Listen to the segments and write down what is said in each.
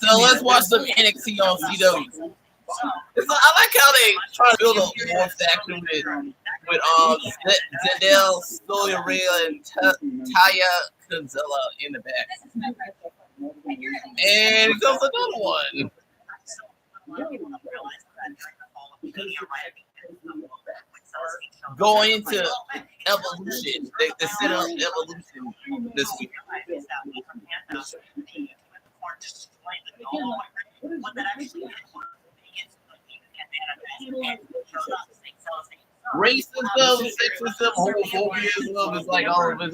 So let's watch some NXT on CW. I like how they try to build a war faction with Zendel, Sonya Rhea, and Taya Conzella in the back. And it comes another one. Going into Evolution. They set up Evolution this week. Racism, sexism, homophobia is like all of it.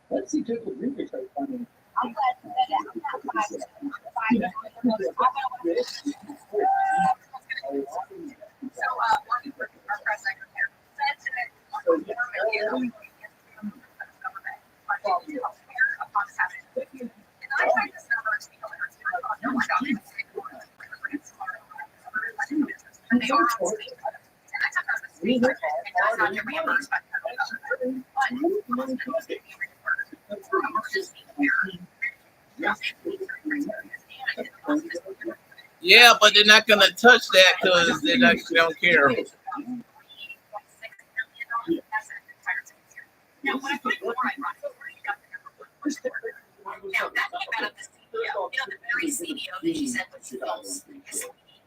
Let's see, people really try finding. I'm glad our press secretary said today. Yeah, but they're not gonna touch that because they don't care. Now, when I put it more ironic, you got the first word. Now, that came out of the CEO. You know, the very CEO that she said was false.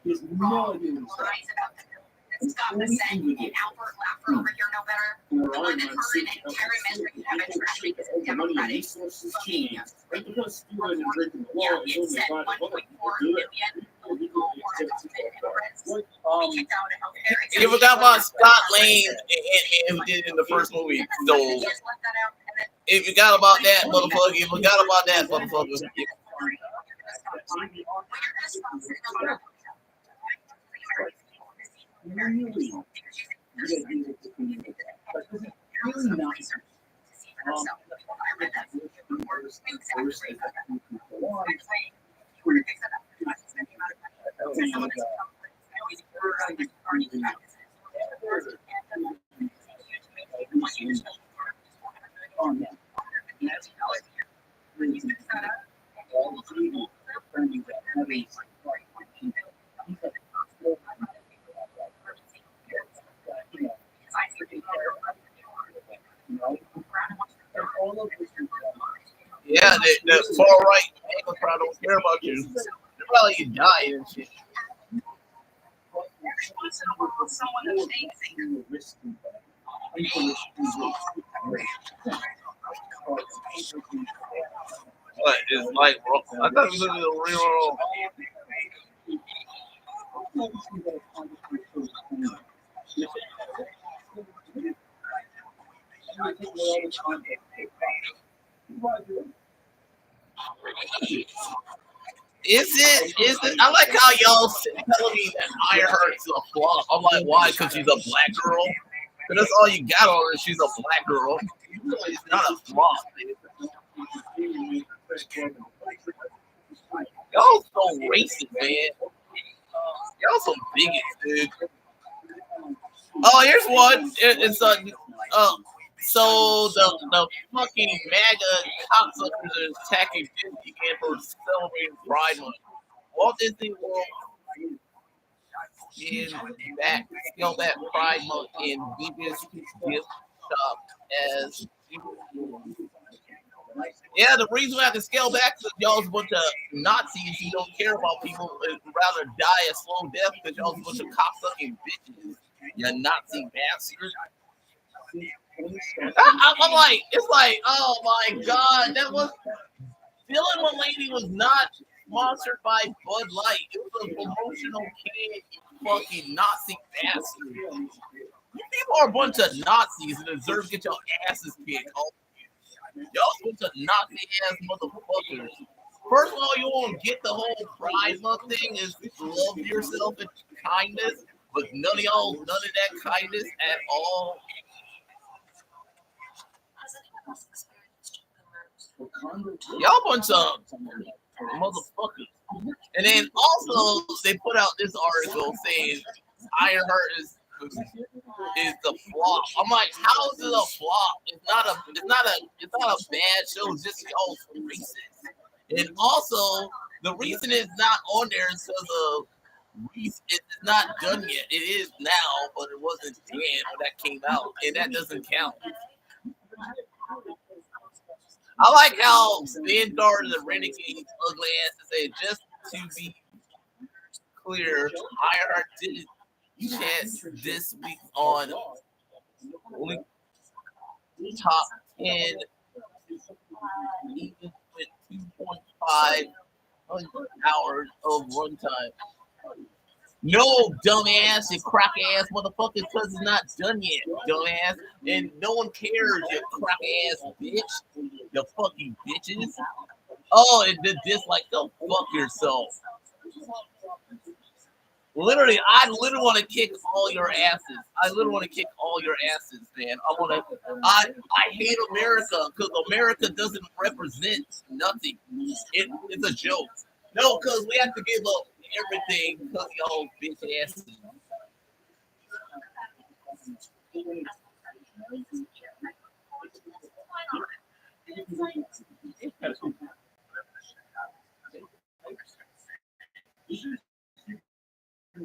His wrong lies about the bill. That Scott Bissett and Albert Laffer over here know better. The one that her and Karen Mesrick have introduced is a Democratic fucking it said 1.4 million illegal or immigrants. You forgot about Scott Lane and who did it in the first movie. So if you forgot about that, motherfucker, you forgot about that, motherfucker. Yeah, the far right people probably don't care about you. They're probably dying and shit. What is like? I thought it was a real. Is it? I like how y'all telling me that Ironheart's a flop. I'm like, why? Because she's a black girl? But that's all you got on her. She's a black girl. It's not a flop. Y'all so racist, man. Y'all so bigots, dude. Oh, here's one. It's so the fucking MAGA cocksuckers are attacking Disney again for celebrating Pride Month. Walt Disney World is back, still that Pride Month in biggest gift shop as. Yeah, the reason we have to scale back is y'all's a bunch of Nazis who don't care about people and rather die a slow death because y'all's a bunch of cocksucking bitches. You Nazi bastard. I'm like, it's like, oh my god, that was Dylan Mullaney was not sponsored by Bud Light. It was a promotional kid, you fucking Nazi bastard. You people are a bunch of Nazis and deserve to get your asses kicked. Y'all bunch of Nazi ass motherfuckers. First of all, you won't get the whole Pride Month thing is love yourself and kindness. But none of that kindness at all. Y'all bunch of motherfuckers. And then also they put out this article saying Ironheart is the flop. I'm like, how is it a flop? It's not a bad show. It's just y'all racist. And also the reason it's not on there is because of it's not done yet. It is now, but it wasn't then when that came out, and that doesn't count. I like how Vanguard and the Renegades ugly asses say, just to be clear, Ironheart didn't chance this week on only top 10, even with 2.5 hours of runtime. No, dumbass, you crack ass motherfuckers, because it's not done yet, dumbass. And no one cares, you crack ass bitch. You fucking bitches. Oh, and the dislike, go fuck yourself. Literally, I literally want to kick all your asses. I literally want to kick all your asses, man. I hate America because America doesn't represent nothing. It's a joke. No, because we have to give up everything because y'all bitch asses.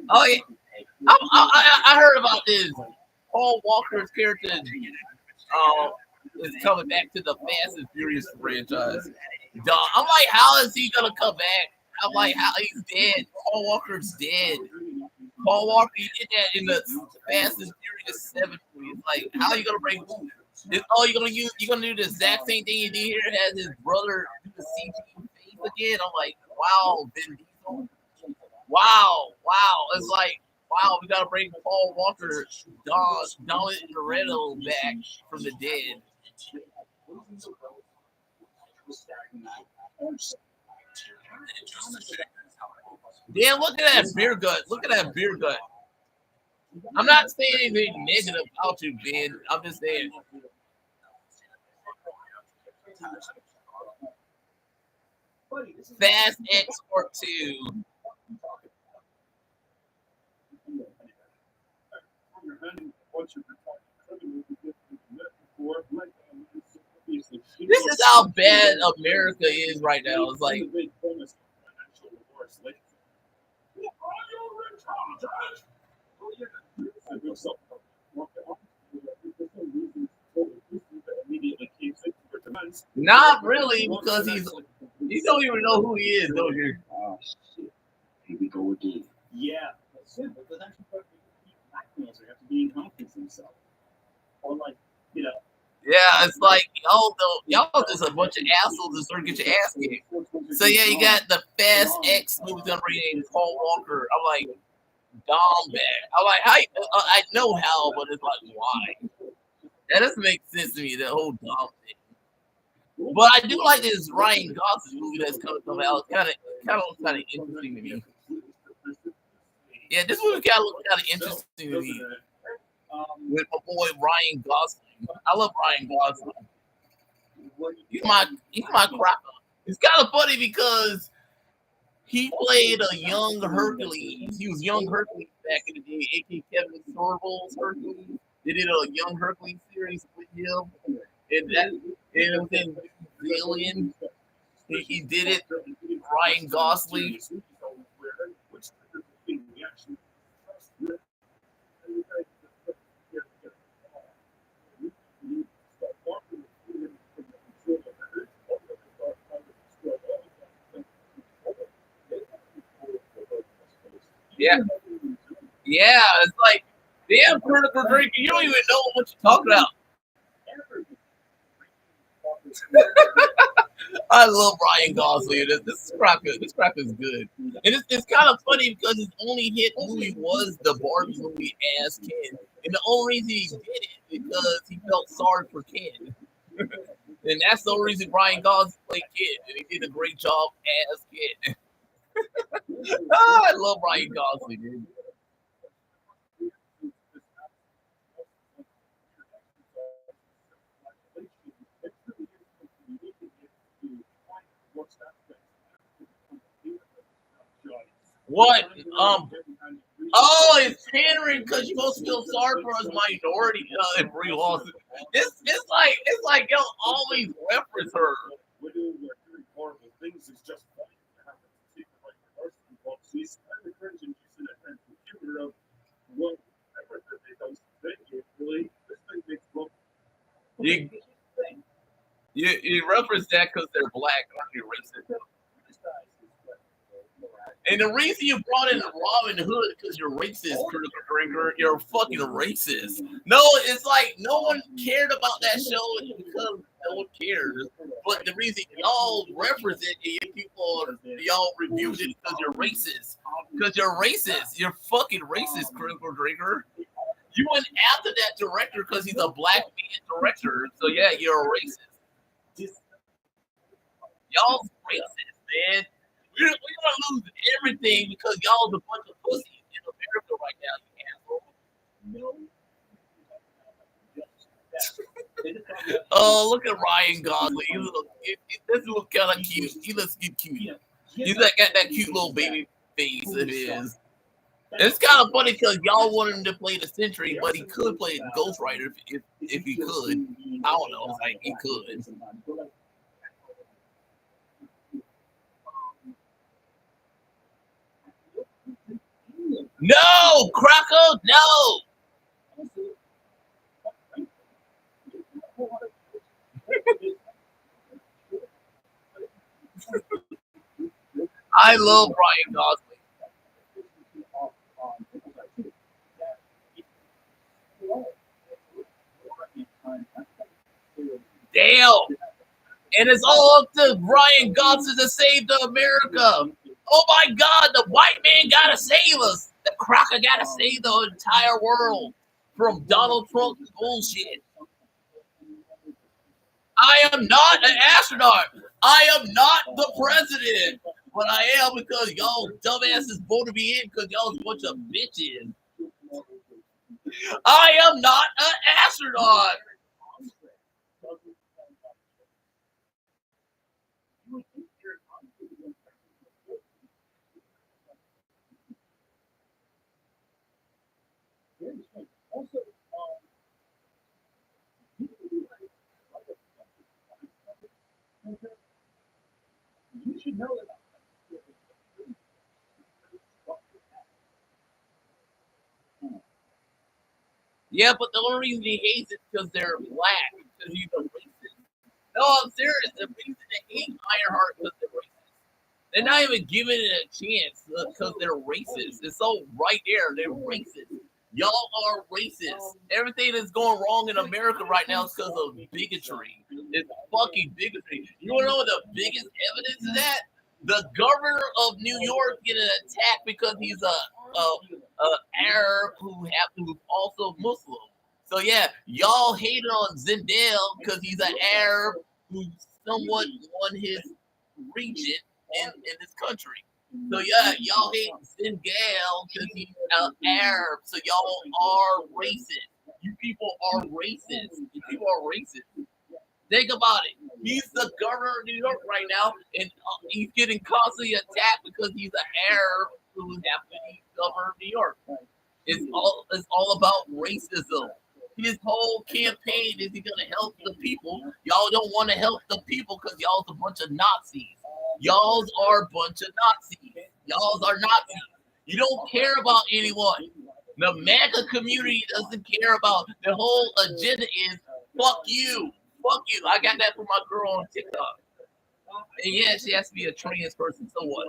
Oh yeah, I heard about this. Paul Walker's character is coming back to the Fast and Furious franchise. Dog, I'm like, how is he gonna come back? I'm like, how he's dead. Paul Walker's dead. Paul Walker, he did that in the Fast and Furious 7 movie. It's like, how are you gonna bring? You're gonna do the exact same thing you did here. Has his brother do the CG face again? I'm like, wow, Vin Diesel. Wow. It's like, wow, we gotta bring Paul Walker, Don Toretto back from the dead. Damn, look at that beer gut. Look at that beer gut. I'm not saying anything negative about you, Ben. I'm just saying. Fast X Part 2. This is how bad America is right now. It's like, not really, because you don't even know who he is, don't you? Oh shit! Here we go again. Yeah, that's it. Because that's what black fans have to be in confidence in themselves. Or like, you know. Yeah, it's like y'all just a bunch of assholes that sort of get your ass kicked. So yeah, you got the Fast X movie done reading Paul Walker. I'm like, Dom back. I'm like, I know how, but it's like, why? That doesn't make sense to me. The whole Dom thing. But I do like this Ryan Gosling movie that's coming out. It's kind of interesting to me. Yeah, this movie looks kind of interesting to me. With my boy Ryan Gosling. I love Ryan Gosling. He's my cracker. It's kind of funny because he played a young Hercules. He was young Hercules back in the day, aka Kevin Sorbo's Hercules. They did a young Hercules series with him, and it was in Alien. He did it. Ryan Gosling. Yeah, it's like, damn, critical drinking. You don't even know what you're talking about. I love Ryan Gosling. This crap is good. And it's kind of funny because his only hit movie was the Barbie movie as Ken. And the only reason he did it because he felt sorry for Ken. And that's the only reason Ryan Gosling played Ken. And he did a great job as Ken. I love Ryan Gosling, dude. What? Oh, it's pandering because you're supposed to feel sorry for us minority and Brie Larson. It's like y'all always reference her. We're doing horrible things. It's just funny. She's kind of cringing using a computer of what really this thing makes book. You reference that because they're black, aren't you racist? And the reason you brought in Robin Hood because you're racist, critical drinker. You're fucking racist. No, it's like no one cared about that show because no one cares. But the reason y'all reference it, y'all reviewed it because you're racist. Because you're racist. You're fucking racist, critical drinker. You went after that director because he's a black man director. So yeah, you're a racist. Y'all's racist, man. We're gonna lose everything because y'all's a bunch of pussies in America right now, you asshole. Oh, look at Ryan Gosling. This looks kind of cute. He looks cute. He's got that cute little baby face of his. It's kind of funny because y'all wanted him to play the Sentry, but he could play Ghost Rider if he could. I don't know. Like he could. No, Croco, no. I love Ryan Gosling. Damn. And it's all up to Ryan Gosling to save the America. Oh my God, the white man gotta save us. The Crocker gotta save the entire world from Donald Trump's bullshit. I am not an astronaut. I am not the president. But I am because y'all dumbasses voted me in because y'all a bunch of bitches. I am not an astronaut. You should know that. Yeah, but the only reason he hates it because they're black, because he's a racist. No, I'm serious. The reason they hate Ironheart because they're racist. They're not even giving it a chance because they're racist. It's so right there. They're racist. Y'all are racist. Everything that's going wrong in America right now is because of bigotry. It's fucking bigotry. You want to know what the biggest evidence of that? The governor of New York getting attacked because he's a Arab who's also Muslim. So yeah, y'all hated on Zendel because he's an Arab who somewhat won his region in this country. So yeah, y'all hate Zendel because he's an Arab. So y'all are racist. You people are racist. You people are racist. Think about it. He's the governor of New York right now, and he's getting constantly attacked because he's an Arab who happens to be governor of New York. It's all about racism. His whole campaign is he gonna help the people. Y'all don't want to help the people because y'all's a bunch of Nazis. Y'all's are a bunch of Nazis. Y'all's are Nazis. You don't care about anyone. The MAGA community doesn't care about. The whole agenda is fuck you. Fuck you. I got that from my girl on TikTok. And yeah, she has to be a trans person. So what?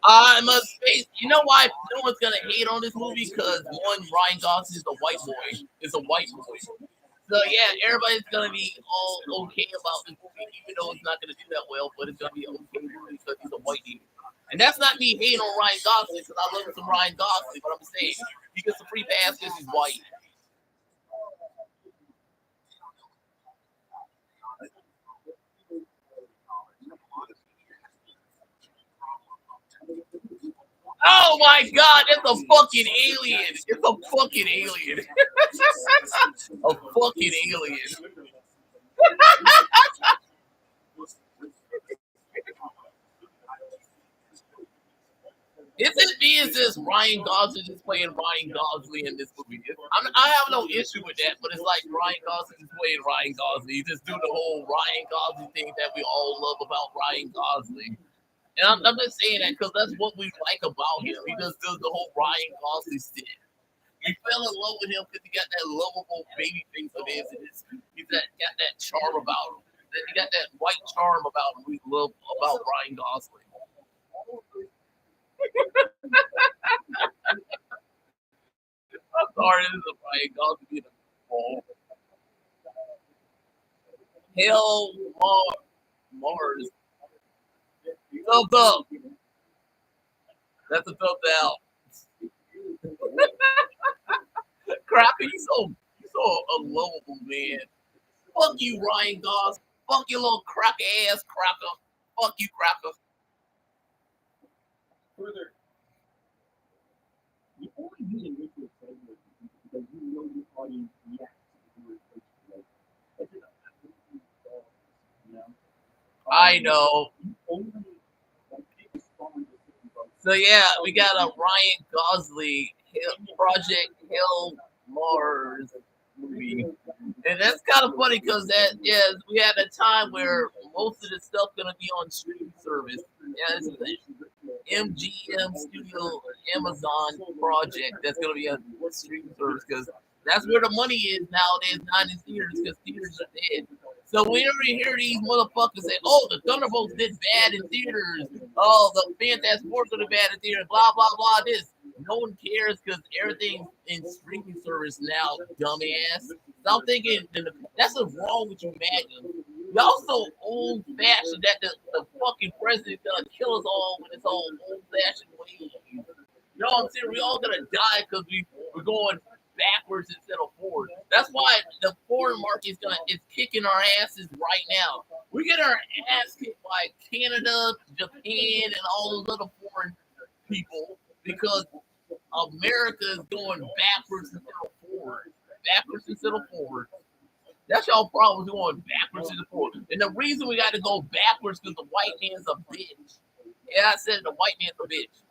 I must face. You know why no one's gonna hate on this movie? Because one, Ryan Gosling is a white boy. Is a white boy. So yeah, everybody's gonna be all okay about this movie, even though it's not gonna do that well. But it's gonna be okay because he's a white dude. And that's not me hating on Ryan Gosling because I love some Ryan Gosling. But I'm saying he gets a free pass because he's white. Oh my God, it's a fucking alien. It's a fucking alien. A fucking alien. Is it me? Is this Ryan Gosling is playing Ryan Gosling in this movie? I have no issue with that, but it's like Ryan Gosling is playing Ryan Gosling. He just do the whole Ryan Gosling thing that we all love about Ryan Gosling. And I'm just saying that because that's what we like about him. He just does the whole Ryan Gosling thing. We fell in love with him because he got that lovable baby face of his, and he's got that charm about him. He got that white charm about him. We love about Ryan Gosling. I'm sorry, this is a Ryan Gosling being a ball. Hell, Mars. Thumbs up. That's a thumbs out. Cracker, you so unlovable, man. Fuck you, Ryan Gosling. Fuck you, little cracker ass cracker. Fuck you, cracker. Further, you only need an intro segment because you know your audience reacts to your intro. That's enough. You know? I know. You only like respond to certain folks. So yeah, we got a Ryan Gosling Project Hell Mars movie, and that's kind of funny because that we had a time where most of the stuff gonna be on streaming service. Yeah, this is the MGM Studio Amazon project that's gonna be on streaming service because that's where the money is nowadays, not in theaters because theaters are dead. So whenever you hear these motherfuckers say, "Oh, the Thunderbolts did bad in theaters," "Oh, the Fantastic Four did bad in theaters," blah blah blah. This no one cares because everything's in streaming service now, dumbass. Stop thinking that's what's wrong with you, Magnum. Y'all so old fashioned that the fucking president's gonna kill us all with his whole old fashioned ways. You know what I'm saying? We all gonna die because we're going backwards instead of forward. That's why the foreign market is kicking our asses right now. We get our ass kicked by Canada, Japan, and all those other foreign people because America is going backwards instead of forward. Backwards instead of forward. That's y'all problem going backwards instead of forward. And the reason we got to go backwards because the white man's a bitch. Yeah, I said the white man's a bitch.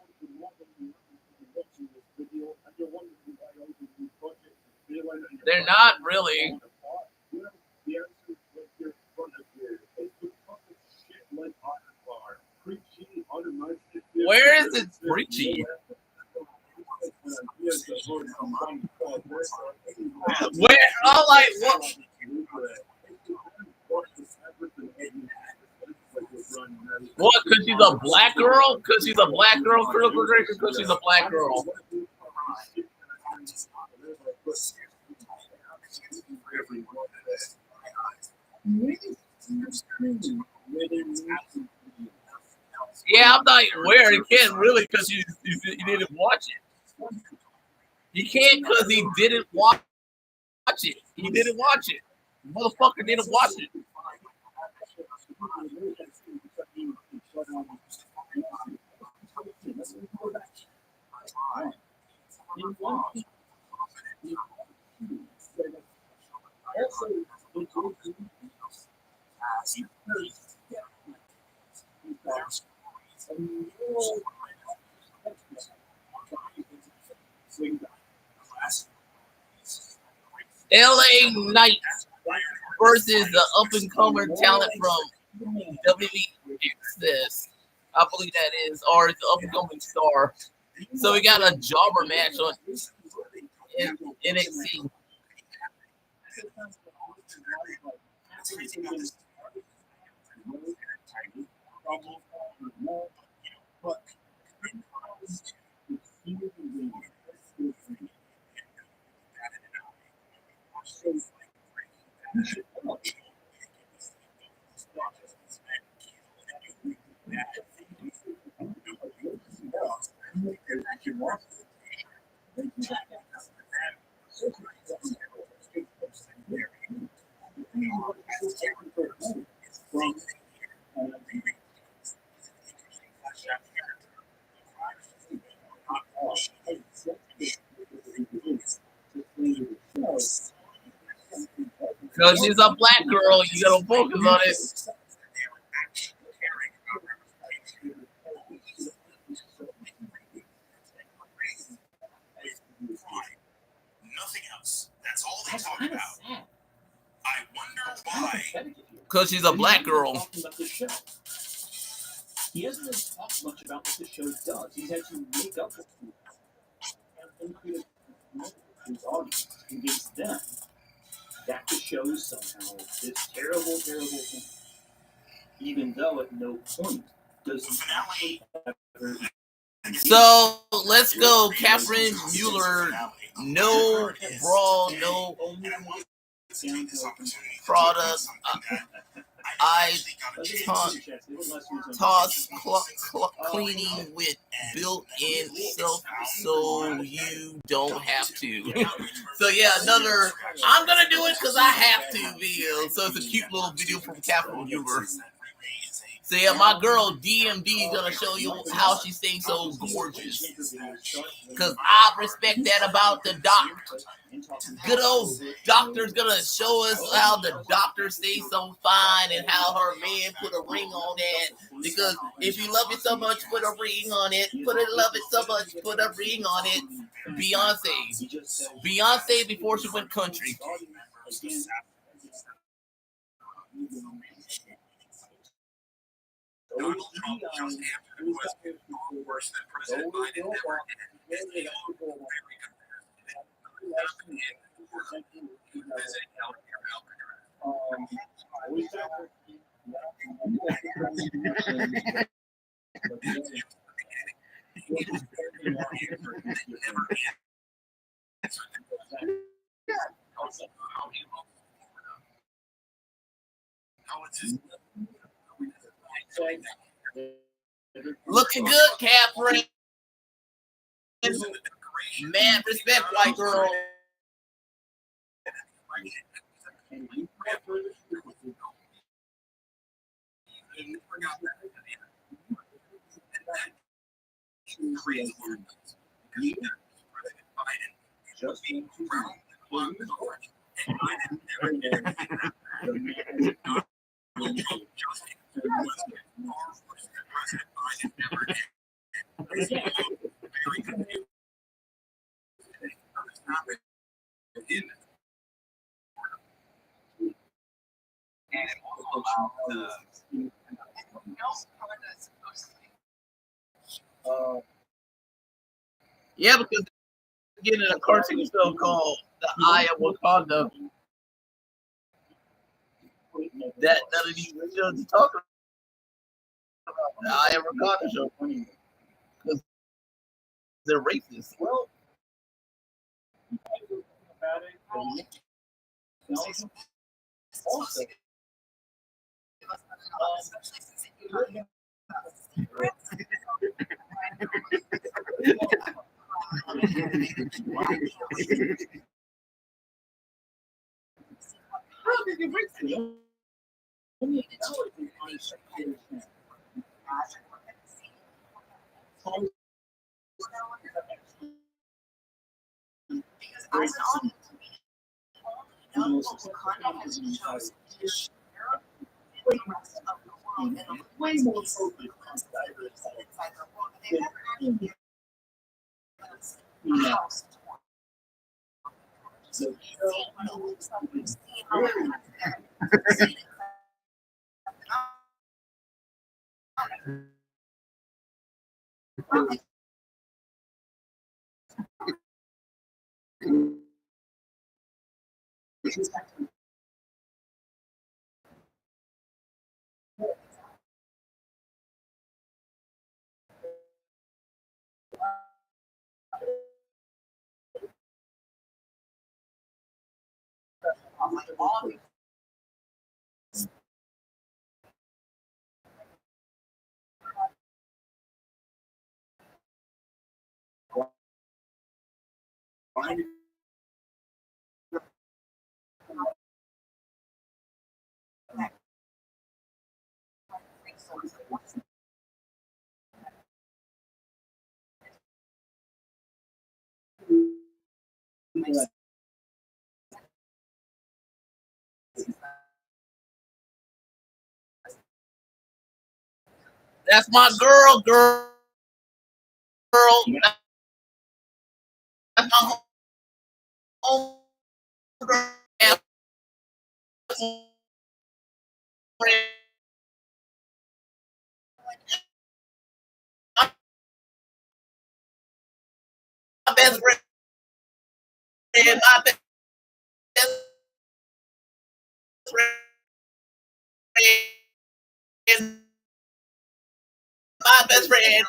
They're not really. Where is it preachy? Where? I'm like, what? What? Because she's a black girl? Because she's a black girl, critical drinker? Because she's a black girl. Yeah, I'm not aware. He can't really because he didn't watch it. He can't because he didn't watch it. He didn't watch it. Motherfucker didn't watch it. LA Knight versus the up and comer talent from WWE NXT. I believe that is, or it's the up and coming star. So we got a jobber match on NXT. Because she's a black girl, you gotta focus on it. Nothing else. That's all they talk about. I wonder why. Because she's a black girl. He hasn't really talked much about what the show does. He's had to make up for it and create a his audience, convince them that the show is somehow this terrible, terrible thing. Even though at no point does the finale ever. So let's go, Catherine Mueller. No brawl, no product. I toss cleaning with built-in self, so you don't have to. So yeah, another. I'm gonna do it because I have to video. So it's a cute little video from Catherine Mueller. So yeah, my girl DMD is gonna show you how she stays so gorgeous. Cause I respect that about the doctor. Good old doctor's gonna show us how the doctor stays so fine and how her man put a ring on it. Because if you love it so much, put a ring on it. Love it so much, put a ring on it. Beyonce before she went country. Donald Trump just after the question worse than President Biden ever did. They look very Looking good, Catherine. Man, respect, white girl. Yeah, because they're getting a cartoon show called The Eye of Wakanda. That none of these shows are talking about. The Eye of Wakanda show. Because they're racist. Well, also, way more appropriate. That's my girl, girl. That's my home girl. That's my best friend. My best friend. My best friend.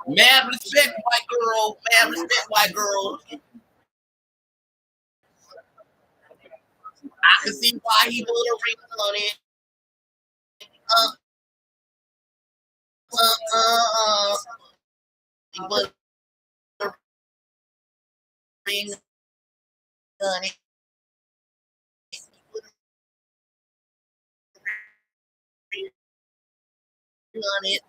Mad respect, white girl. Mad respect, white girl. I can see why he put a ring on it. Uh, He put a ring on it. He put a ring on it.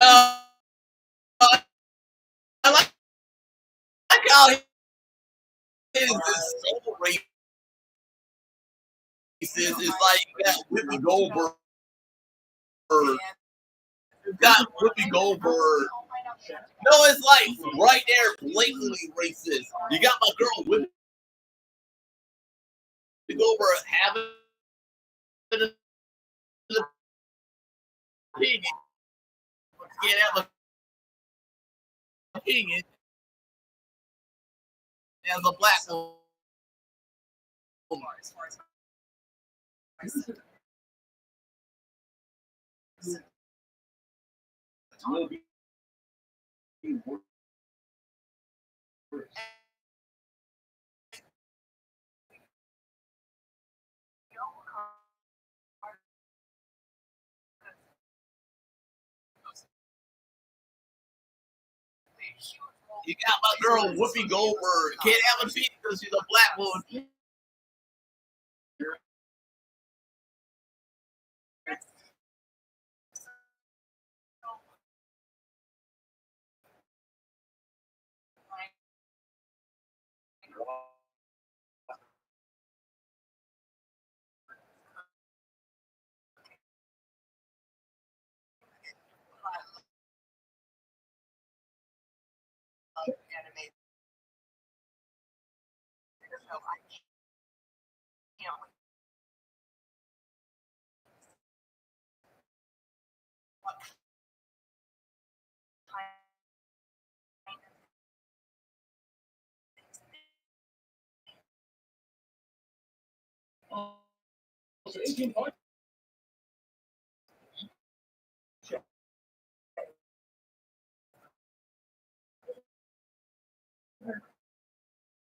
Uh, I like how he is so racist. It's like you got Whoopi Goldberg. You got Whoopi Goldberg. No, it's like right there, blatantly racist. You got my girl Whoopi Goldberg having an opinion. Can't have an opinion as a black woman. You got my girl Whoopi Goldberg. Can't have a opinion because she's a black woman.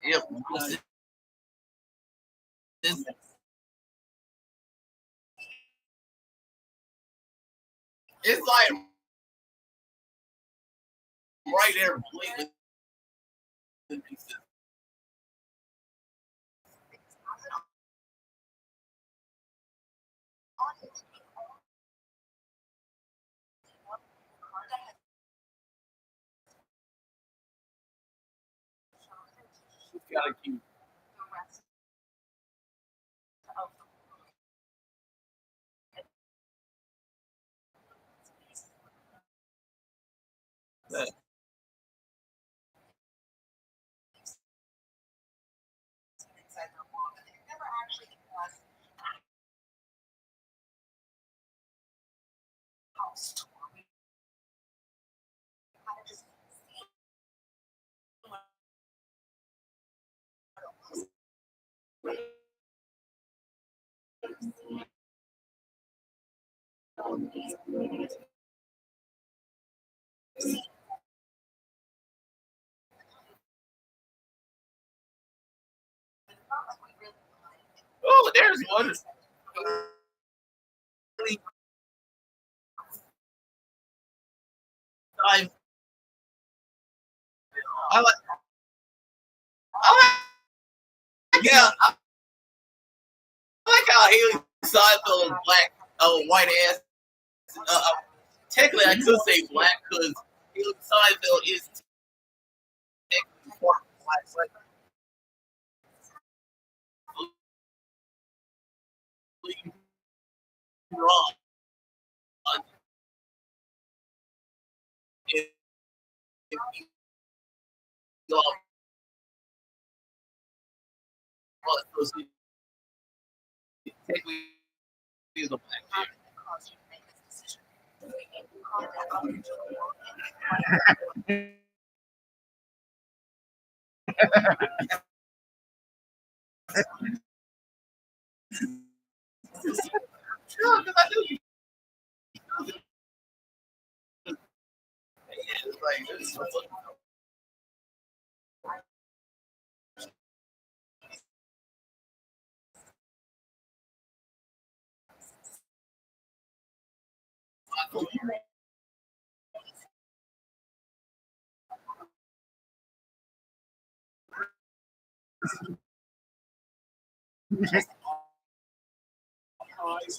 Yep. It's, it's like right there, blatantly. Gotta keep that. Oh, there's one. I, I like, yeah, I like how Haley Seinfeld is black, white ass. Technically, I could say black because Haley Seinfeld is technically part black, but wrong. If, if you technically is a black man. Sure, because I knew you. Yeah, it's like, it's so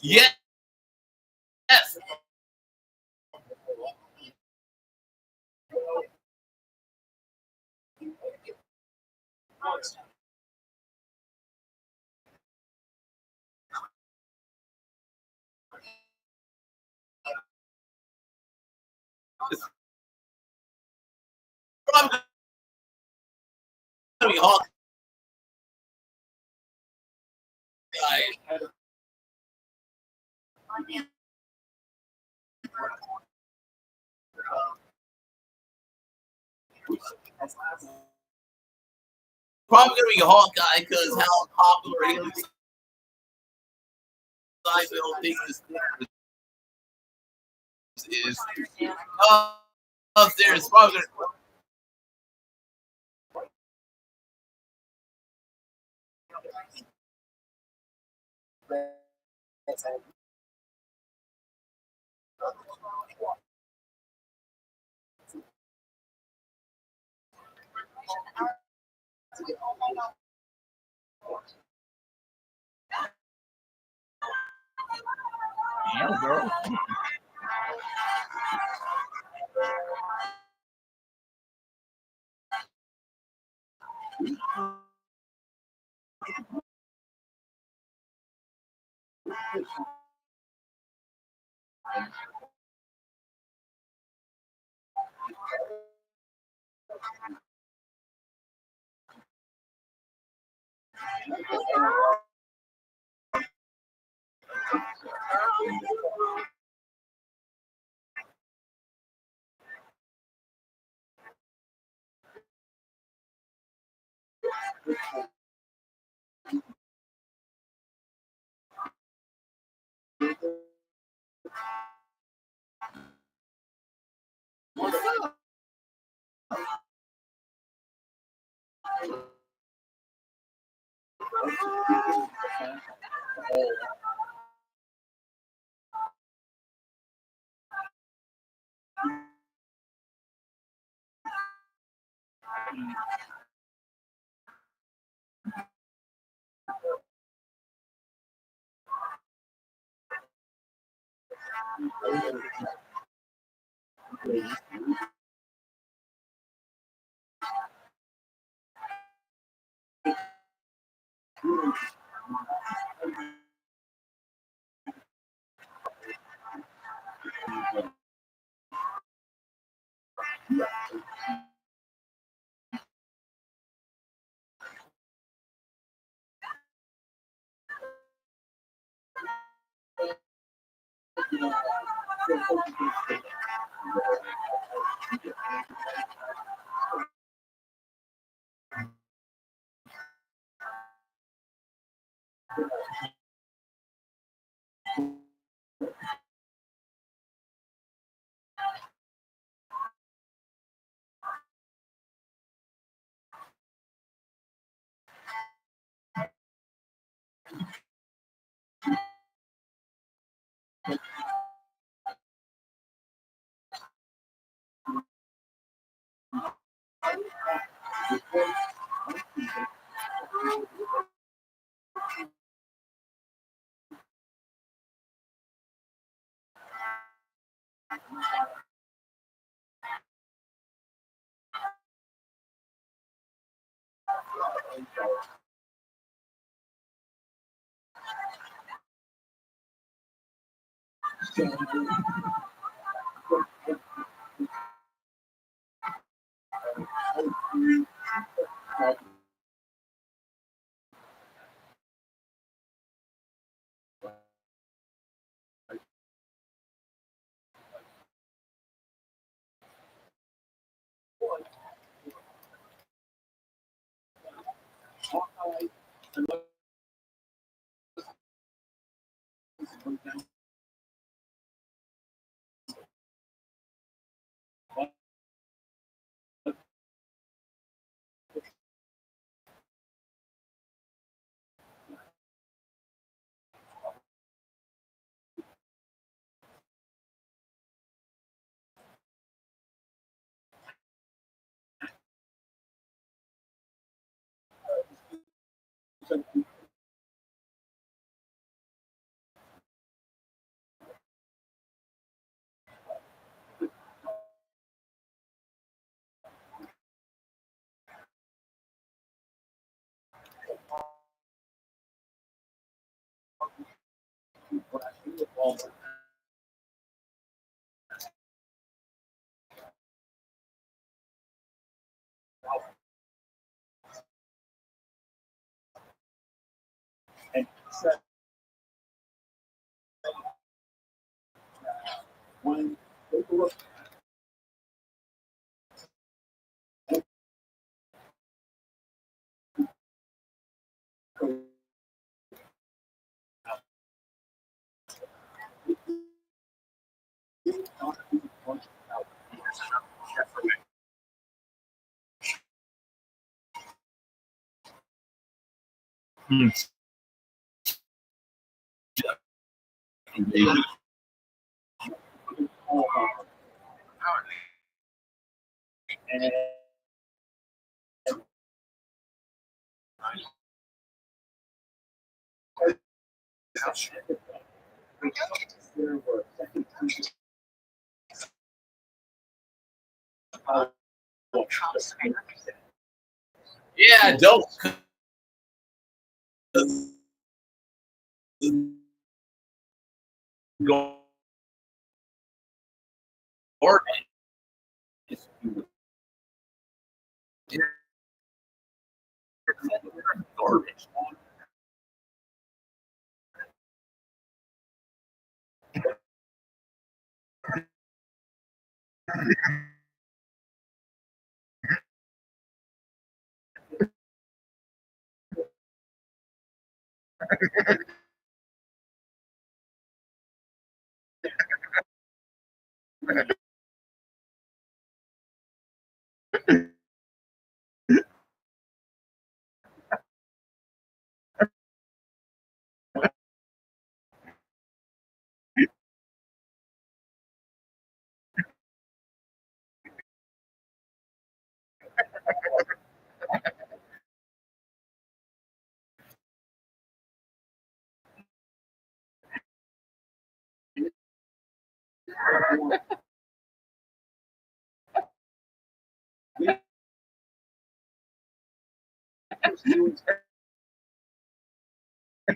yes. It's probably gonna be hard. Probably gonna be Hawkeye because how popular Haley Seinfeld thinks this is. Upstairs, probably gonna. Yeah, girl. Yeah, don't. Garbage. Garbage. I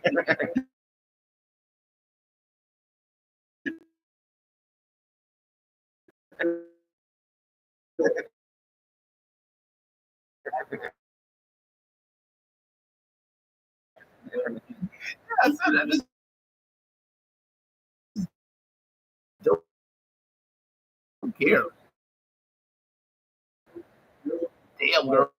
said I just don't care. Damn, girl.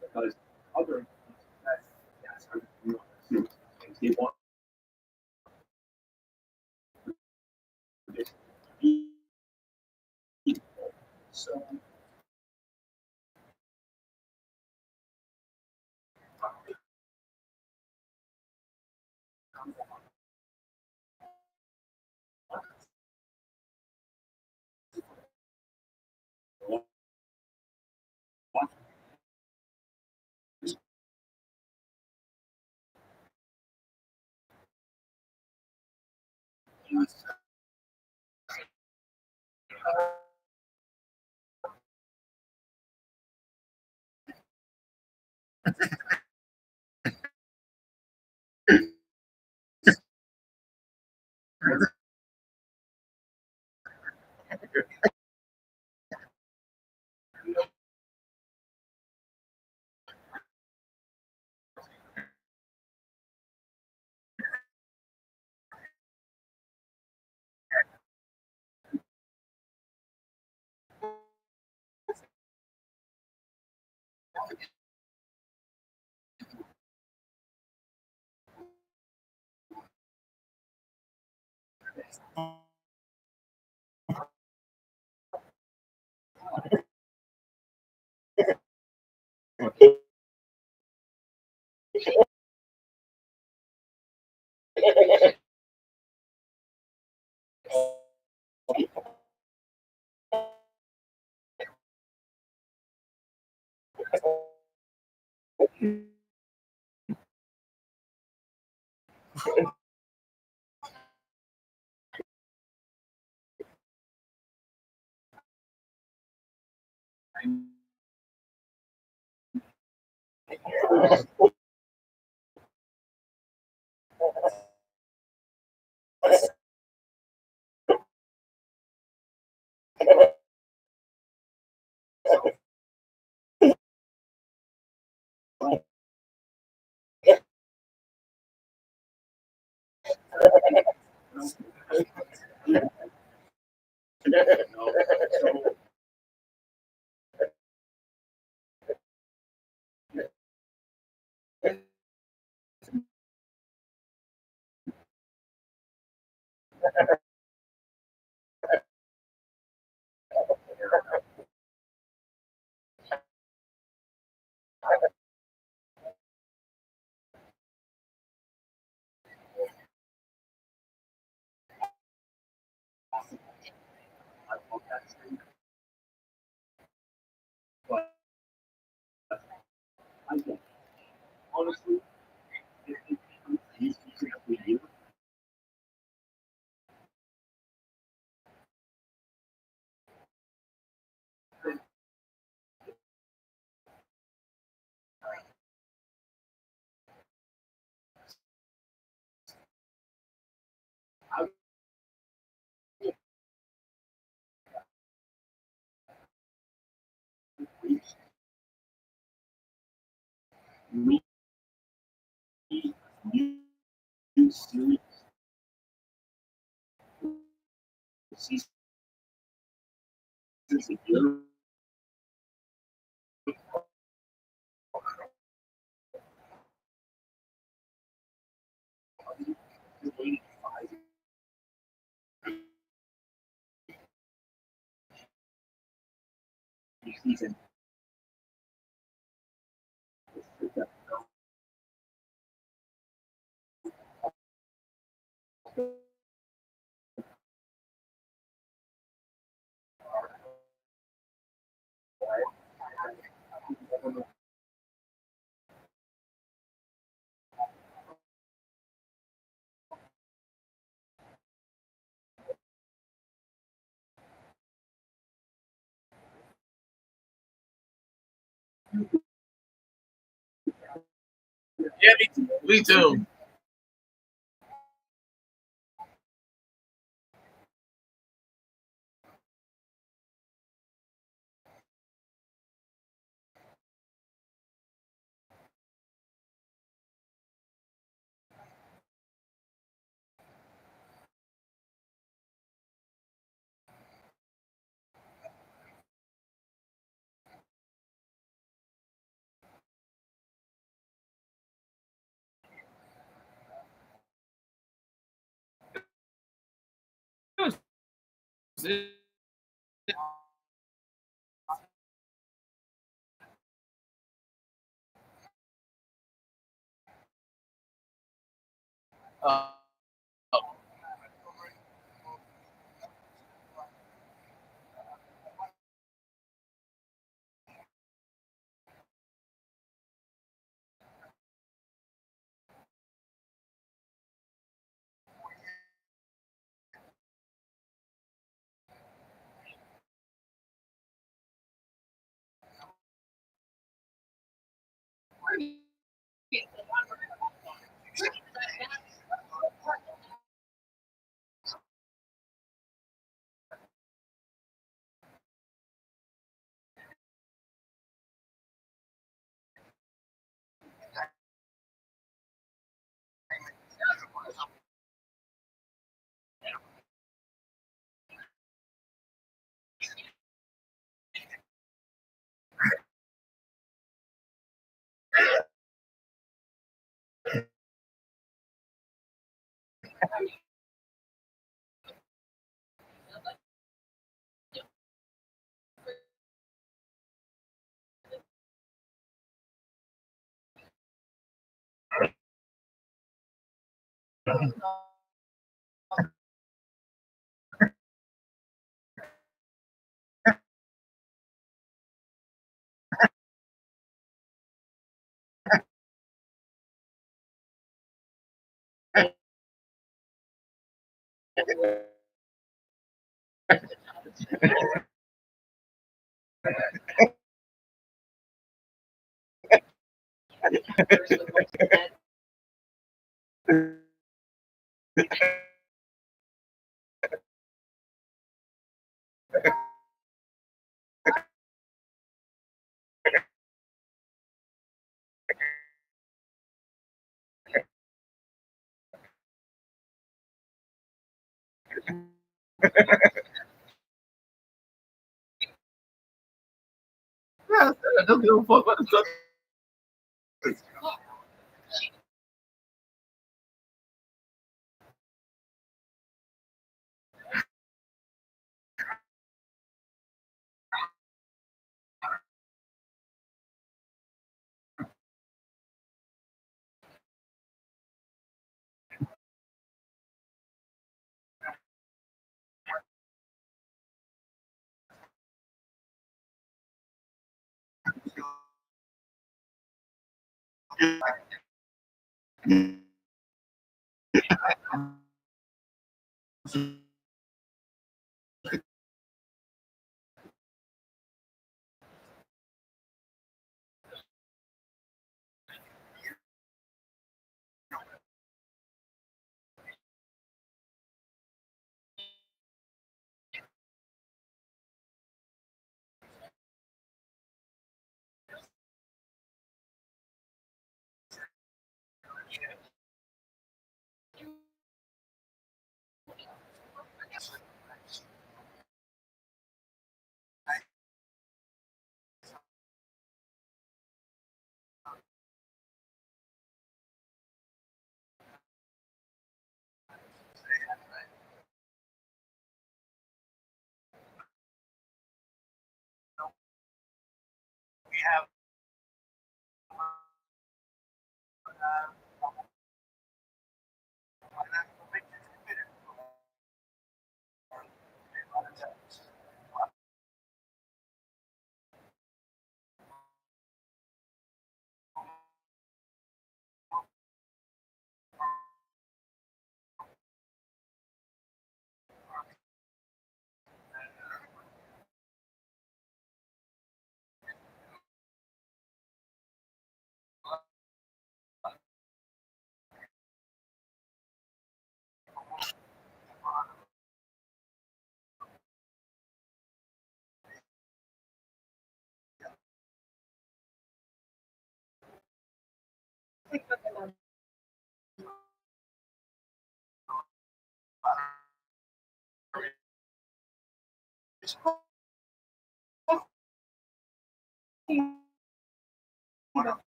Because other that's how you want to they want to be so but I don't honestly if these we use we new series seasons a year waiting 5 season Yeah, me too. Me too. Uh, yeah, I don't give a fuck about the stuff.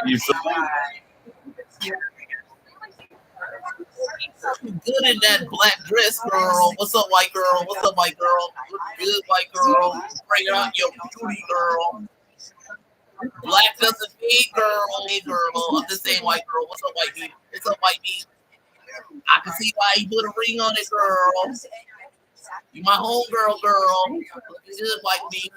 You so good in that black dress, girl. What's up, white girl? What's up, white girl? Look good, white girl. Bring out your beauty, girl. Black doesn't need girl. Hey, girl. I'm just saying, white girl. What's up, white meat? What's up, white meat? I can see why you put a ring on it, girl. You my homegirl, girl. Looking good, white meat.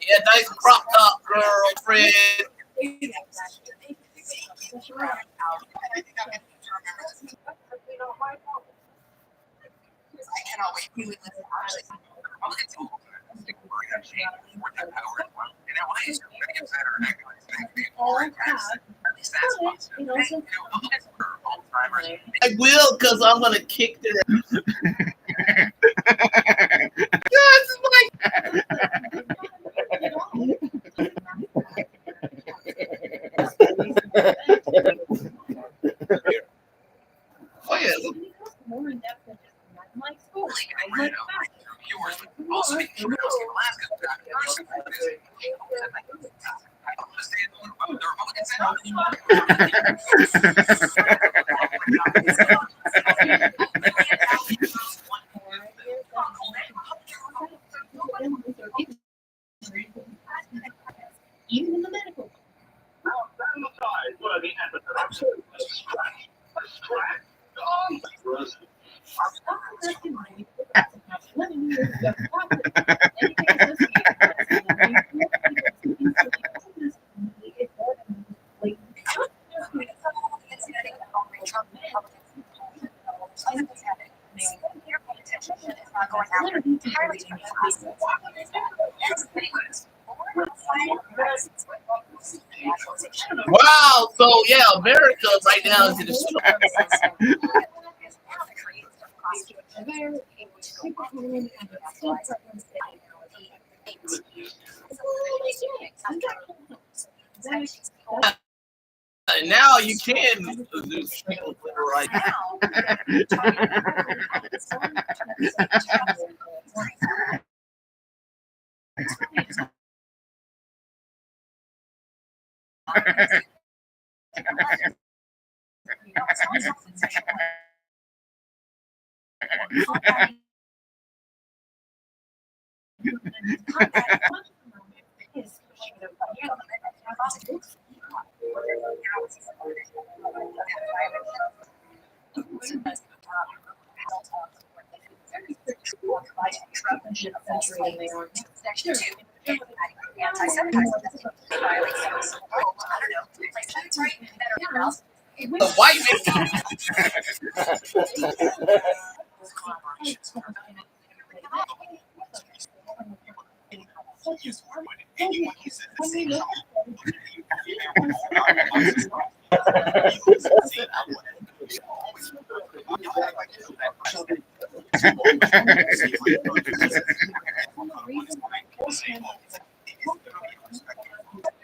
Yeah, nice crop top, girlfriend. I cannot wait. I will, because I'm going to kick their Oh, yeah. Even in the medical. Wow, so yeah, America right now is in the now you can do sprinkle glitter right now. The white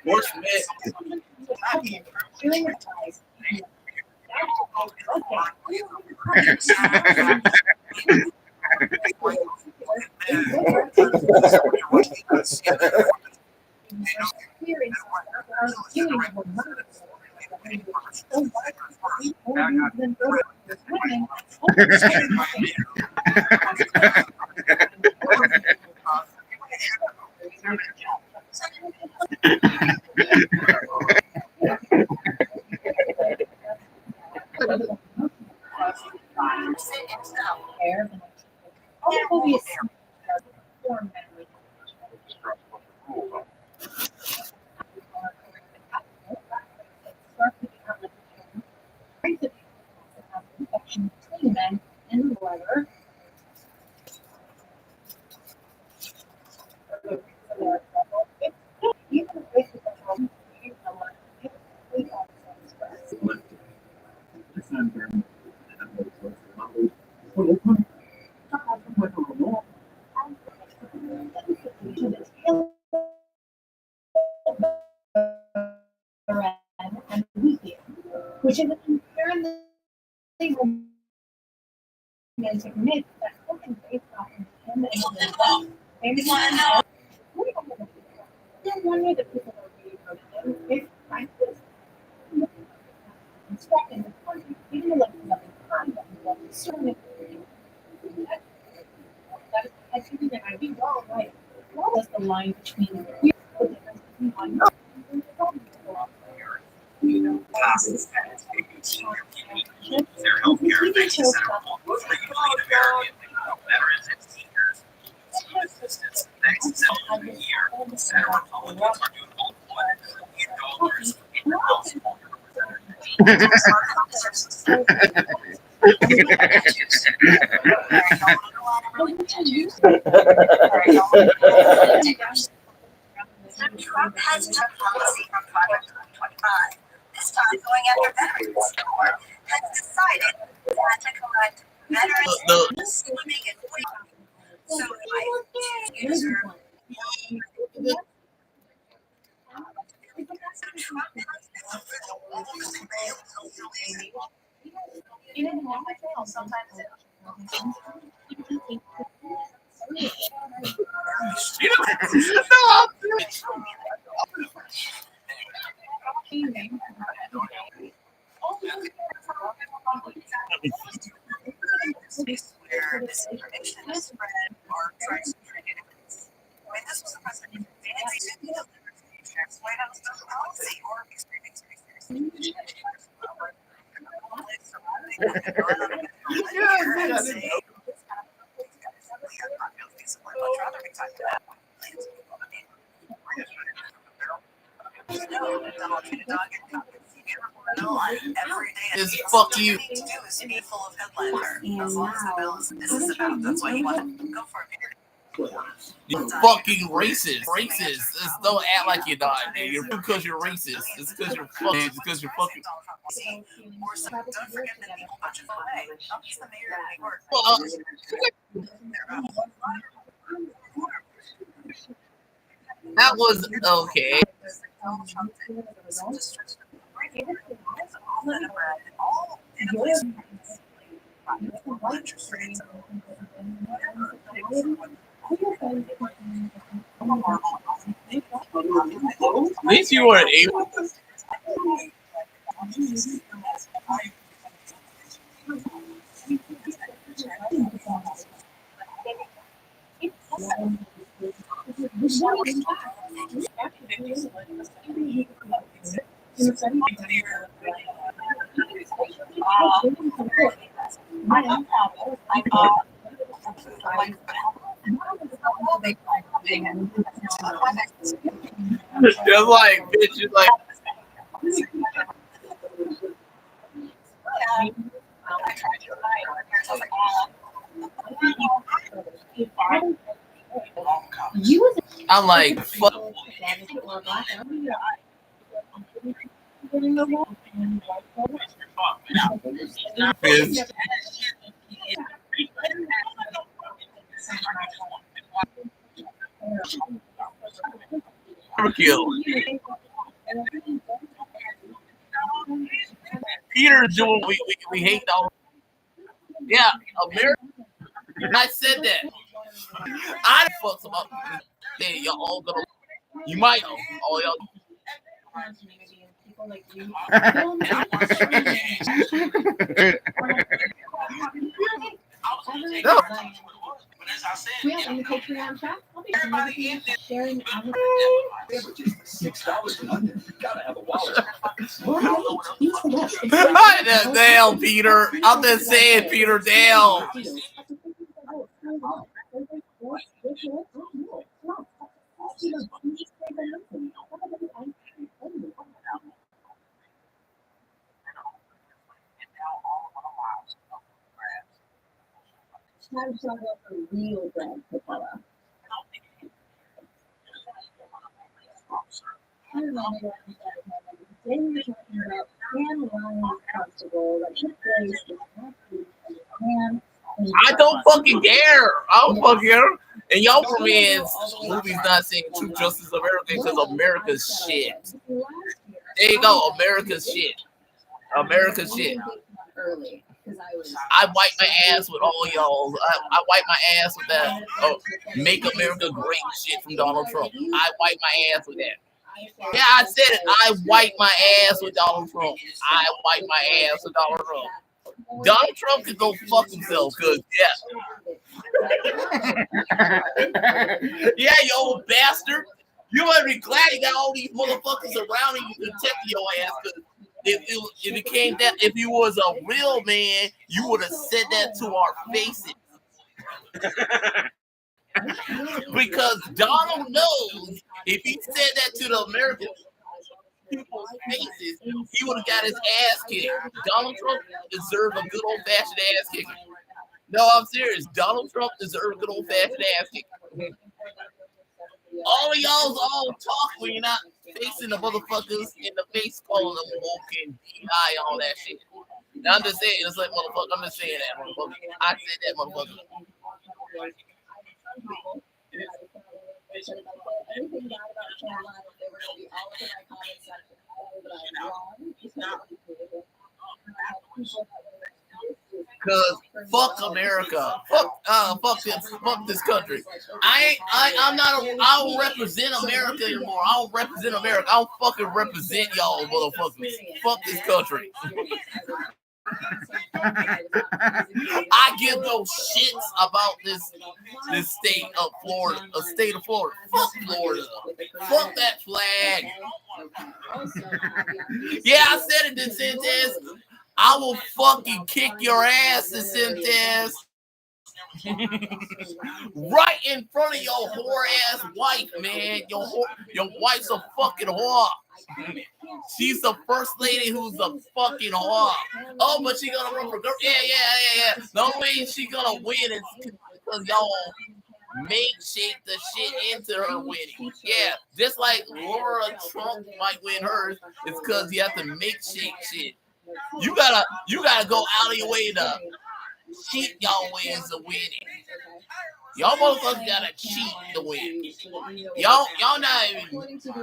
More Smith. Which is apparently romantic myth that culture based off of him and maybe not. One way that people are reading about him is practice instructing the country, even like loving conduct, certainly. That is activity that I think all right. What was the line between the difference between one Their healthcare thanks to Central for United American veterans and seniors. Food assistance thanks to Central year. Senate Republicans are doing both $1 million in household Trump has just policy from 2025. This time going after veterans. Or has decided not to collect veterans swimming and so user Trump where this information is spread or tries to trigger it. I mean, this was a president fancy to deliver Trump's White House policy or experience. Is fuck you. This is about. That's why you want to go for it. You fucking racist. Racist. Just don't act like you're not. You're because you're racist. It's because you're fucking. It's because you're fucking. Don't forget that people watch it away. Not just the mayor of New York. That was okay. At least you weren't able to. Just like bitches like I'm like fuck. Overkill. Peter's doing we hate all. Yeah, America. I said that. I fuck some up. Hey, y'all all gonna. You might know. All y'all. No. $6 and under. You gotta have a wallet. Damn, Peter. I'm just saying, Peter. Damn. Real bread Capella. I remember they were talking about Pan Ryan's festival that took place this past week in Japan. I don't fucking care. I don't fucking care. And y'all for me is movies not saying True Justice America because America's shit. There you go, America's shit. America's shit. I wipe my ass with all y'all. I wipe my ass with that. Oh, Make America Great shit from Donald Trump. I wipe my ass with that. Yeah, I said it. I wipe my ass with Donald Trump. I wipe my ass with Donald Trump. Donald Trump can go fuck himself, cause yeah, you old bastard. You better be glad you got all these motherfuckers around you protecting your ass. Cause if it came that, if you was a real man, you would have said that to our faces. Because Donald knows if he said that to the American people's faces, he would have got his ass kicked. Donald Trump deserved a good old-fashioned ass kicking. No, I'm serious. Donald Trump deserved a good old-fashioned ass kicking. All of y'all's all talk when you're not facing the motherfuckers in the face, calling them woke and DI and all that shit. Now, I'm just saying, it's like, motherfucker, I'm just saying that, motherfucker. I said that, motherfucker. Anything bad about Caroline, they were going to be all over my comment section. But I'm wrong. It's not Cause fuck America, fuck this country. I don't represent America anymore. I don't represent America. I don't fucking represent y'all motherfuckers. Fuck this country. I give no shits about this state of Florida, a state of Florida. Fuck Florida. Fuck that flag. Yeah, I said it, DeSantis. I will fucking kick your ass, DeSantis. Right in front of your whore ass wife, man. Your wife's a fucking whore. She's the first lady who's a fucking whore. Oh, but she gonna run for girl. Yeah. The only way she gonna win is because y'all shake the shit into her winning. Yeah, just like Laura Trump might win hers, it's because you have to shake shit. You gotta go out of your way to cheat y'all ways of winning. Y'all motherfuckers gotta cheat to win. Y'all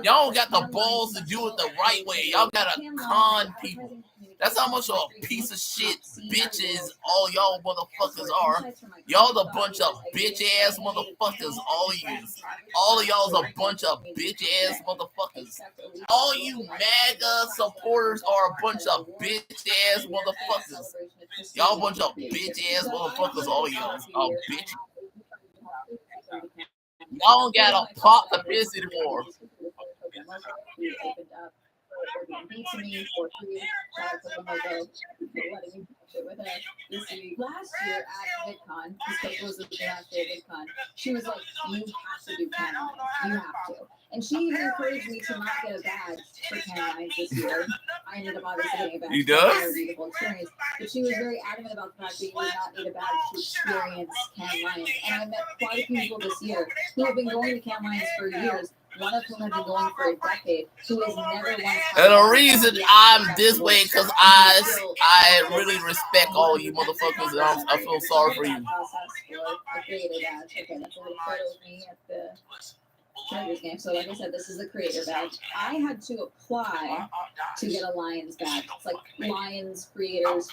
don't got the balls to do it the right way. Y'all gotta con people. That's how much of a piece of shit bitches all y'all motherfuckers are. Y'all the bunch of bitch ass motherfuckers. All of y'all's a bunch of bitch ass motherfuckers. All you MAGA supporters are a bunch of bitch ass motherfuckers. Y'all a bunch of bitch ass motherfuckers. All y'all are bitch. Y'all don't got a pot to piss anymore. Last year at VidCon, this was the last day at VidCon, she was like, you have to do Canon. You have to. And she even encouraged me to not get a badge for Canon this year. I ended up obviously getting a badge. You does? For a beautiful experience. But she was very adamant about the fact that you would not need a badge to experience Canon. And I met quite a few people this year who have been going to Canon for years, one of whom had been going for a decade, who has never once had And the a reason I'm this way because I really respect all you motherfuckers, and I feel sorry for you. Okay, that's a little photo of me at the Chargers game. So like I said, this is the creator badge. I had to apply to get a Lions badge. It's like Lions creators,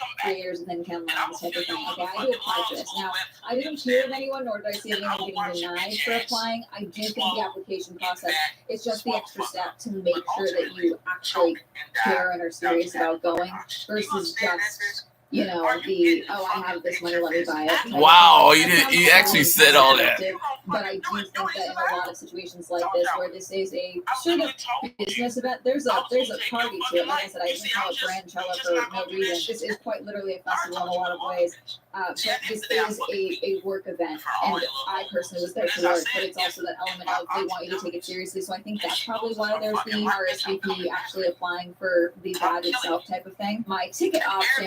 and then Ken Lions type of thing. Okay, I had to apply for this. Now, I didn't hear of anyone, nor did I see anyone getting denied for applying. I do think the application process is just the extra step to make sure that you actually care and are serious about going versus just, you know, I have this money, let me buy it. Wow, you actually said all that. But I do think that in a lot of situations like this, where this is a sort of business event, there's a party to it. Like I said, I didn't call it Brandchella for no reason. This is quite literally a festival in a lot of ways. But this is a work event, and I personally was there to work, but it's also that element of they want you to take it seriously. So I think that's probably why there's the RSVP actually applying for the badge itself type of thing. My ticket option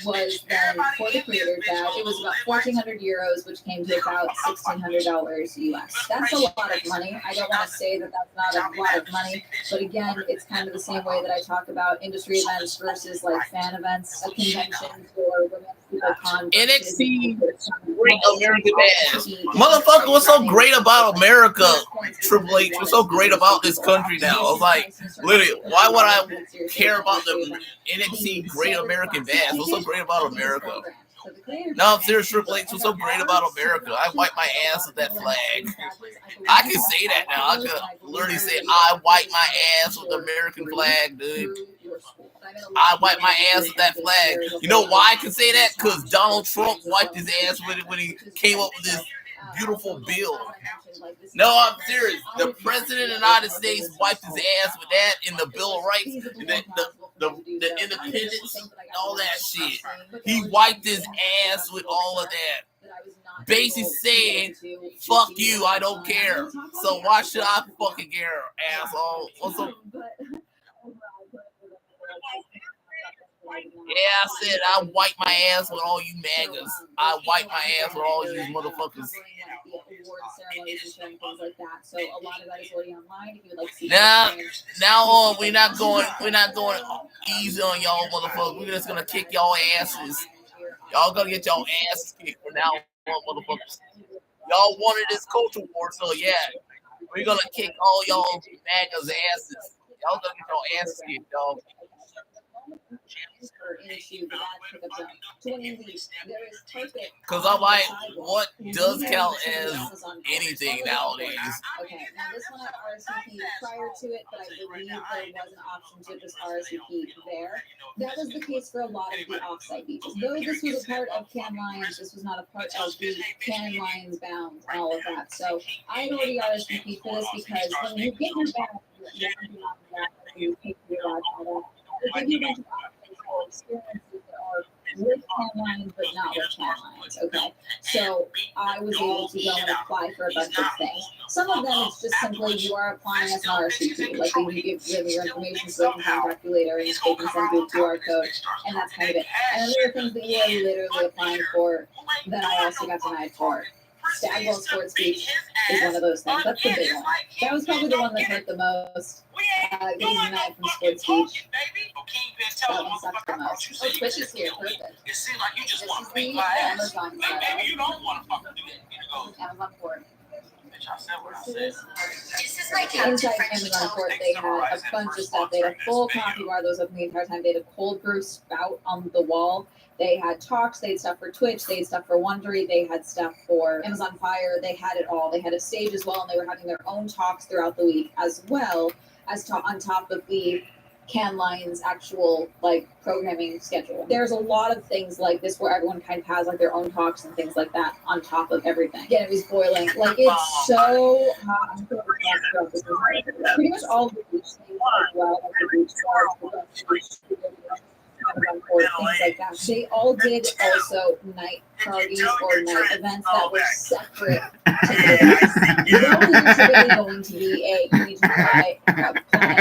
was then for the creator's badge. It was about 1,400 euros, which came to about $1,600 US. That's a lot of money. I don't want to say that that's not a lot of money, but again, it's kind of the same way that I talk about industry events versus like fan events, a convention or NXT Great American Bash. Motherfucker, what's so great about America? Triple H, what's so great about this country now? I was like, literally, why would I care about the NXT Great American Bash? What's so great about America? No, I'm serious, Triple H. What's so great about America? I wipe my ass with that flag. I can say that now. I could literally say I wipe my ass with the American flag, dude. I wipe my ass with that flag. You know why I can say that? Because Donald Trump wiped his ass with it when he came up with this beautiful bill. No, I'm serious. The President of the United States wiped his ass with that in the Bill of Rights, the independence, and all that shit. He wiped his ass with all of that. Basically saying, fuck you, I don't care. So why should I fucking care, asshole? Also, yeah, I said I wipe my ass with all you MAGAs. I wipe my ass with all you motherfuckers. Now on, we're not going easy on y'all motherfuckers. We're just gonna kick y'all asses. Y'all gonna get y'all asses kicked from now on, motherfuckers. Y'all wanted this culture war, so yeah, we're gonna kick all y'all MAGAs asses. Y'all gonna get y'all asses kicked, y'all. Because I'm like, what does count as anything nowadays? Okay, now this one had RSVP prior to it, but I believe there was an option to just RSVP there. That was the case for a lot of the offsite beaches. Though this was a part of Can Lions, this was not a part of the Can Lions bound and all of that. So I had already RSVP for this because when you get your badge, you take your badge out of they give you a bunch of options for experiences that are with Can Lions but not with Can Lions. Okay, so I was able to go and apply for a bunch of things. Some of them it's just simply you are applying as an RSVP, like you give them your information so they can contact you later and they can send you a QR code, and that's kind of it. And then there are things that you are literally applying for that I also got denied for. Stagwell Sports Beach is one of those things. That's the big one. That was probably the one that hurt the most. Getting denied from Sports Beach. That one sucked the most. Oh, Twitch is here. Perfect. This is the Amazon side. Amazon Port. Inside Amazon Port, they had a bunch of stuff. They had a full coffee bar that was open the entire time. They had a cold brew spout on the wall. They had talks, they had stuff for Twitch, they had stuff for Wondery, they had stuff for Amazon Fire, they had it all. They had a stage as well, and they were having their own talks throughout the week, as well as on top of the Can Lions actual like programming schedule. There's a lot of things like this where everyone kind of has like their own talks and things like that on top of everything. Again, it was boiling. Like it's so hot. I'm going to pretty much all of the beach things as well, like the beach bars, things like that. They all did also night parties or night events that were separate to the those are typically going to be you need to apply in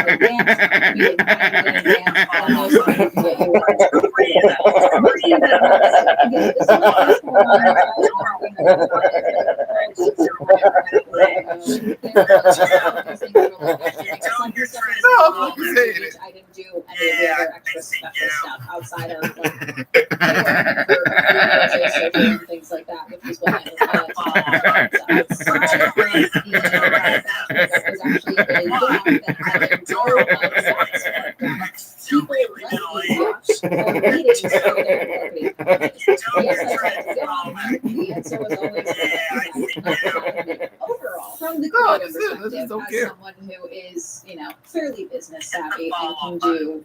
advance, be invited in advance, and those are going to get you I didn't do any of the other extra special stuff outside of like and things like that, which was what I was actually a job that had no people watch meetings for their marketing purposes. The answer was always overall, from the creative perspective, as someone who is, fairly business savvy and can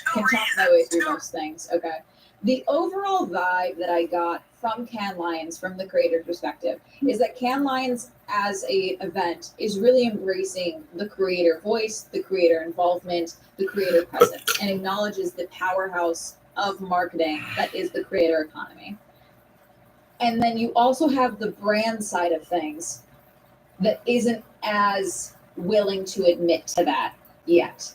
talk my way through most things. Okay. The overall vibe that I got from Cannes Lions, from the creator perspective, is that Cannes Lions as a event is really embracing the creator voice, the creator involvement, the creator presence, and acknowledges the powerhouse of marketing that is the creator economy. And then you also have the brand side of things that isn't as willing to admit to that yet.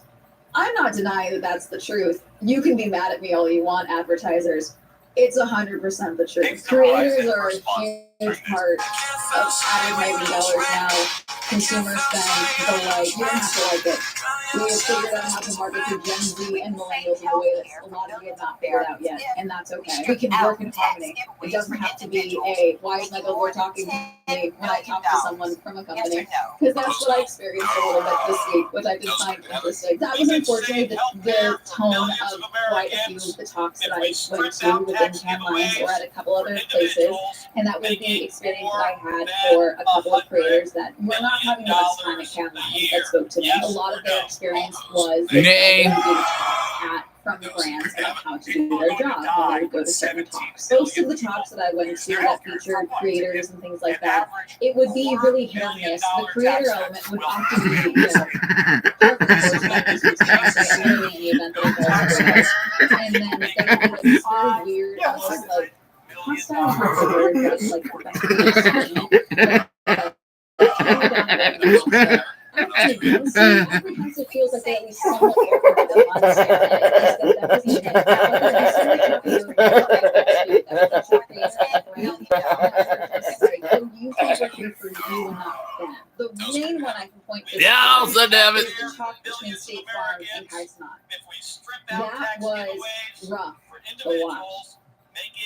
I'm not denying that that's the truth. You can be mad at me all you want, advertisers. It's 100% the truth. Creators are a huge part of advertising dollars now. Consumer spend, but you don't have to like it. We have figured out how to market to Gen Z and millennials in a way that a lot of you have not figured out yet, and that's okay. We can work in harmony. It doesn't have to be why is my billboard talking to me when I talk to someone from a company? Because that's what I experienced a little bit this week, which I did find interesting. That was unfortunately the tone of quite a few of the talks that I went to within Cannes Lions or at a couple other places, and that was the experience that I had for a couple of creators that were not having the best time at Cannes Lions that spoke to me. A lot of their experience was from the brands about how to do their job when they would go to certain talks. Most of the talks that I went to that featured creators and things like that, it would be really hit or miss. The creator element would often be, part of the course that was really the event that it was. And then there would be this very weird, almost like, hostile is not the word, but it's like apprehensive feels like they at least somewhat open to the The main one I can point to is the talk between State Farm and Heisnot. That was rough to watch.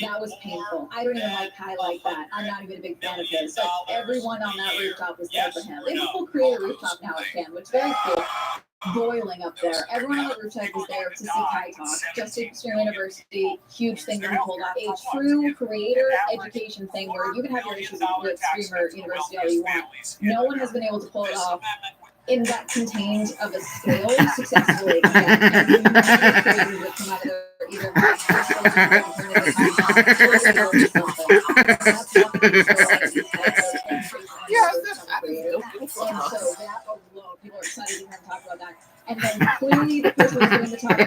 That was painful. I don't even like Kai like that. I'm not even a big fan of his. But everyone on that rooftop was there for him. They have a full creator rooftop now at Cannes, which is very cool. Boiling up there. Everyone on the rooftop was there to see Kai talk. Justice Extreme University, huge thing that we pulled off. A true creator education thing where you can have your issues with Streamer University all you want. No one has been able to pull it off in that contained of a scale successfully. Either people are excited to talk about that. And then clearly the person who's doing the talk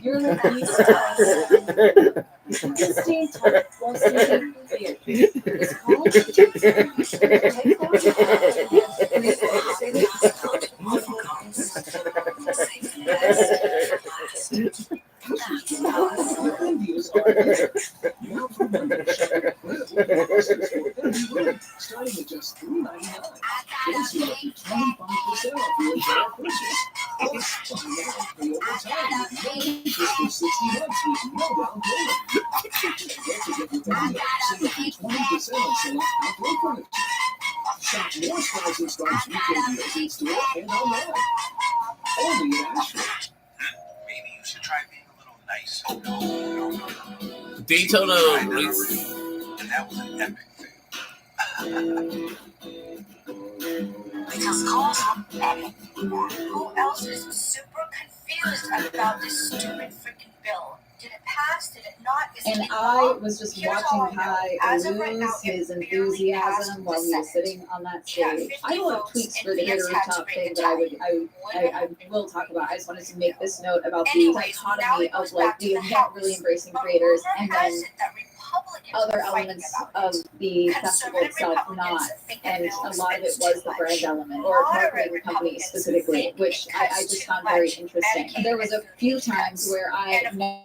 you're like distinct plus it's called starting at just $3.99. 25% off your entire purchase. Pay over time. Just for 60 months with no down payment. Don't forget your family. Save up to 20% on select outdoor furniture. Shop more styles and starts retail deals in store and online. Only in Asheville. Maybe you should try being a little nice. Daytona. And that was an epic thing. Because Cole's epic. Who else is super confused about this stupid freaking bill? Did it pass? Did it not? And I was just watching Kai lose his enthusiasm while he was sitting on that stage. I don't have tweets for the Creator Rooftop thing that I will talk about. I just wanted to make this note about the dichotomy of like the event really embracing creators and then other elements of the festival itself not. And a lot of it was the brand element or marketing company specifically, which I just found very interesting. There was a few times where I know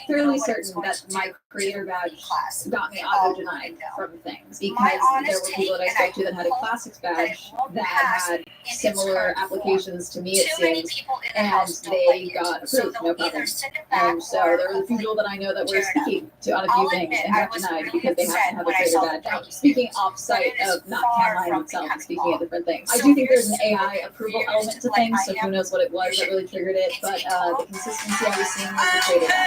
fairly certain that my creator badge got me auto-denied from things because there were people that I spoke to that had a classics badge that had similar applications to me, it seems, and they got approved, no problem. And so there were a few people that I know that were speaking to on a few things and got denied because they happen to have a creator badge. Now, speaking off-site of not Camline itself, and speaking of different things, I do think there's an AI approval element to things, so who knows what it was that really triggered it, but the consistency I was seeing was the creator badge.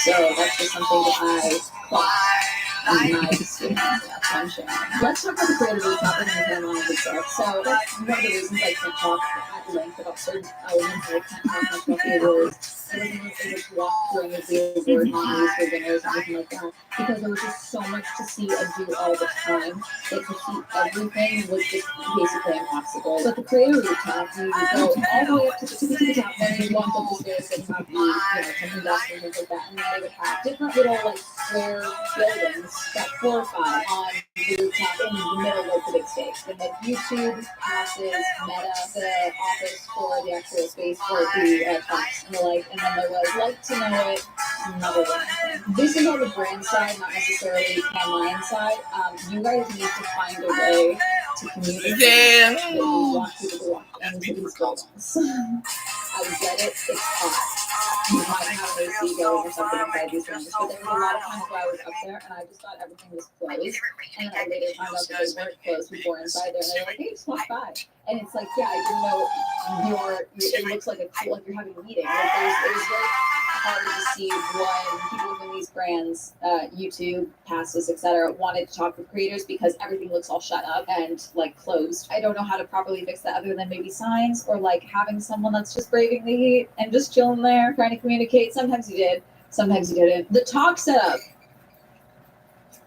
So that's just something that I caught in my experience. That's what I'm sharing. Let's talk about the creative topic and the Camline itself. So that's one of the reasons I can't talk at length about certain elements. I can't talk much about the awards. I wasn't able to walk through any of the award nominees for winners or anything like that because there was just so much to see and do all the time that to see everything was just basically impossible. But the creator rooftop, you go all the way up to the top, then you walk up the stairs and have the something desks and things like that, and then they would have different little like square buildings, about 4 or 5 on the rooftop in the middle of the big stage. They had YouTube, passes, Meta, the office for the actual space for the talks and the like, and then there was like to know it, another one. This is on the brand side, not necessarily Camline side. You guys need to find a way to communicate that you want people to walk into these buildings. I get it, it's hot. You might have an AC going or something inside these rooms, but there was a lot of times where I was up there and I just thought everything was closed, and then I later found out that they weren't closed before inside there, and they were like, hey, just walk by. And it's like, yeah, I didn't know it looks like like you're having a meeting. Like it was very hard to see when people within these brands, YouTube, passes, etc., wanted to talk with creators because everything looks all shut up and like closed. I don't know how to properly fix that other than maybe signs or like having someone that's just braving the heat and just chilling there trying to communicate. Sometimes you did, sometimes you didn't. The talk setup,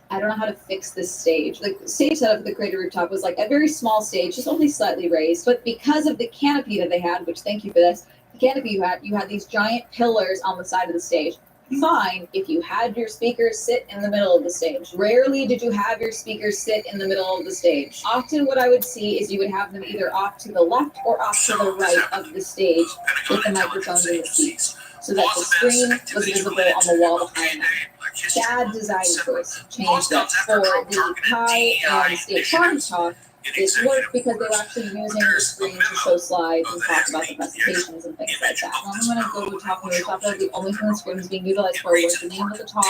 I don't know how to fix this stage. Like the stage setup of the creator rooftop was like a very small stage, just only slightly raised, but because of the canopy that they had, which thank you for this, the canopy you had these giant pillars on the side of the stage. Fine if you had your speakers sit in the middle of the stage. Rarely did you have your speakers sit in the middle of the stage. Often what I would see is you would have them either off to the left or off to the right of the stage with the microphones in the seats, so that the screen was visible on the wall behind them. Bad design choice. Change that. For the Kai and State Farm talk, it worked because they were actually using the screen to show slides and talk about the presentations and things like that. Normally when I go to a talk and workshop, the only thing the screen is being utilized for was the name of the talk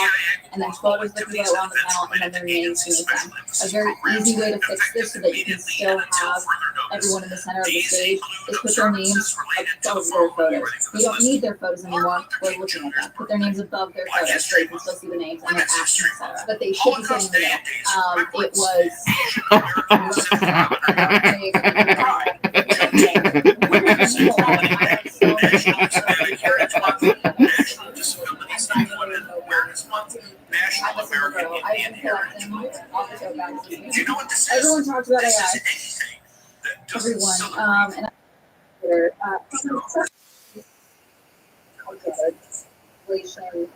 and then photos of the people that were on the panel and then their names beneath them. A very easy way to fix this so that you can still have everyone in the center of the stage is put their names above their photos. You don't need their photos anymore. We're looking at that. Put their names above their photos so you can still see the names and their actions, etc. But they should be saying it was Everyone talks about AI. Everyone. And inflation,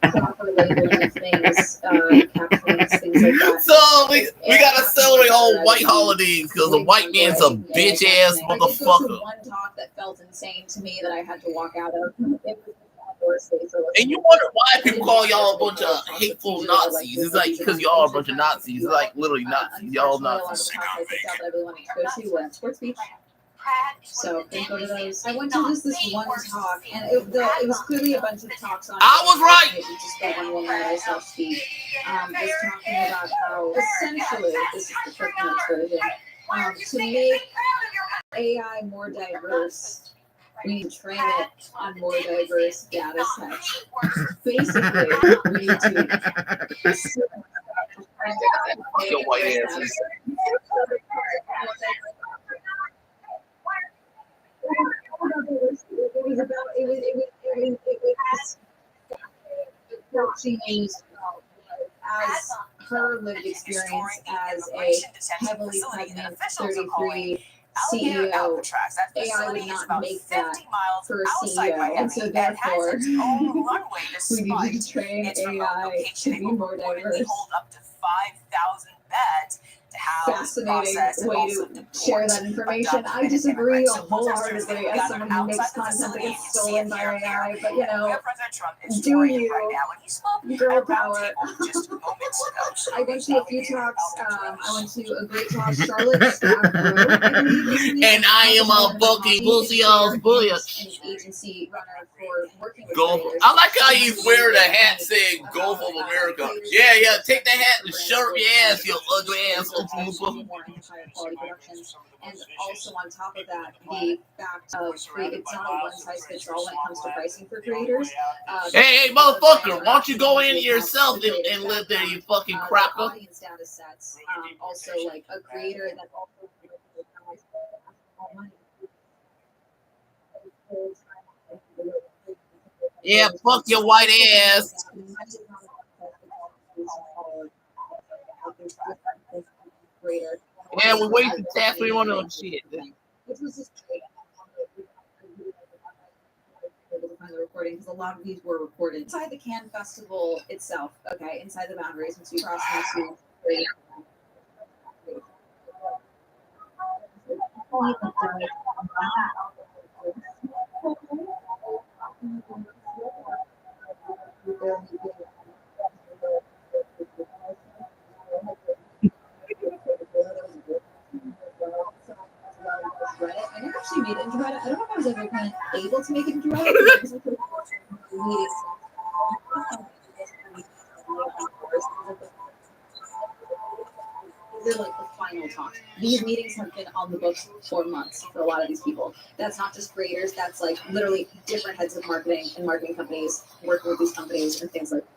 proper labeling of things, captions, things like that. So we gotta celebrate all white holidays because the white man's a bitch ass motherfucker. One talk that felt insane to me that I had to walk out of. And you wonder why people call y'all a bunch of hateful Nazis. It's like because y'all are a bunch of Nazis. It's like literally Nazis. Y'all Nazis. Sports Beach. So couldn't go to those. I went to just this one talk, and it was clearly a bunch of talks on. I was right. Just go on one that I saw speak. Was talking about how essentially this is the quick notes version. To make AI more diverse, we need to train it on more diverse data sets. Basically, we need to. Your white asses. She used as her lived experience as a heavily pregnant 33 CEO, AI would not make that for a CEO, and so therefore we need to train AI to be more diverse. Fascinating way to share that information. I disagree wholeheartedly as someone who makes content that gets stolen by AI, but you know, do you, girl power. I went to a few talks. I went to a great talk, Charlotte Staff Road, and I am a fucking pussy ass bully. Agency runner for working with Gulf. players. I like how you wear the hat saying Gulf of America. Yeah, take the hat and shut up your ass, you ugly ass. More into higher quality productions, and also on top of that, the fact of it's not a one size fits all when it comes to pricing for creators. Hey, motherfucker, why don't you go in yourself and live there, you fucking cracker? Audience data sets, also like a creator that also yeah, fuck your white ass. Yeah, we're waiting to tap me on that shit. Which was just great. Able to find the recording because a lot of these were recorded inside the Cannes Festival itself. Okay, inside the boundaries, and so you cross into. I never actually made it into Reddit. I don't know if I was ever kind of able to make it into Reddit. They're like the final talk. These meetings have been on the books for months for a lot of these people. That's not just creators. That's like literally different heads of marketing and marketing companies working with these companies and things like that.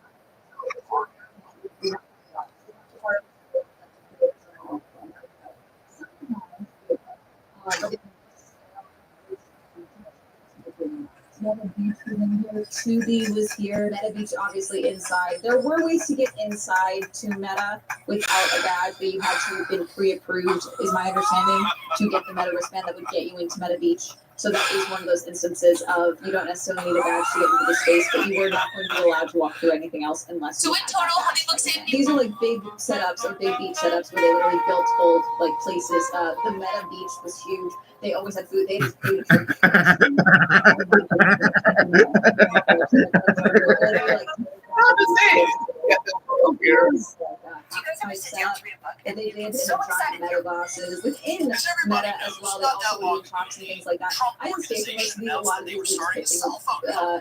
Meta Beach was in here. 2D was here. Meta Beach obviously inside. There were ways to get inside to Meta without a badge, but you had to have been pre-approved, is my understanding, to get the Meta wristband that would get you into Meta Beach. So that is one of those instances of you don't necessarily need a badge to get into the space, but you were not going to be allowed to walk through anything else unless you had that badge. These are like big setups and big beach setups where they literally built whole like places. The Meta Beach was huge. They always had food. They just food. And they did giant meta bosses within Meta as well. They also did talks and things like that. I didn't stay for most of these. A lot of these were just pitching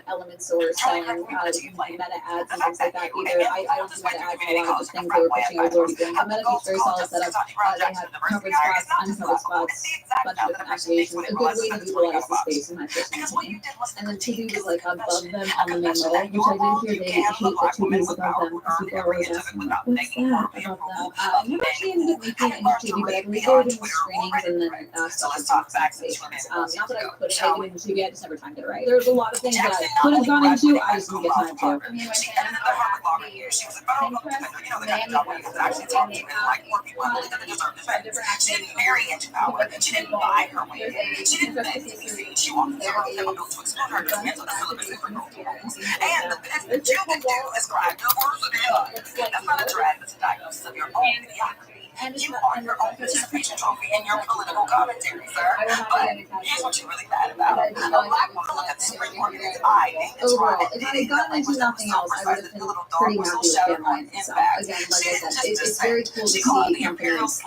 elements or selling meta ads and things like that. Either I don't do meta ads. A lot of the things they were pitching was already doing. Meta Beach very solid setup. They had covered spots, uncovered spots, a bunch of different activations. A good way to utilize the space in my personal opinion. And then 2D was like above them on the main level, which I did hear they hate that 2D is above them because people are always asking, what's that above them? I've never actually ended up making it into 2D, but I believe they were doing screenings and then special talks and activations. Not that I couldn't make it into 2D, I just never timed it right. There's a lot of things that I could have gone into, I just didn't get time to. She didn't marry into power. She didn't buy her way. She didn't beg anything. She wanted to explore her mental disability for no reason. And the best that you can do is cry no words of love. That's not a drag, that's a diagnosis of your own mediocrity. You are your own participation trophy in your political commentary, sir. But here's what you're really mad about. A black woman look at the Supreme Court and says, I think it's Overall, right. if I had gotten into nothing else, I would have been pretty happy with Bandline itself. Again, like I said, it's very cool to see companies and events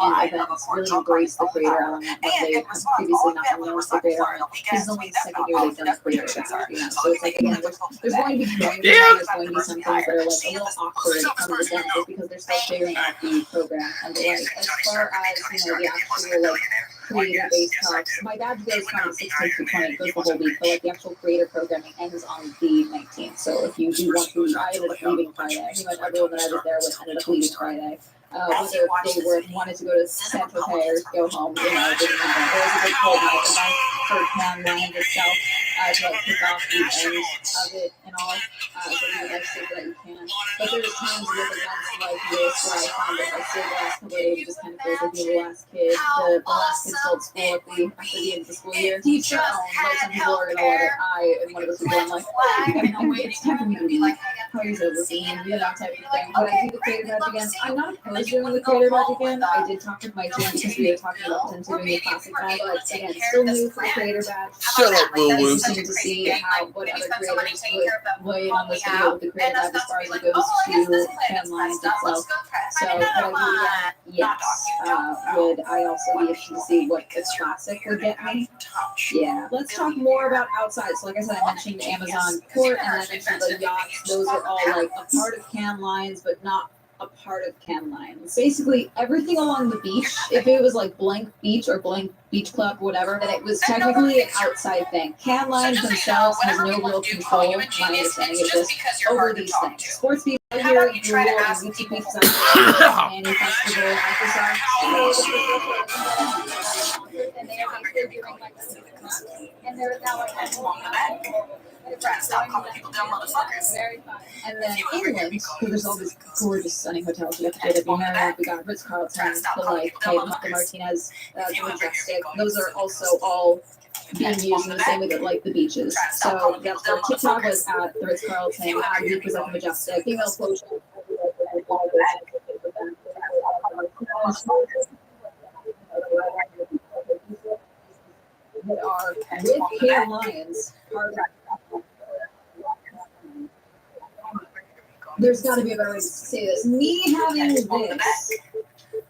really embrace the creator element when they have previously not been known as the creator element. This is only the second year they've done a creator event, you know? So it's like, again, there's going to be things, there's going to be some things that are like a little awkward from the event just because they're still figuring out the program. And like, as far as, you know, the actual like creator-based talks, my badge goes from 16th to 20th, goes the whole week, but like the actual creator programming ends on the 19th. So if you do want to leave, I ended up leaving Friday. Pretty much everyone that I was there with ended up leaving Friday. Whether they wanted to go to San Tropez or go home, you know, it didn't matter. There was a big cold night event for Cannes itself. to like pick off the ends of it and all. So you like save that you can. But there's times with events like this where I found that I saved the last couple of days, it just kind of feels like being the last kid. The last kid still at school after the end of the school year. Teach your own. Like some people are gonna love it. I am one of those people. I'm like, it's time for me to be like, how is it with me? You know, type of thing. Would I do the creator badge again? I'm not opposed to doing the creator badge again. I did talk with my team because we were talking about potentially doing a classic badge, but again, still new for the creator badge. Shut up, Lulu. Interesting to see how what other creators would weigh on this video with the creator badge as far as it goes to fan lines itself. So would I do it again? Yes. Would I also be interested to see what the classic would get me? Yeah. Let's talk more about outside. So like I said, I mentioned Amazon Court and I mentioned the yachts. Those are all like a part of can lines, but not a part of can lines. Basically everything along the beach, if it was like blank beach or blank beach club, whatever, then it was technically an outside thing. Can lines themselves has no real control, my understanding is this, over these things. Sports beach right here, Google and YouTube beaches out there, Annie Festival, and they are basically doing like this. And they're now like Stop calling people dumb motherfuckers. Very fun. And then England, because there's all these gorgeous stunning hotels. We got the JW Marriott, we got Ritz-Carlton, the like the Martinez, the Majestic. Those are also all being used in the same way that like the beaches. So that's where TikTok was at the Ritz-Carlton, Week was at the Majestic, female quotient. That are with Care Lions. There's got to be a better way to say this. Me having this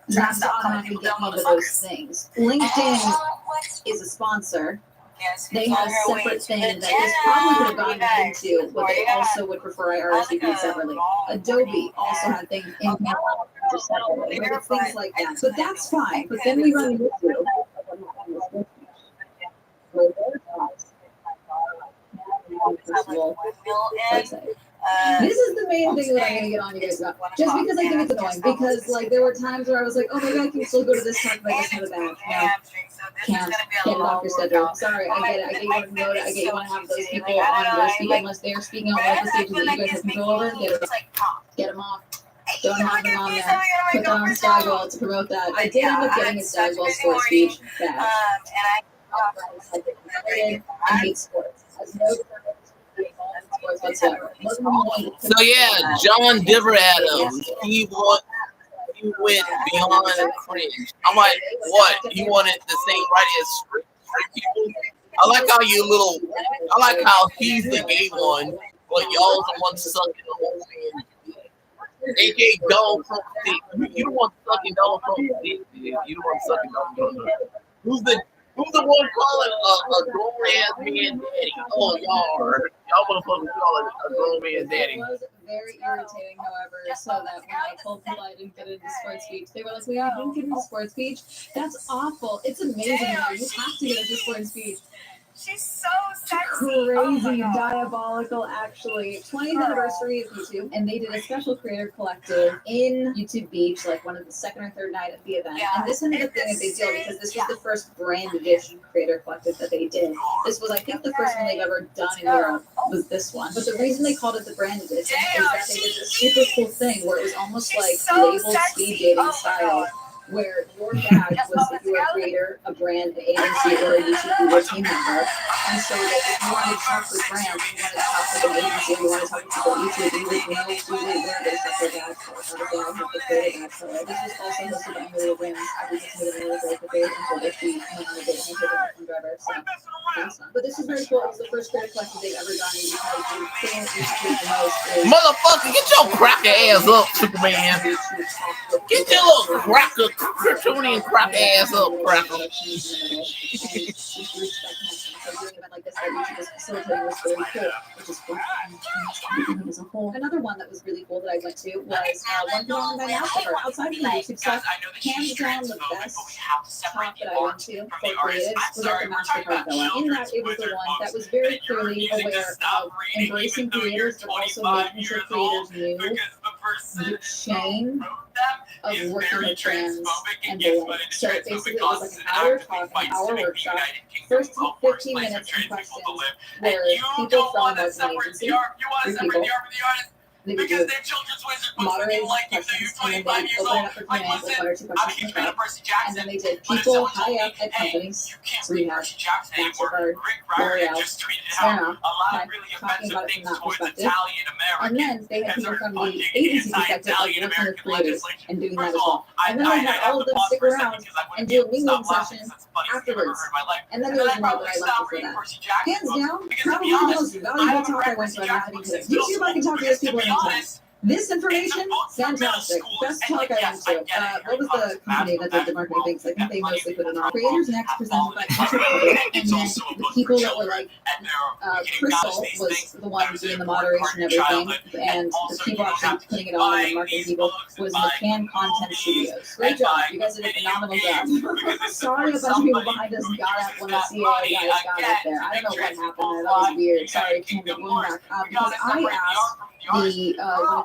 not to automatically get me to those things. LinkedIn is a sponsor. They have a separate thing that this probably could have gotten into, but they also would prefer I RSVP separately. Adobe also had things in separately, but it's things like that. But that's fine. But then we run into this is the main thing that I'm going to get on you guys about. Just because I think it's annoying. Because, like, there were times where I was like, oh, maybe I can still go to this talk, but I just have a badge. No. Can't. Get it off your schedule. Sorry, I get it. I get you want to know it. I get you want to have those people on your speak unless they're speaking on one of the stages that you guys have control over. Get them off. Don't have them on there. Put them on Stagwell to promote that. I did end up getting a Stagwell sports speech badge. I hate sports. So yeah, John Diver Adams, he went beyond cringe. I'm like, what? You wanted to say right as straight people? I like how he's the gay one, but y'all's the one sucking the whole thing. AK Donald Trump dick. You the one sucking Donald Trump dick. You the one sucking Donald Trump dick. Who's the one calling a grown ass man daddy? Oh, y'all want to fucking call it a grown man daddy. It was very irritating, however, so that when I told people I didn't get into sports speech, they were like, "We didn't get into sports speech. That's awful. It's amazing. You have to get into sports speech." She's so sexy. Crazy, diabolical, actually. 20th anniversary of YouTube, and they did a special creator collective in YouTube Beach, like one of the second or third night of the event. And this ended up being a big deal because this was the first brand edition creator collective that they did. This was, I think, the first one they've ever done in Europe was this one. But the reason they called it the brand edition is that they did this super cool thing where it was almost like labeled speed dating style, where your badge was that you were a creator, a brand, an agency, or a YouTube team member. And so that if you wanted to talk with brands, you wanted to talk with an agency, you wanted to talk with people on YouTube, you would know who they were, their separate badge color, how to have the creator badge color. This was also hosted by Emily Williams. I was just made a really great debate until this week when I did my driver. So that's fun. But this is very cool. It was the first creator collective they've ever done because the thing that YouTube the most is Motherfucker, get your cracker ass up, Superman. Get your little cracker, Kryptonian cracker ass up, cracker. Another one that was really cool that I went to was one going by Mastercard. Outside of the YouTube stuff, hands down the best talk that I went to for creatives was at the Mastercard Villa. In that, it was the one that was very clearly aware of embracing creators, but also making sure creators knew the chain of working with brands and the so basically it was like an hour talk, an hour workshop. First 15 minutes in questions where people from a marketing agency, 3 people, they would do moderated questions, and then they open it up for Q&A with 1 or 2 questions from the crowd. And then they did people high up at companies. So we had MasterCard, L'Oreal, Sarah, talking about it from that perspective. And then they had people from the agency perspective, like working with creators and doing that as well. And then they had all of them stick around and do a mingling session afterwards. And then there was more that I left before that. Hands down, probably the most valuable talk I went to at marketing today. YouTube, I can talk to those people anytime. This information, fantastic. Best talk I went to. What was the company that did the marketing things? I think they mostly put it on. Creators Next presented by Culture Public, and then the people that were like, Crystal was the one doing the moderation and everything, and the people actually putting it on, and the marketing people, was McCann Content Studios. Great job. You guys did a phenomenal job. Sorry a bunch of people behind us got up when the CAA guys got up there. I don't know what happened there. That was weird. Sorry, can't get one back. Because I asked when it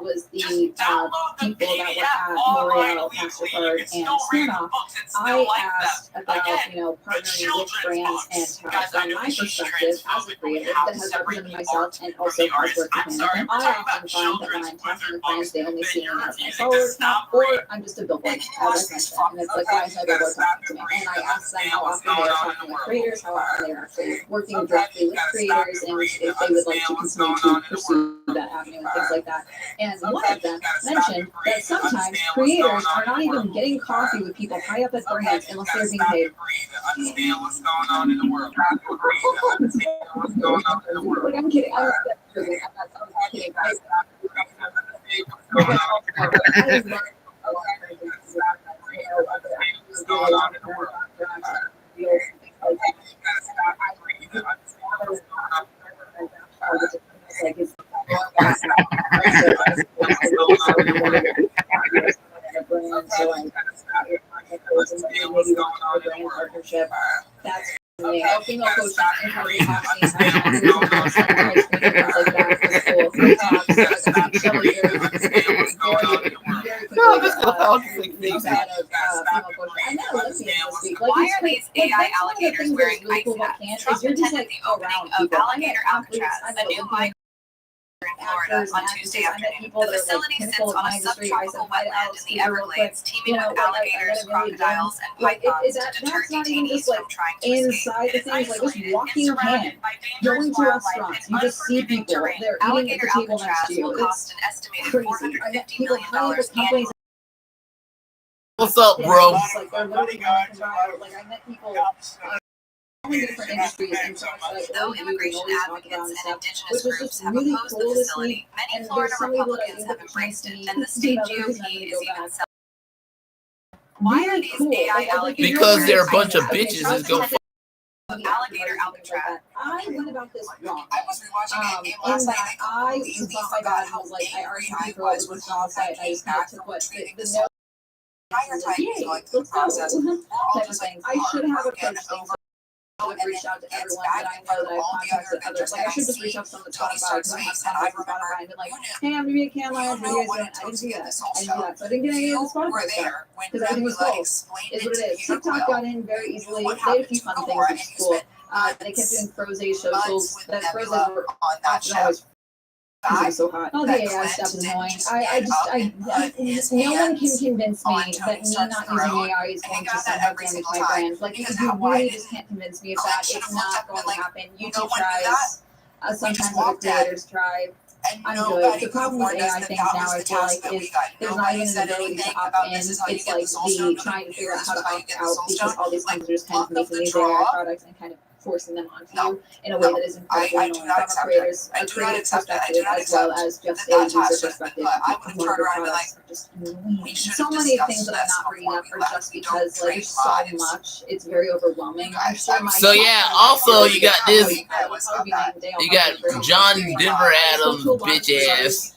was the people that were at L'Oreal, MasterCard, and Smirnoff, I asked about, partnering with brands and how, from my perspective, as a creator that has represented myself and also has worked with management, I often find that when I'm talking with brands, they only see me as my follower account, or I'm just a billboard, as I mentioned, and it's like, why is my billboard talking to me? And I asked them how often they are talking with creators, how often they are actually working directly with creators, and if they would like to continue to pursue that avenue and things like that. And one of them mentioned that sometimes creators are not even getting coffee with people high up at brands unless they're being paid. Understand what's going on in the world. Like, I'm kidding. I'm kidding. Partnership. That's female coaches and how we have seen Florida on Tuesday afternoon. The facility sits on a subtropical wetland in the Everglades, teeming with alligators, crocodiles, and pythons to deter detainees from trying to escape. It is isolated and surrounded by dangerous wildlife and unforgiving terrain. Alligator Alcatraz will cost an estimated $450 million annually. What's up, bro? Like, I met people different industries and so though immigration advocates and indigenous groups have opposed the facility, many Florida Republicans have embraced it, and the state GOP is even selling. Why are these AI alligators? Because they're a bunch of bitches that's gonna fuck. Alligator Alcatraz. I went about this wrong. I was rewatching it In that I thought my dad was like, I RSVP'd for it was job site, and I just kind of took what the note. Yay, let's go. Type of thing. I should have approached things. I would reach out to everyone that I know that I've contacted others. Like, I should just reach out to someone that's Spotify because I have contacts with Spotify and been like, hey, I'm gonna be a cam line. What are you guys doing? I didn't do that. So I didn't get any of the Spotify stuff because everything was full. Is what it is. TikTok got in very easily. They had a few fun things, which is cool. They kept doing Froze socials. The Froze were often always so hot. Oh, the AI stuff is annoying. No one can convince me that me not using AI is going to somehow damage my brand. Like, you really just can't convince me of that. It's not going to happen. YouTube tries. Sometimes other creators try. I'm good. The problem with AI things now, I feel like, is there's not even an ability to opt in. It's like the trying to figure out how to opt out because all these companies are just kind of making these AI products and kind of forcing them onto you in a way that is incredibly annoying from a creative perspective as well as just a user perspective. Just so many things that I'm not bringing up are just because like there's so much. It's very overwhelming. I'm sure my So yeah, also you got this. You got John Denver Adams, bitch ass.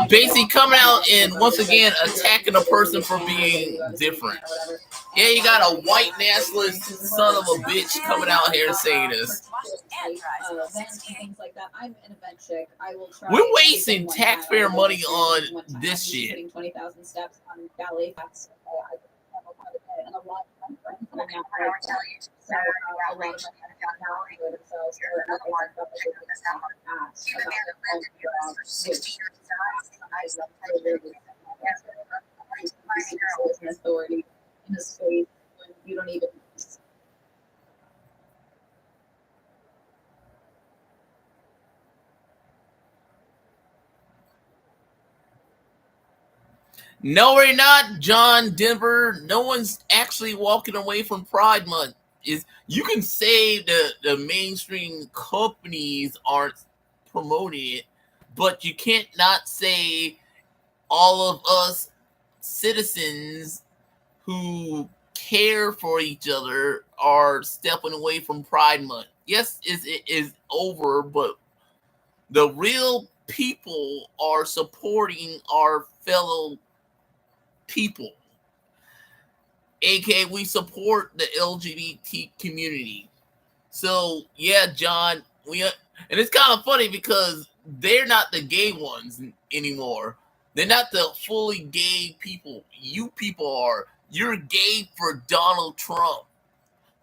Basically coming out and once again attacking a person for being different. Yeah, you got a white nationalist son of a bitch coming out here saying this. We're wasting taxpayer money on this shit. 20,000 steps on ballet class. And a lot of my friends that I'm not I would tell you to so a lot of my friends are themselves you're another one that this out. Human man that lived in the U.S. for 60 years dies. An authority in a space when you don't even. No, we're not, John Denver. No one's actually walking away from Pride Month. Is you can say the mainstream companies aren't promoting it, but you can't not say all of us citizens who care for each other are stepping away from Pride Month. Yes, it is over, but the real people are supporting our fellow people. AK, we support the LGBT community. So yeah, John, and it's kind of funny because they're not the gay ones anymore. They're not the fully gay people. You people are. You're gay for Donald Trump.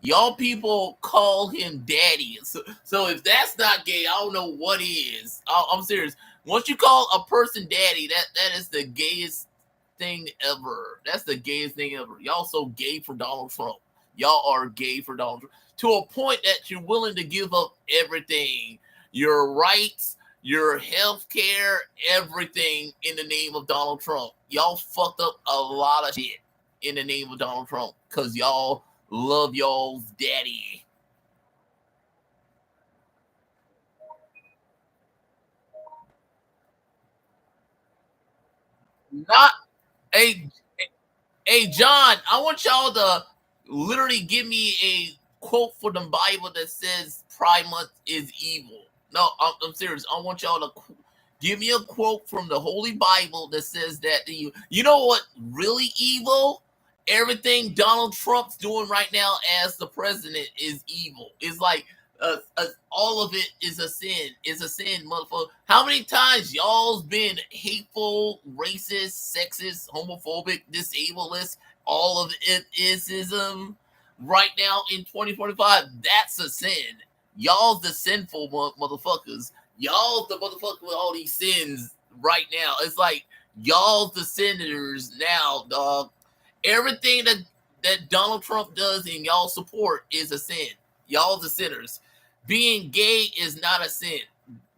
Y'all people call him daddy. So if that's not gay, I don't know what is. I'm serious. Once you call a person daddy, that is the gayest thing ever. That's the gayest thing ever. Y'all so gay for Donald Trump. Y'all are gay for Donald Trump to a point that you're willing to give up everything, your rights, your health care, everything in the name of Donald Trump. Y'all fucked up a lot of shit in the name of Donald Trump because y'all love y'all's daddy. Not a Hey, John, I want y'all to literally give me a quote from the Bible that says Pride Month is evil. No, I'm serious. I want y'all to give me a quote from the Holy Bible that says that you know what really evil? Everything Donald Trump's doing right now as the president is evil. It's like all of it is a sin. It's a sin, motherfucker. How many times y'all's been hateful, racist, sexist, homophobic, disableist? All of it is ism. Right now in 2045, that's a sin. Y'all's the sinful motherfuckers. Y'all's the motherfucker with all these sins right now. It's like y'all's the sinners now, dog. Everything that Donald Trump does and y'all support is a sin. Y'all the sinners. Being gay is not a sin.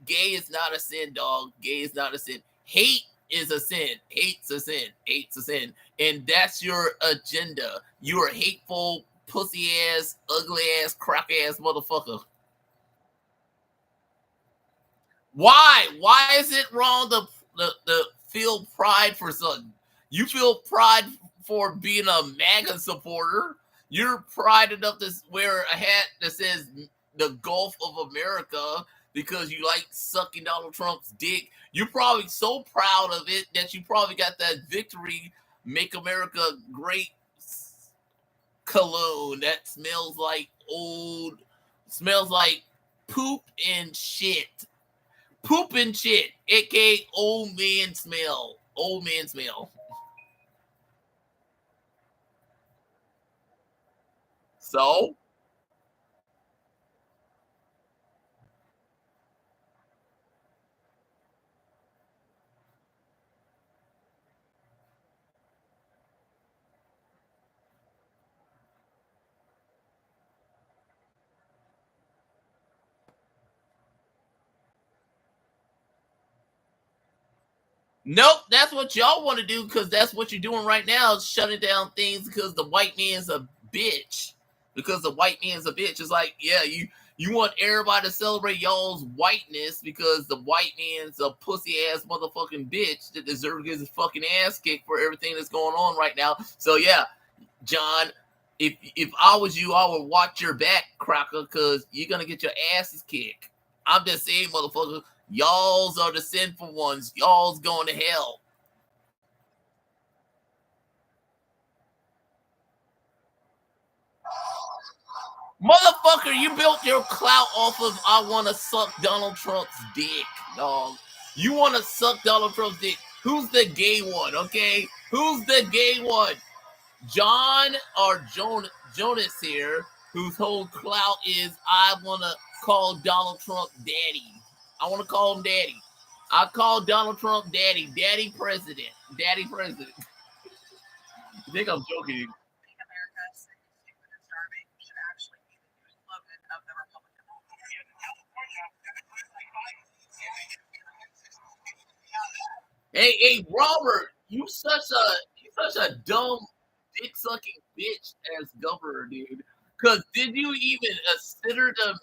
Gay is not a sin, dog. Gay is not a sin. Hate is a sin. Hate's a sin. Hate's a sin. And that's your agenda. You're a hateful, pussy ass, ugly ass, crack ass motherfucker. Why? Why is it wrong to feel pride for something? You feel pride for being a MAGA supporter. You're pride enough to wear a hat that says the Gulf of America because you like sucking Donald Trump's dick. You're probably so proud of it that you probably got that victory, Make America Great cologne that smells like poop and shit. Poop and shit, aka old man smell. Old man smell. So, nope, that's what y'all want to do because that's what you're doing right now is shutting down things because the white man's a bitch. Because the white man's a bitch. It's like, yeah, you want everybody to celebrate y'all's whiteness because the white man's a pussy ass motherfucking bitch that deserves to get his fucking ass kicked for everything that's going on right now. So yeah, John, if I was you, I would watch your back, cracker, because you're gonna get your asses kicked. I'm just saying, motherfucker, Y'all's are the sinful ones. Y'all's going to hell. Motherfucker, you built your clout off of I want to suck Donald Trump's dick, dog. You want to suck Donald Trump's dick. Who's the gay one, okay? Who's the gay one? John or Jonas here, whose whole clout is I want to call Donald Trump daddy. I want to call him daddy. I call Donald Trump daddy. Daddy president. Daddy president. I think I'm joking. Make America sick, stupid, and starving should actually be the new slogan of the Republican Party. Hey, Robert, you such a dumb dick sucking bitch as governor, dude. Cause did you even consider the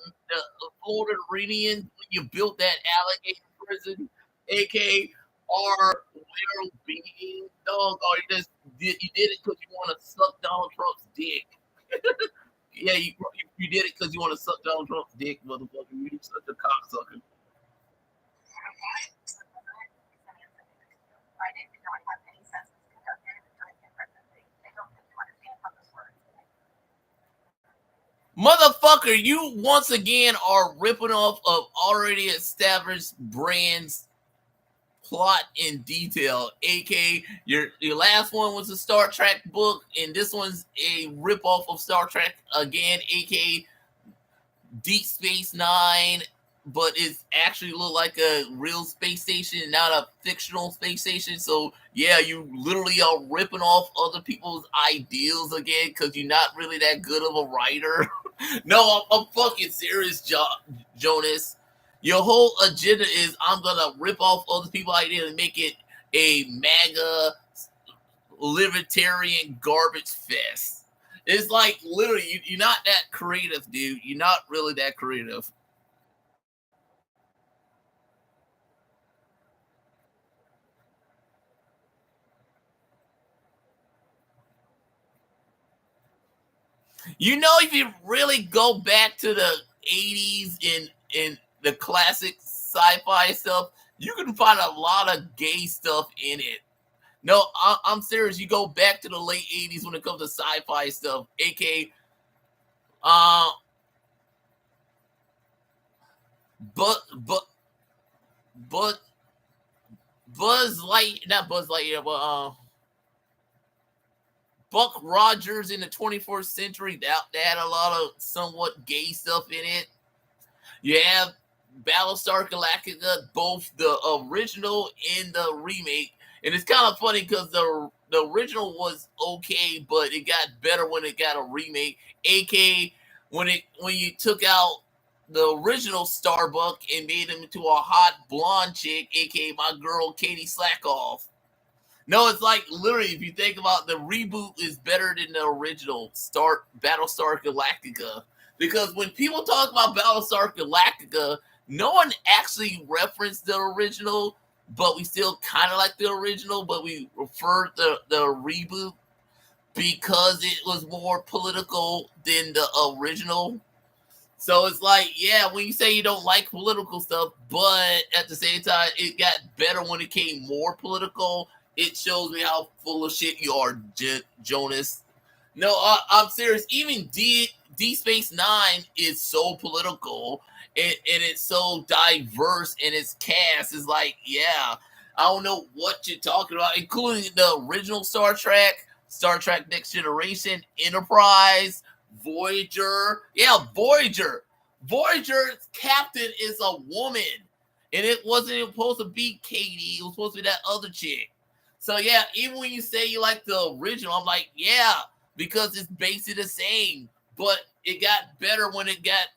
Floridians when you built that alligator prison, aka or well-being, dog? Or you did it because you want to suck Donald Trump's dick? Yeah, you did it because you want to suck Donald Trump's dick, motherfucker. You such a cocksucker. Motherfucker, you once again are ripping off of already established brands plot in detail. AK, your last one was a Star Trek book, and this one's a ripoff of Star Trek again, AK Deep Space Nine, but it's actually look like a real space station, not a fictional space station. So yeah, you literally are ripping off other people's ideals again because you're not really that good of a writer. No, I'm fucking serious, Jonas. Your whole agenda is I'm gonna rip off other people's ideas and make it a MAGA libertarian garbage fest. It's like literally you're not that creative, dude. You're not really that creative. You know, if you really go back to the 80s in the classic sci-fi stuff, you can find a lot of gay stuff in it. No, I'm serious. You go back to the late 80s when it comes to sci-fi stuff, aka but but not Buzz Lightyear, but Buck Rogers in the 21st century, that had a lot of somewhat gay stuff in it. You have Battlestar Galactica, both the original and the remake. And it's kind of funny because the original was okay, but it got better when it got a remake. AK when you took out the original Starbuck and made him into a hot blonde chick, aka my girl Katie Slackoff. No, it's like literally if you think about the reboot is better than the original Battlestar Galactica. Because when people talk about Battlestar Galactica, no one actually referenced the original, but we still kind of like the original, but we referred the reboot because it was more political than the original. So it's like, yeah, when you say you don't like political stuff, but at the same time, it got better when it came more political. It shows me how full of shit you are, Jonas. No, I'm serious. Even D Space Nine is so political and it's so diverse, and its cast is like, yeah, I don't know what you're talking about, including the original Star Trek Next Generation, Enterprise, Voyager. Yeah, Voyager. Voyager's captain is a woman, and it wasn't even supposed to be Katie. It was supposed to be that other chick. So yeah, even when you say you like the original, I'm like, yeah, because it's basically the same, but it got better when it got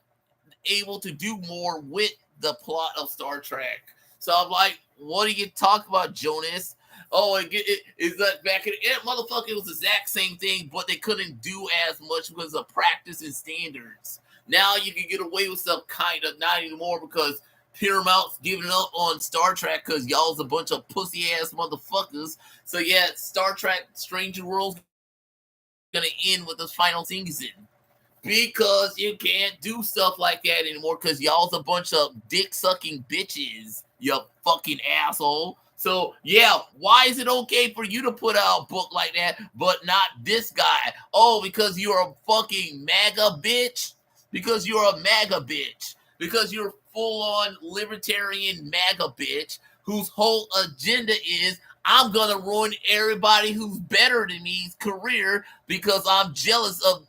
able to do more with the plot of Star Trek. So I'm like, what are you talking about, Jonas? Oh, it's like back in it, motherfucker, it was the exact same thing, but they couldn't do as much because of practice and standards. Now you can get away with stuff kind of, not anymore because Paramount's giving up on Star Trek because y'all's a bunch of pussy ass motherfuckers. So yeah, Star Trek Stranger World's gonna end with this final season. Because you can't do stuff like that anymore because y'all's a bunch of dick-sucking bitches, you fucking asshole. So, yeah, why is it okay for you to put out a book like that, but not this guy? Oh, because you're a fucking MAGA bitch? Because you're a MAGA bitch. Because you're full-on libertarian MAGA bitch whose whole agenda is I'm going to ruin everybody who's better than me's career because I'm jealous of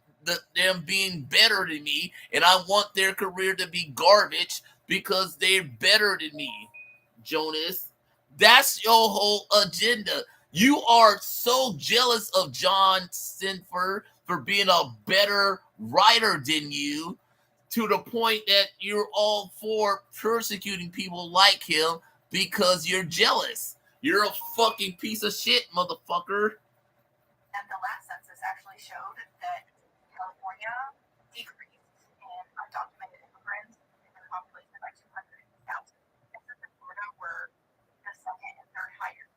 them being better than me, and I want their career to be garbage because they're better than me, Jonas. That's your whole agenda. You are so jealous of John Sinford for being a better writer than you to the point that you're all for persecuting people like him because you're jealous. You're a fucking piece of shit, motherfucker. And the last census actually showed that California decreased in undocumented immigrants in their population by 200,000. Texas and Florida were the second and third highest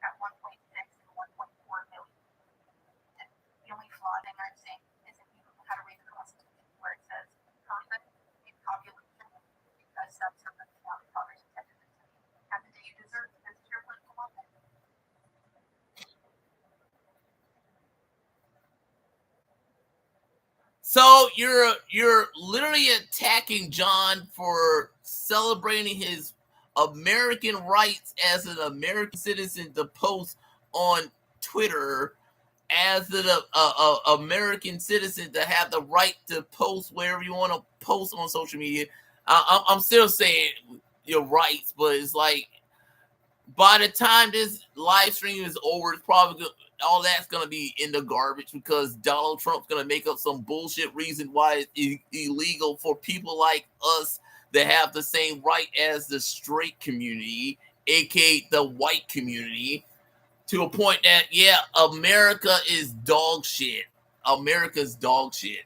at 1.6 and 1.4 million. And the only flaw thing I'm saying is if you had to read the Constitution where it says person in population because subsurface poverty intended to happen to you deserve this is your political moment. So you're literally attacking John for celebrating his American rights as an American citizen to post on Twitter, as an American citizen to have the right to post wherever you want to post on social media. I'm still saying your rights, but it's like by the time this live stream is over, it's probably all that's going to be in the garbage because Donald Trump's going to make up some bullshit reason why it's illegal for people like us that have the same right as the straight community, aka the white community, to a point that, yeah, America is dog shit. America's dog shit.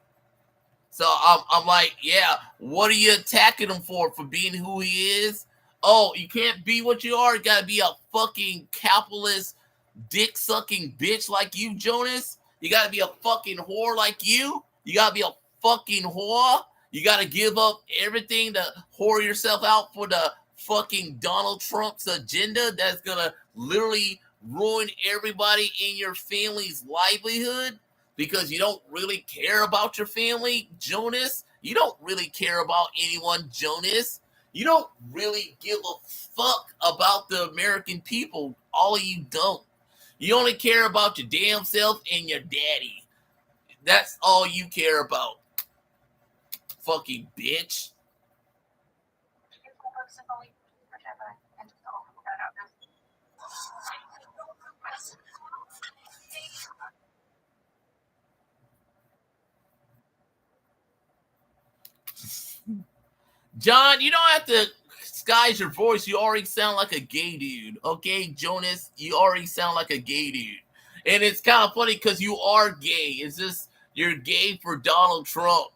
So I'm like, yeah, what are you attacking him for being who he is? Oh, you can't be what you are. You gotta be a fucking capitalist, dick-sucking bitch like you, Jonas. You gotta be a fucking whore like you. You gotta be a fucking whore. You gotta give up everything to whore yourself out for the fucking Donald Trump's agenda that's gonna literally ruin everybody in your family's livelihood because you don't really care about your family, Jonas. You don't really care about anyone, Jonas. You don't really give a fuck about the American people. All of you don't. You only care about your damn self and your daddy. That's all you care about. Fucking bitch. John, you don't have to disguise your voice. You already sound like a gay dude. Okay, Jonas, you already sound like a gay dude. And it's kind of funny because you are gay. It's just you're gay for Donald Trump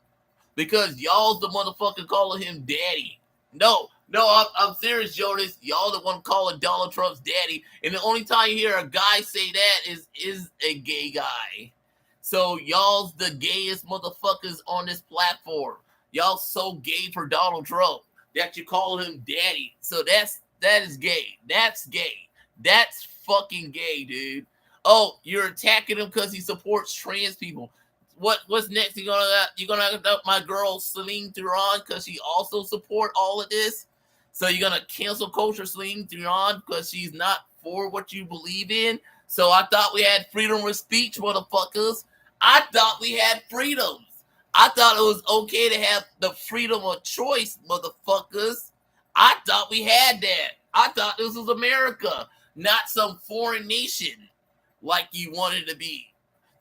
because y'all's the motherfucker calling him daddy. No, I'm serious, Jonas. Y'all the one calling Donald Trump's daddy. And the only time you hear a guy say that is a gay guy. So y'all's the gayest motherfuckers on this platform. Y'all so gay for Donald Trump that you call him daddy. So that is gay. That's gay. That's fucking gay, dude. Oh, you're attacking him because he supports trans people. What's next? You gonna attack my girl Celine Dion because she also support all of this? So you're gonna cancel culture Celine Dion because she's not for what you believe in? So I thought we had freedom of speech, motherfuckers. I thought we had freedoms. I thought it was okay to have the freedom of choice, motherfuckers. I thought we had that. I thought this was America, not some foreign nation like you wanted to be.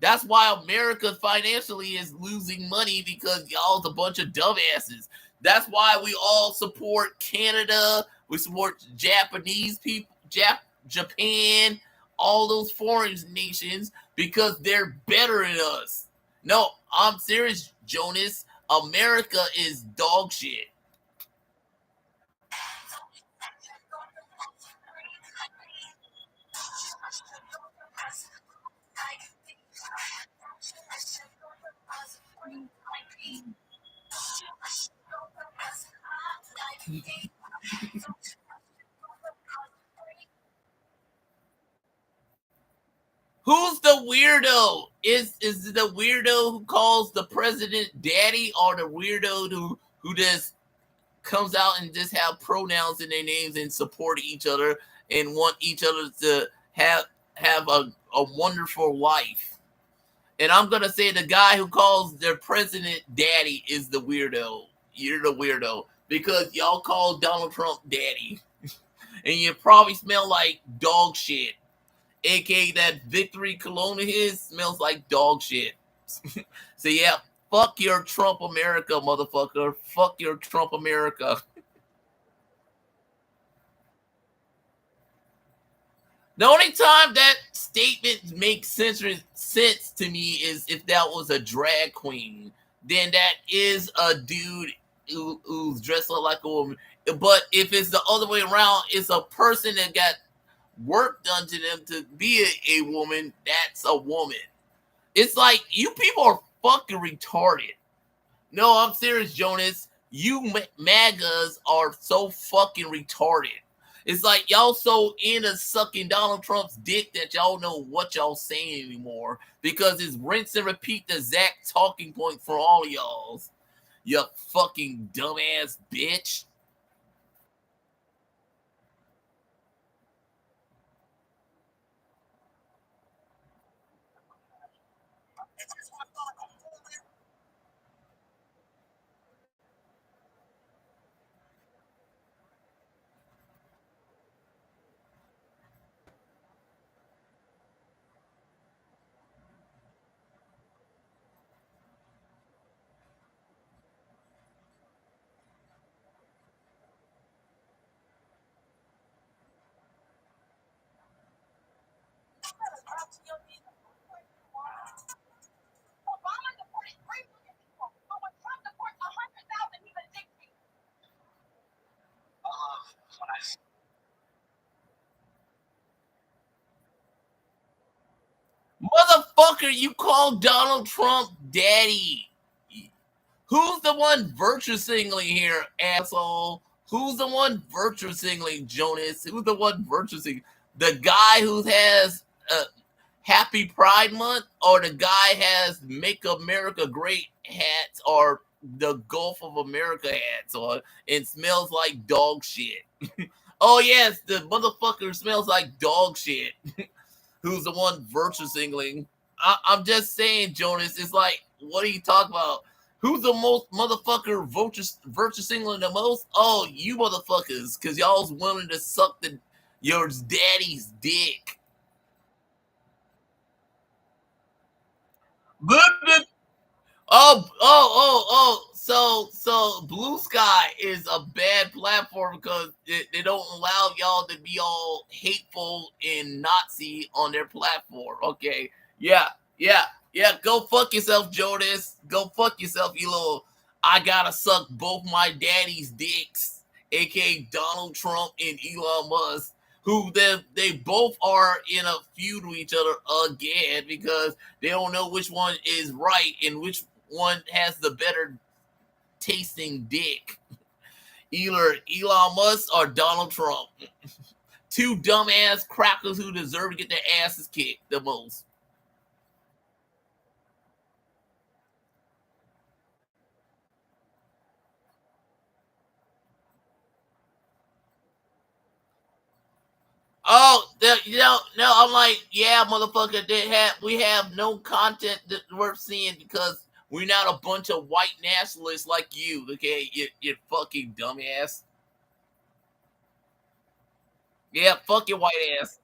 That's why America financially is losing money because y'all's a bunch of dumbasses. That's why we all support Canada. We support Japanese people, Japan, all those foreign nations because they're better than us. No, I'm serious, Jonas. America is dog shit. Who's the weirdo? Is it the weirdo who calls the president daddy, or the weirdo who just comes out and just have pronouns in their names and support each other and want each other to have a wonderful life? And I'm gonna say the guy who calls their president daddy is the weirdo. You're the weirdo because y'all call Donald Trump daddy, and you probably smell like dog shit. AKA that victory cologne of his smells like dog shit. So yeah, fuck your Trump America, motherfucker. Fuck your Trump America. The only time that statement makes sense to me is if that was a drag queen. Then that is a dude who's dressed up like a woman. But if it's the other way around, it's a person that got work done to them to be a woman. That's a woman. It's like you people are fucking retarded. No, I'm serious, Jonas. You MAGAs are so fucking retarded. It's like y'all so into sucking Donald Trump's dick that y'all know what y'all saying anymore because it's rinse and repeat the exact talking point for all y'all. You fucking dumbass bitch. Motherfucker, you call Donald Trump daddy. Who's the one virtue signaling here, asshole? Who's the one virtue signaling, Jonas? Who's the one virtue signaling? The guy who has Happy Pride Month, or the guy has Make America Great hats, or the Gulf of America hats on and smells like dog shit. Oh yes, the motherfucker smells like dog shit. Who's the one virtue signaling? I'm just saying, Jonas. It's like, what are you talking about? Who's the most motherfucker virtue signaling the most? Oh, you motherfuckers, because y'all's willing to suck your daddy's dick. So Blue Sky is a bad platform because they don't allow y'all to be all hateful and Nazi on their platform. Okay, yeah. Go fuck yourself, Jonas. Go fuck yourself, you little. I gotta suck both my daddy's dicks, aka Donald Trump and Elon Musk, who they both are in a feud with each other again because they don't know which one is right and which one has the better tasting dick. Either Elon Musk or Donald Trump. Two dumbass crackers who deserve to get their asses kicked the most. Oh, no, I'm like, yeah, motherfucker, we have no content that we're seeing because we're not a bunch of white nationalists like you, okay? You fucking dumbass. Yeah, fuck your white ass.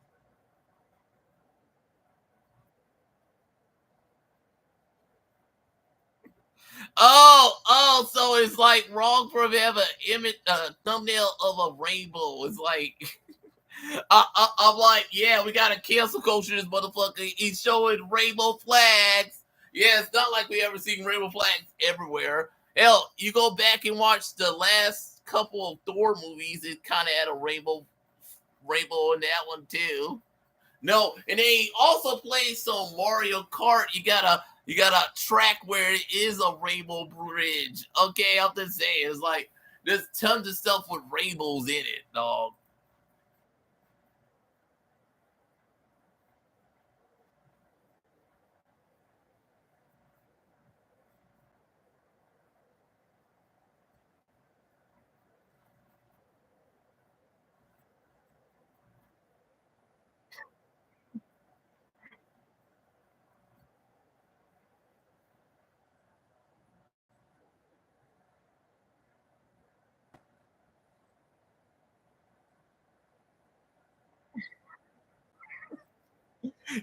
So it's like wrong for him to have an image, thumbnail of a rainbow. It's like, I'm like, yeah, we got to cancel culture this motherfucker. He's showing rainbow flags. Yeah, it's not like we ever seen rainbow flags everywhere. Hell, you go back and watch the last couple of Thor movies, it kind of had a rainbow in that one too. No, and they also play some Mario Kart. You got a track where it is a rainbow bridge. Okay, I'm just saying, it's like There's tons of stuff with rainbows in it, dog.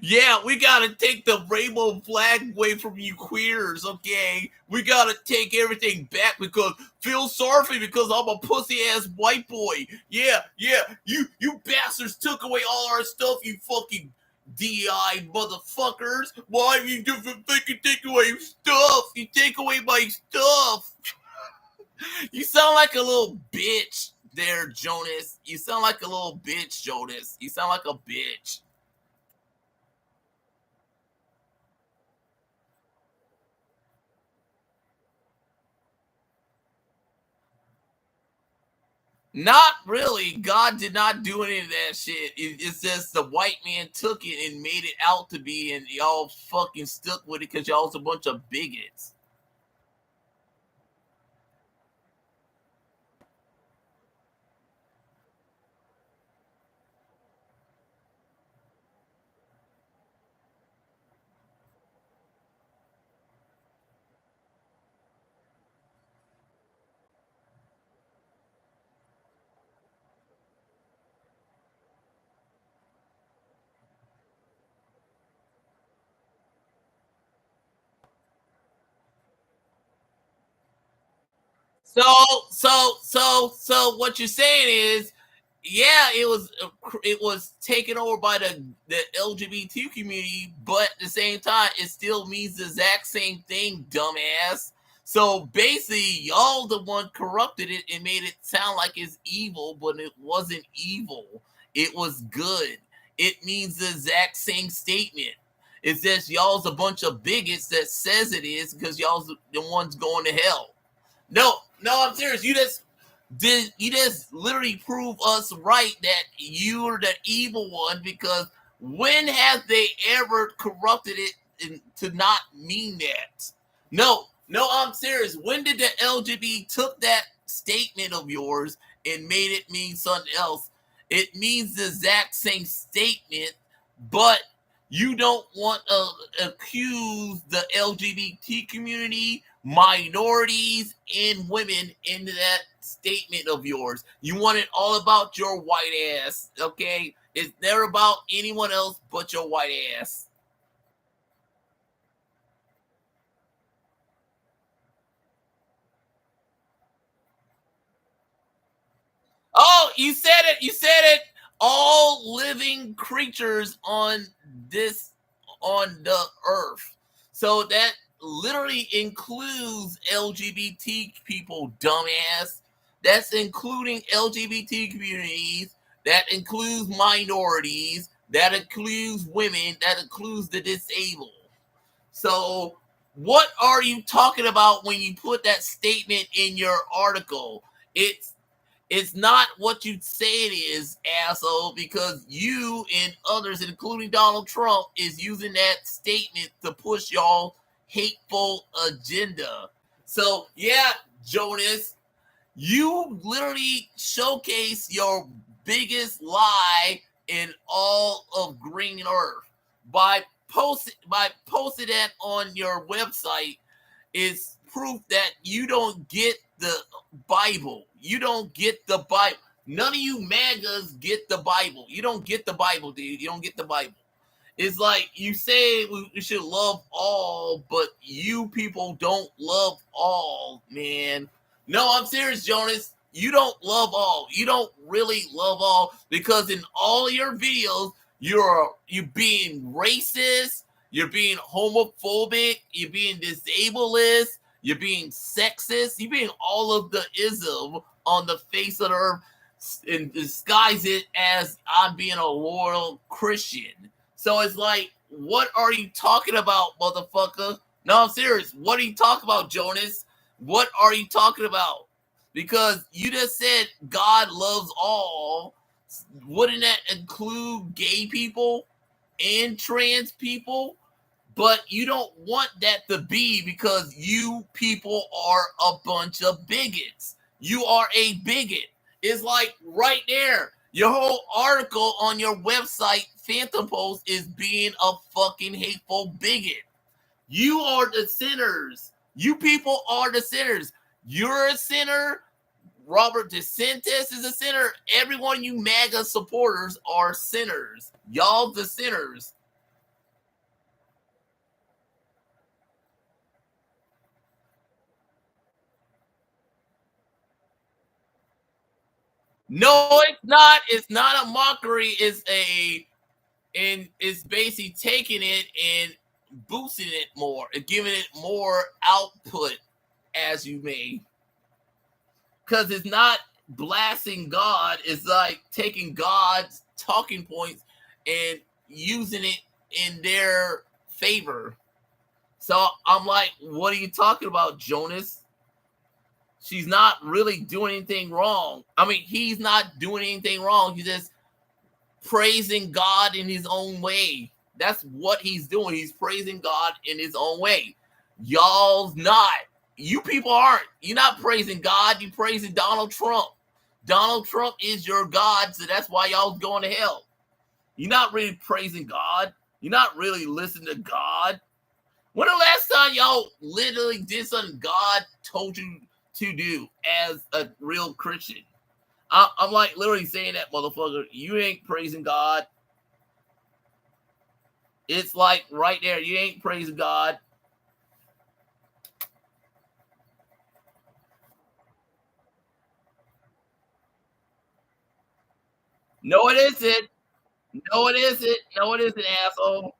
Yeah, we gotta take the rainbow flag away from you queers, okay? We gotta take everything back because feel sorry for me because I'm a pussy ass white boy. Yeah, you bastards took away all our stuff, you fucking DI motherfuckers. Why you do fucking take away stuff? You take away my stuff. You sound like a little bitch there, Jonas. You sound like a little bitch, Jonas. You sound like a bitch. Not really. God did not do any of that shit. It's just the white man took it and made it out to be, and y'all fucking stuck with it because y'all's a bunch of bigots. So what you're saying is, yeah, it was taken over by the LGBT community, but at the same time, it still means the exact same thing, dumbass. So basically, y'all the one corrupted it and made it sound like it's evil, but it wasn't evil. It was good. It means the exact same statement. It's just y'all's a bunch of bigots that says it is because y'all's the ones going to hell. No, I'm serious. You just literally prove us right that you're the evil one because when have they ever corrupted it to not mean that? No, I'm serious. When did the LGBT took that statement of yours and made it mean something else? It means the exact same statement, but you don't want to accuse the LGBT community, minorities, and women into that statement of yours. You want it all about your white ass, okay? It's never about anyone else but your white ass. Oh, you said it. You said it. All living creatures on the earth. So that literally includes LGBT people, dumbass. That's including LGBT communities. That includes minorities. That includes women. That includes the disabled. So, what are you talking about when you put that statement in your article? It's not what you say it is, asshole, because you and others, including Donald Trump, is using that statement to push y'all hateful agenda. So, yeah, Jonas, you literally showcase your biggest lie in all of Green Earth by posting that on your website is proof that you don't get the Bible. You don't get the Bible. None of you MAGAs get the Bible. You don't get the Bible, dude. You don't get the Bible. It's like you say we should love all, but you people don't love all, man. No, I'm serious, Jonas. You don't love all. You don't really love all because in all your videos, you're being racist, you're being homophobic, you're being disableist, you're being sexist, you're being all of the ism on the face of the earth and disguise it as I'm being a loyal Christian. So it's like, what are you talking about, motherfucker? No, I'm serious. What are you talking about, Jonas? What are you talking about? because you just said God loves all. Wouldn't that include gay people and trans people? But you don't want that to be because you people are a bunch of bigots. You are a bigot. It's like right there. Your whole article on your website, Phantom Post, is being a fucking hateful bigot. You are the sinners. You people are the sinners. You're a sinner. Robert DeSantis is a sinner. Every one of you MAGA supporters are sinners. Y'all the sinners. No, it's not. It's not a mockery. It's basically taking it and boosting it more and giving it more output, as you may. Because it's not blasting God. It's like taking God's talking points and using it in their favor. So I'm like, what are you talking about, Jonas? She's not really doing anything wrong. I mean, he's not doing anything wrong. He's just praising God in his own way. That's what he's doing. He's praising God in his own way. Y'all's not. You people aren't. You're not praising God. You're praising Donald Trump. Donald Trump is your God, so that's why y'all's going to hell. You're not really praising God. You're not really listening to God. When the last time y'all literally did something God told you to do as a real Christian? I'm like literally saying that, motherfucker. You ain't praising God. It's like right there. You ain't praising God. No, it isn't. No, it isn't. No, it isn't, asshole.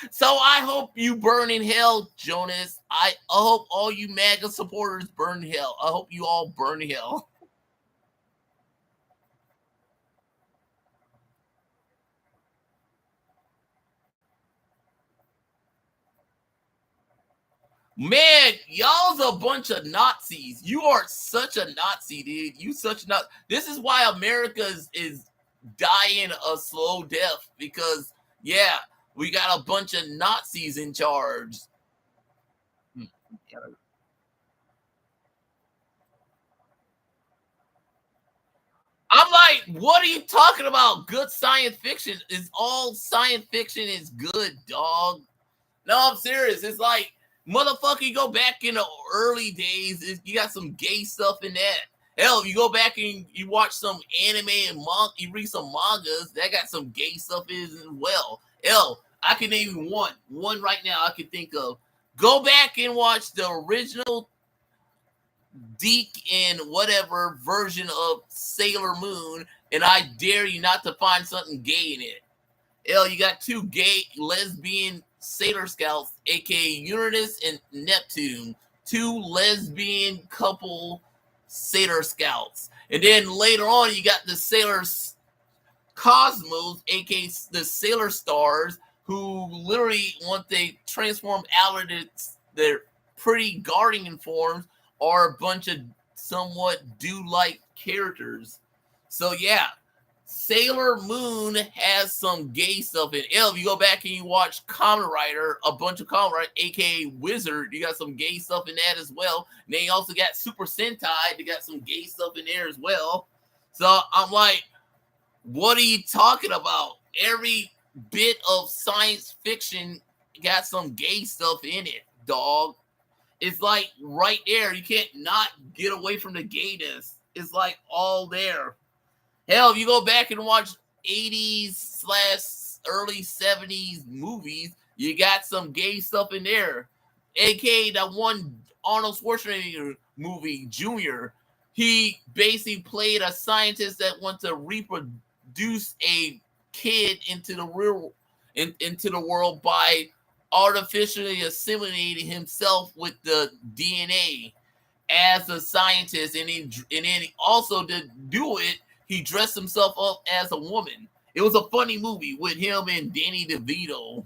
So I hope you burn in hell, Jonas. I hope all you MAGA supporters burn in hell. I hope you all burn in hell. Man, y'all's a bunch of Nazis. You are such a Nazi, dude. You such a Nazi. This is why America is dying a slow death because, yeah, we got a bunch of Nazis in charge. I'm like, what are you talking about? Good science fiction is all science fiction is good, dog. No, I'm serious. It's like, motherfucker, you go back in the early days, you got some gay stuff in that. Hell, you go back and you watch some anime and you read some mangas, that got some gay stuff in it as well. Hell, I can name one right now I can think of. Go back and watch the original Deke and whatever version of Sailor Moon, and I dare you not to find something gay in it. Hell, you got two gay lesbian Sailor Scouts, aka Uranus and Neptune, two lesbian couple Sailor Scouts. And then later on, you got the Sailor Cosmos, aka the Sailor Stars, who literally, once they transform out of their pretty guardian forms, are a bunch of somewhat dude-like characters. So yeah, Sailor Moon has some gay stuff in it. If you go back and you watch Kamen Rider, a bunch of Kamen Rider, aka Wizard, you got some gay stuff in that as well. And then you also got Super Sentai, they got some gay stuff in there as well. So I'm like, what are you talking about? Every bit of science fiction got some gay stuff in it, dog. It's like right there. You can't not get away from the gayness. It's like all there. Hell, if you go back and watch 80s / early 70s movies, you got some gay stuff in there. AKA that one Arnold Schwarzenegger movie, Junior. He basically played a scientist that wants to reproduce a kid into the into the world by artificially assimilating himself with the DNA. as a scientist, and then also to do it, he dressed himself up as a woman. It was a funny movie with him and Danny DeVito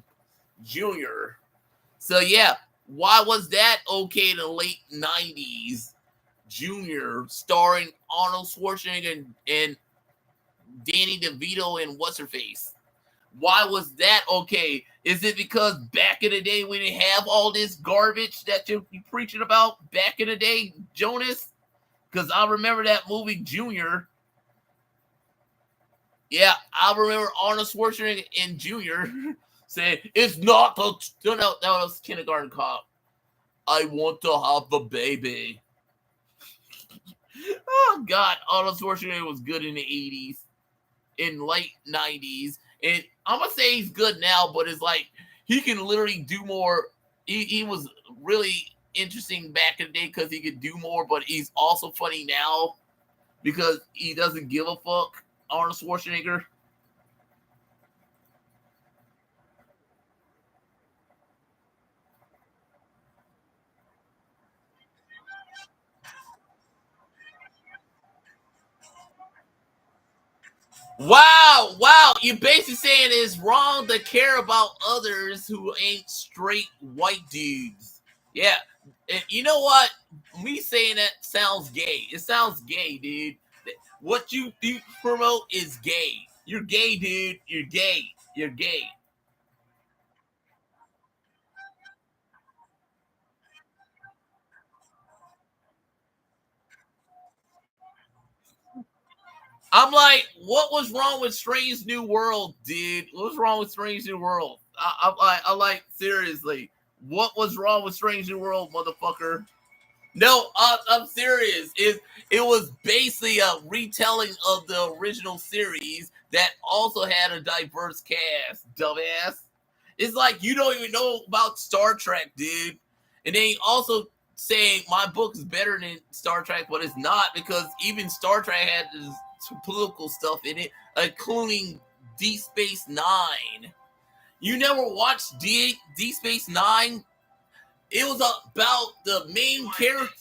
Jr. So yeah, why was that okay in the late 90s? Jr. starring Arnold Schwarzenegger and Danny DeVito and what's her face? Why was that okay? Is it because back in the day we didn't have all this garbage that you're preaching about back in the day, Jonas? Because I remember that movie Junior. Yeah, I remember Arnold Schwarzenegger and Junior saying, "It's not the no, that was Kindergarten Cop. I want to have the baby." Oh God, Arnold Schwarzenegger was good in the 80s, in late 90s, and I'm gonna say he's good now, but it's like he can literally do more. He was really interesting back in the day because he could do more, but he's also funny now because he doesn't give a fuck. Arnold Schwarzenegger. Wow. You're basically saying it's wrong to care about others who ain't straight white dudes. Yeah. And you know what? Me saying that sounds gay. It sounds gay, dude. What you promote is gay. You're gay, dude. You're gay. You're gay. I'm like, what was wrong with Strange New World, dude? What's wrong with Strange New World? I like, seriously. What was wrong with Strange New World, motherfucker? No, I'm serious. It was basically a retelling of the original series that also had a diverse cast, dumbass. It's like you don't even know about Star Trek, dude. And then also saying my book is better than Star Trek, but it's not because even Star Trek had this political stuff in it, including Deep Space Nine. You never watched Deep Space Nine? It was about the main character.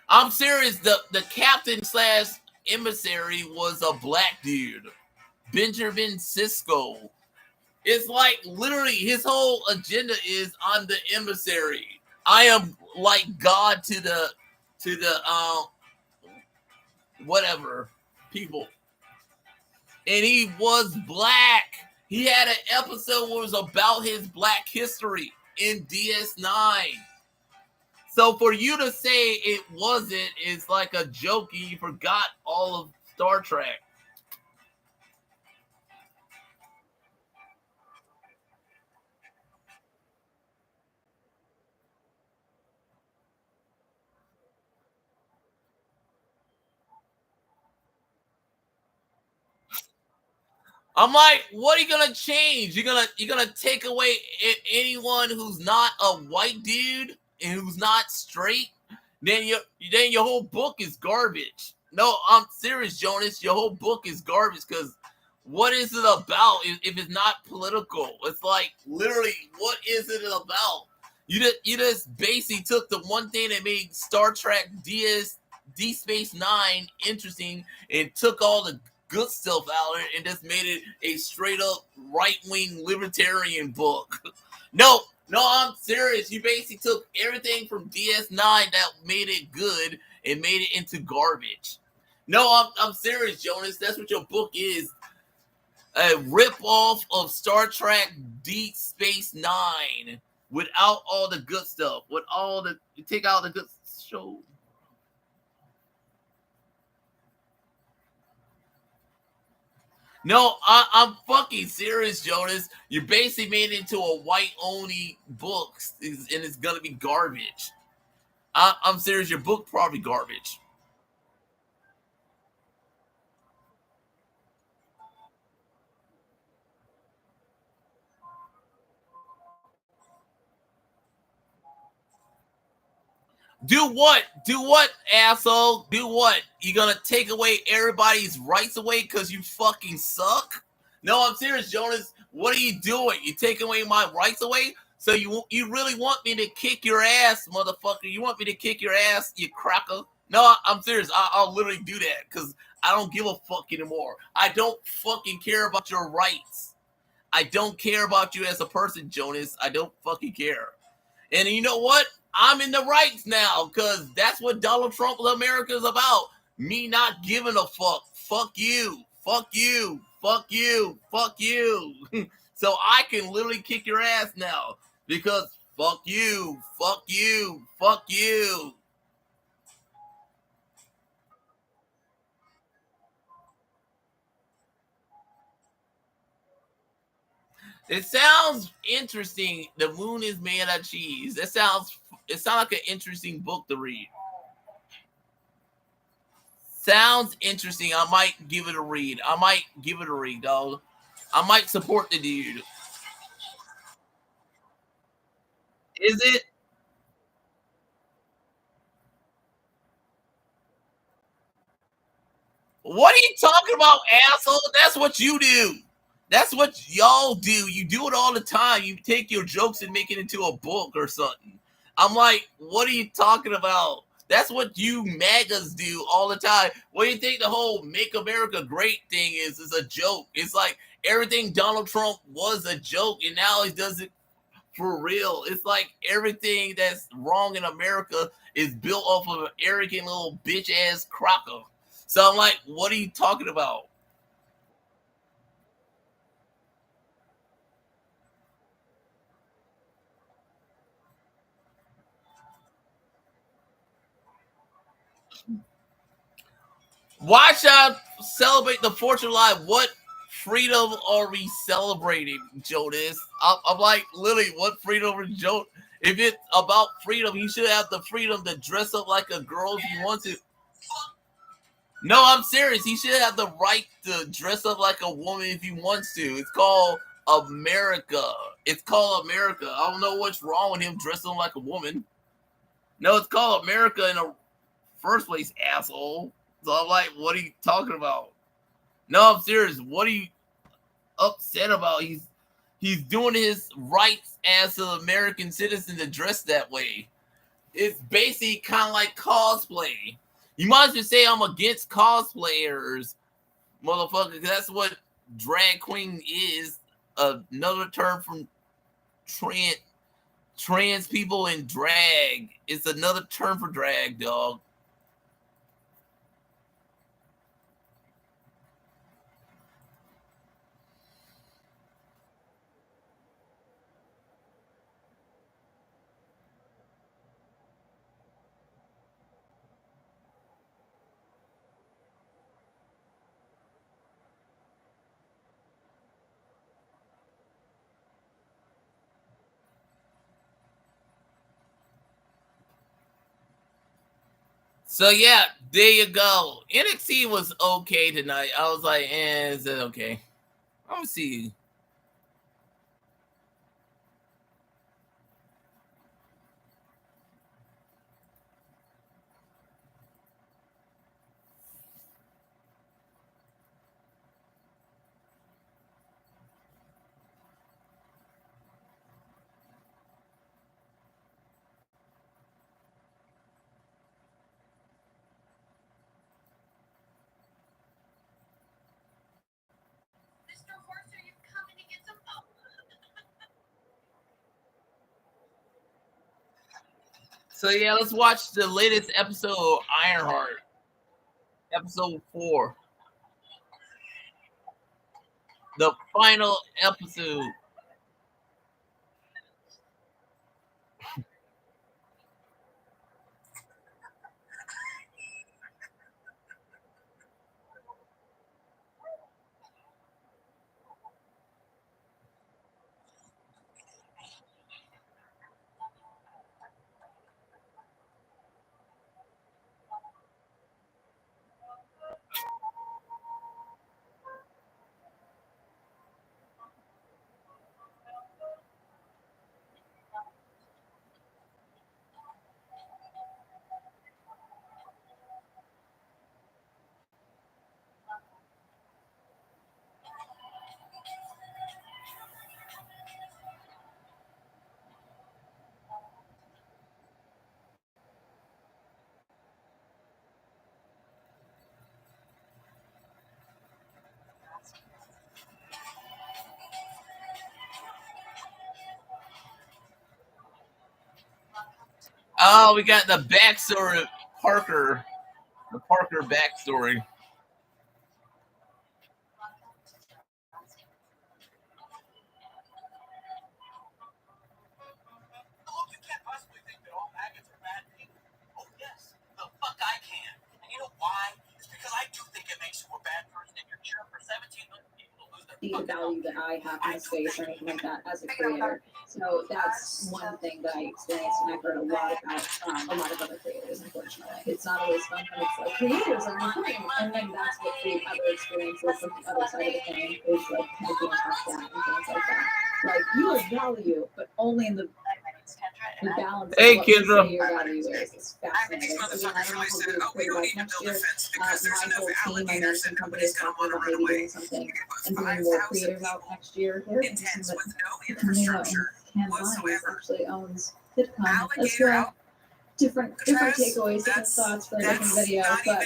I'm serious. The captain slash emissary was a black dude, Benjamin Sisko. It's like literally his whole agenda is I'm the emissary. I am like God to the whatever people. And he was black. He had an episode where it was about his black history in DS9. So for you to say it wasn't is like a joke. You forgot all of Star Trek. I'm like, what are you gonna change? You're gonna take away anyone who's not a white dude and who's not straight? Then your whole book is garbage. No, I'm serious, Jonas. Your whole book is garbage because what is it about if it's not political? It's like literally, what is it about? You just basically took the one thing that made Star Trek D Space Nine interesting and took all the good stuff out of it and just made it a straight up right wing libertarian book. No, I'm serious. You basically took everything from DS9 that made it good and made it into garbage. No, I'm serious, Jonas. That's what your book is. A rip off of Star Trek Deep Space Nine without all the good stuff. With all the you take out the good show. No, I'm fucking serious, Jonas. You basically made it into a white only book, and it's gonna be garbage. I'm serious. Your book probably garbage. Do what? Do what, asshole? Do what? You gonna take away everybody's rights away because you fucking suck? No, I'm serious, Jonas. What are you doing? You taking away my rights away? So you really want me to kick your ass, motherfucker? You want me to kick your ass, you cracker? No, I'm serious. I'll literally do that because I don't give a fuck anymore. I don't fucking care about your rights. I don't care about you as a person, Jonas. I don't fucking care. And you know what? I'm in the rights now because that's what Donald Trump's America is about. Me not giving a fuck. Fuck you. Fuck you. Fuck you. Fuck you. So I can literally kick your ass now because fuck you. Fuck you. Fuck you. It sounds interesting. The moon is made of cheese. It sounds like an interesting book to read. Sounds interesting. I might give it a read. I might give it a read, dog. I might support the dude. Is it? What are you talking about, asshole? That's what you do. That's what y'all do. You do it all the time. You take your jokes and make it into a book or something. I'm like, what are you talking about? That's what you MAGAs do all the time. What do you think the whole Make America Great thing is? Is a joke. It's like everything Donald Trump was a joke, and now he does it for real. It's like everything that's wrong in America is built off of an arrogant little bitch ass crocker. So I'm like, what are you talking about? Why should I celebrate the 4th of July? What freedom are we celebrating, Jonas? I'm like, literally, what freedom is Joe? If it's about freedom, you should have the freedom to dress up like a girl if you want to. No, I'm serious. He should have the right to dress up like a woman if he wants to. It's called America. It's called America. I don't know what's wrong with him dressing like a woman. No, it's called America in the first place, asshole. So I'm like, what are you talking about? No, I'm serious. What are you upset about? He's doing his rights as an American citizen to dress that way. It's basically kind of like cosplay. You might as well say I'm against cosplayers, motherfucker, because that's what drag queen is. Another term from trans people in drag. It's another term for drag, dog. So yeah, there you go. NXT was okay tonight. I was like, is it okay? I'm gonna see. So yeah, let's watch the latest episode of Ironheart, episode 4, the final episode. Oh, we got the backstory of Parker. The Parker backstory. Look, you can't possibly think that all maggots are bad people. Oh, yes. The fuck I can. And you know why? It's because I do think it makes you a bad person if you're cheering for 1,700 people to lose their The fucking value that I have in the space or anything like that as a creator. So that's one thing that I experienced, and I've heard a lot about a lot of other creators, unfortunately. It's not always fun when it's like creators are important, and then that's what the other experiences, like the other side of the coin, is like kind of being talked at and things like that. Like, you have value, but only in the balance of Hey, what you Kendra. say your value is. It's fascinating. Again, I don't know if we'll do it like next year. My whole team, my management company is talking about maybe doing something and doing more creators out next year. There is some that coming out, and Ken Lyons actually owns VidCon as well. Different takeaways, different thoughts for a different video, but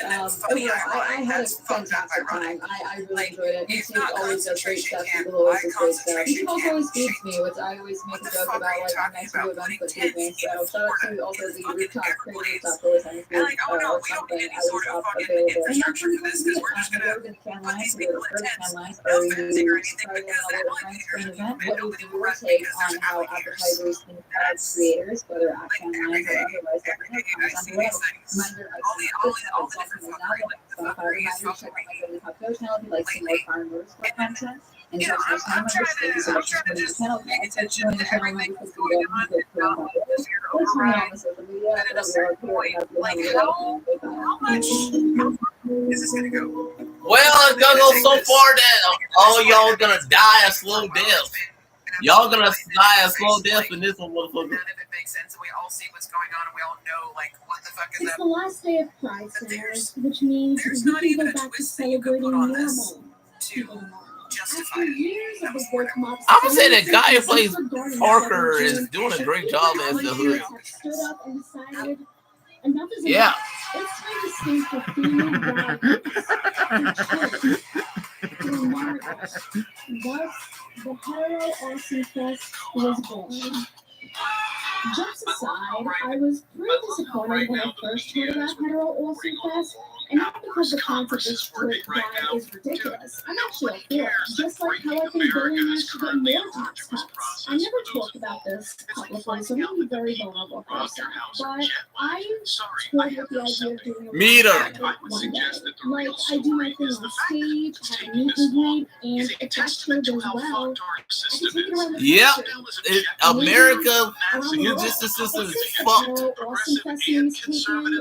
overall, I had a fantastic time. I really enjoyed it. Steve always does great stuff. People always does great stuff. He always feeds me, which I always make a joke about, like, I'm nice to do events that feed me. So shout out to also the rooftop creative stuff always on the food or something. I was up available. And that's when you see it. I go to Can Lines, we go to first Can Lines, or you try to another French for an event. What is your take on how advertisers can add creators, whether at Can Lines or otherwise? Is this gonna go? Well, it's gonna go so far that all y'all gonna die a slow death. Y'all gonna die a slow death in this one, motherfucker. None of it makes sense, and we all see what's going on, and we all know, like, what the fuck is It's that? the last day of Pride Centers, which means There's we not can even go a back to twist that you could celebrating put on this normal to people tomorrow. justify After it. years of the woke mob, I would say the guy who plays Parker is doing a great job as the hood. have stood up and decided enough is Yeah. enough. It's time to stand for family values, for children, for martyrs. Thus, the Hetero Awesome Fest was born. Jokes aside, I was pretty disappointed when I first heard about Hetero Awesome Fest, and not because the concept of straight guy is ridiculous. I'm actually all for it, just like how I think billionaires should get more tax cuts. I never talked about this publicly, so I'm going to be very vulnerable for a second, but I toyed with the idea of doing a Meter. one day. Like, I do my thing on stage, have a meet and greet, and if that show goes well, I can take it around the Yep. country. America, your justice system is fucked. Awesome Festivals taken. Where am I going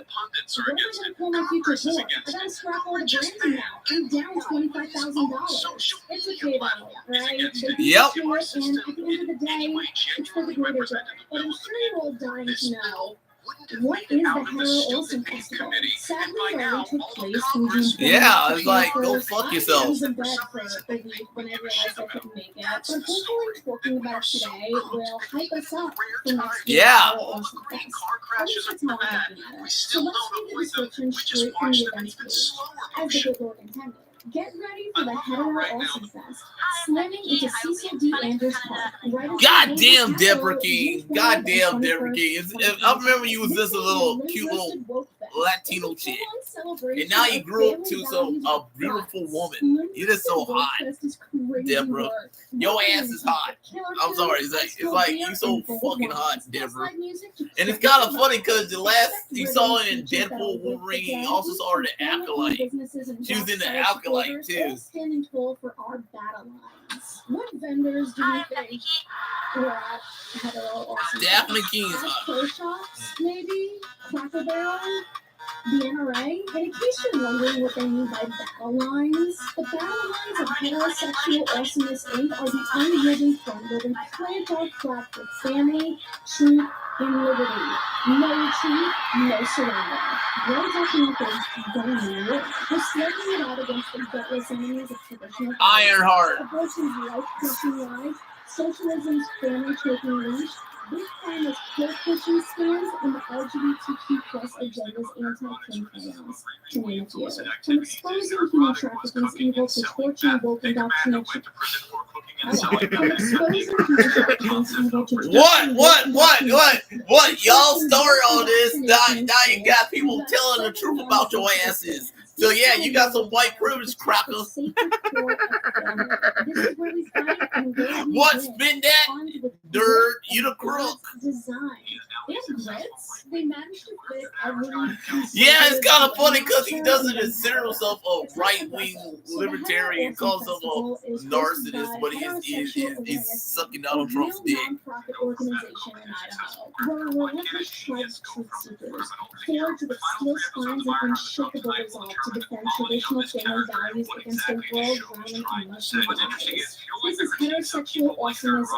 to pull my future for? I got to scrap all the branding now. I'm down $25,000. It's okay though, right? Yep. And at the end of the day, it's for the greater good. But I'm sure you're all dying to know, what is the Hetero Awesome Festival? Sadly, it already took place from June 20th Yeah, to it's like, go 21st. fuck I yourself. was in bed for a week when I realized I couldn't make it. But hopefully talking about it today will hype us up for next year's Yeah. Hetero Awesome Fest. At least that's how I'm looking at it. So let's make the description straight from the events page, as the good Lord intended. Get ready for the Hetero Awesome Fest, slamming into Cecil D. Andrews Park. Right Goddamn, Deborah King. Goddamn, Deborah King. I remember you was just a little cute little Latino chick, and now you grew up to a beautiful woman. You're just so hot, Deborah. Your ass is hot. I'm sorry. It's like you so fucking hot, Deborah. And it's kind of funny because the last you saw her in Deadpool Wolverine, you also saw her in The Acolyte. She was in The Acolyte too. Standing tall for our battle lines. What vendors do you think were at Hetero Awesome? Daphne King is hot. Pro shops, maybe? Cracker Barrel? The NRA? And in case you're wondering what they mean by battle lines, the battle lines of Heterosexual Awesomeness Inc. are the unyielding front where we plant our flag for family, truth, and liberty. No retreat, no surrender. We're attacking with a gun in war. We're slugging it out against the gutless enemies of traditional Ironheart. abortion's life-crushing lies, socialism's family-choking leash, big pharma's pill-pushing scams, and the LGBTQ plus agenda's anti-kin chaos, to name a few. From exposing human trafficking's evil to torching woke indoctrination. What? Y'all started on this. Now you got people telling the truth about your asses. So yeah, you got some white privilege, cracker. What's been that? Dirt, you the crook. Yeah, it's kind of funny because he doesn't consider himself a right-wing libertarian, calls himself a narcissist, but he's sucking Donald Trump's dick. Organization in Idaho, where relentless tribes truth seekers forge with steel spines and unshakable resolve to defend traditional family values against a world drowning in Russian lies. This is heterosexual awesomeness,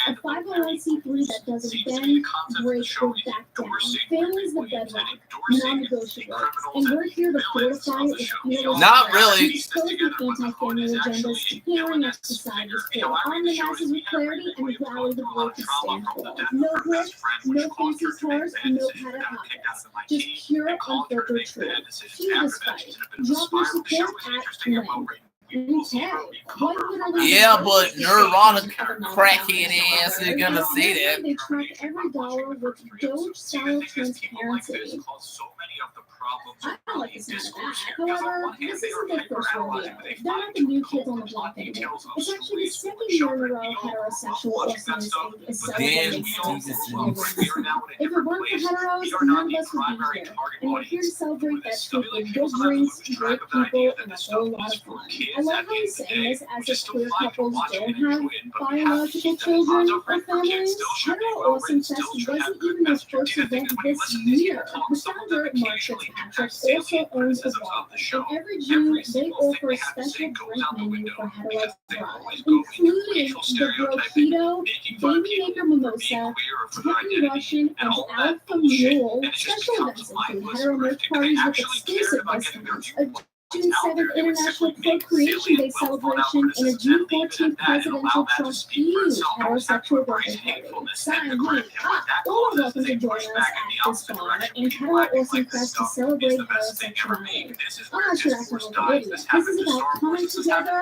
a 501c3 that doesn't bend, break, or back down. Family's the bedrock, non-negotiable, and we're here to fortify its fearless. Not really. Expose the anti-family agendas, tearing up society's core, arm the masses with clarity, and rally the vote to stand for. No glitz, no fancy cars, no padded pockets. Just pure, unfiltered truth. Fuel this fight. Drop your support at Lynn. Yeah, but Nirvana crackhead ass is gonna say that. They track every dollar with Doge-style transparency. I don't like the sound of that. However, this isn't their first rodeo. They're not the new kids on the block anymore. It's actually the second year in a row heterosexual awesomeness is celebrating heterosexuality. If it weren't for heteros, none of us would be here. And we're here to celebrate that truth with good drinks, great people, and a whole lot of fun. I love how he's saying this as if queer couples don't have biological children or families. Hetero Awesome Fest wasn't even their first event this year. The founder, Mark Fitzpatrick, also owns a bar, and every June they offer a special drink menu for hetero thrive, including the Grokito, Baby Maker Mimosa, Tibetan Russian, and Alpha Mule. Special events include hetero merch parties with exclusive discounts, a June 7th International Procreation Day celebration, and a June 14th Presidential Trump huge heterosexual birthday party. Sign me up! All are welcome to join us at this bar and Hetero Awesome Fest to celebrate heterosexuality. I'm not sure that's what we're doing. This is about coming together,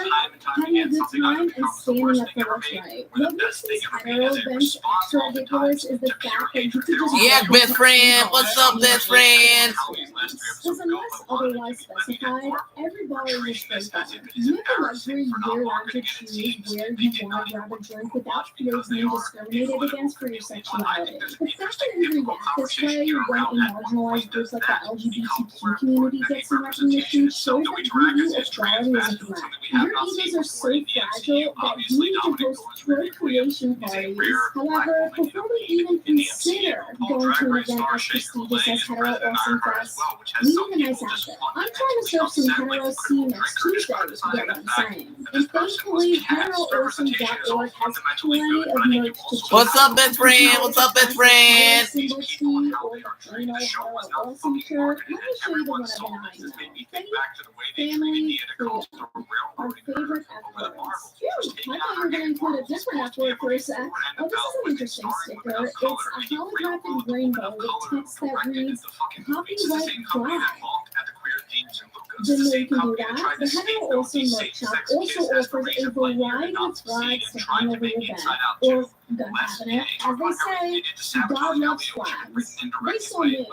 having a good time, and standing up for what's right. What makes these hetero events extra ridiculous is the fact that you could just... Yeah, best friend! What's up, best friend? Because unless otherwise specified, every bar in this place, you have the luxury year-round to choose where you want to grab a drink without fear of being discriminated against for your sexuality. The fact that you react this way when a marginalized group like the LGBTQ community gets some recognition shows that you view equality as a threat. Your egos are so fragile that you need to host procreation parties. However, before we even consider going to an event as prestigious as Hetero Awesome Fest, we need a nice outfit. I'm trying to serve some hetero scene next Tuesday, you get what I'm saying. And thankfully, heteroawesome.org has plenty of merch to choose. What's up, best friend? What's up, best friend? Symbol tee or the Hetero Awesome shirt. Let me show you the one I've been eyeing now. Family freedom. Our favorite F words. Phew, I thought you were going to include a different F word for a sec. Oh, this is an interesting sticker. It's a holographic rainbow with text that reads, "Copyright Flag." Didn't know you can do that. The Hetero Awesome merch shop also offers a variety of flags to hang over your bed, or gun cabinet. As they say, God loves flags. They so mean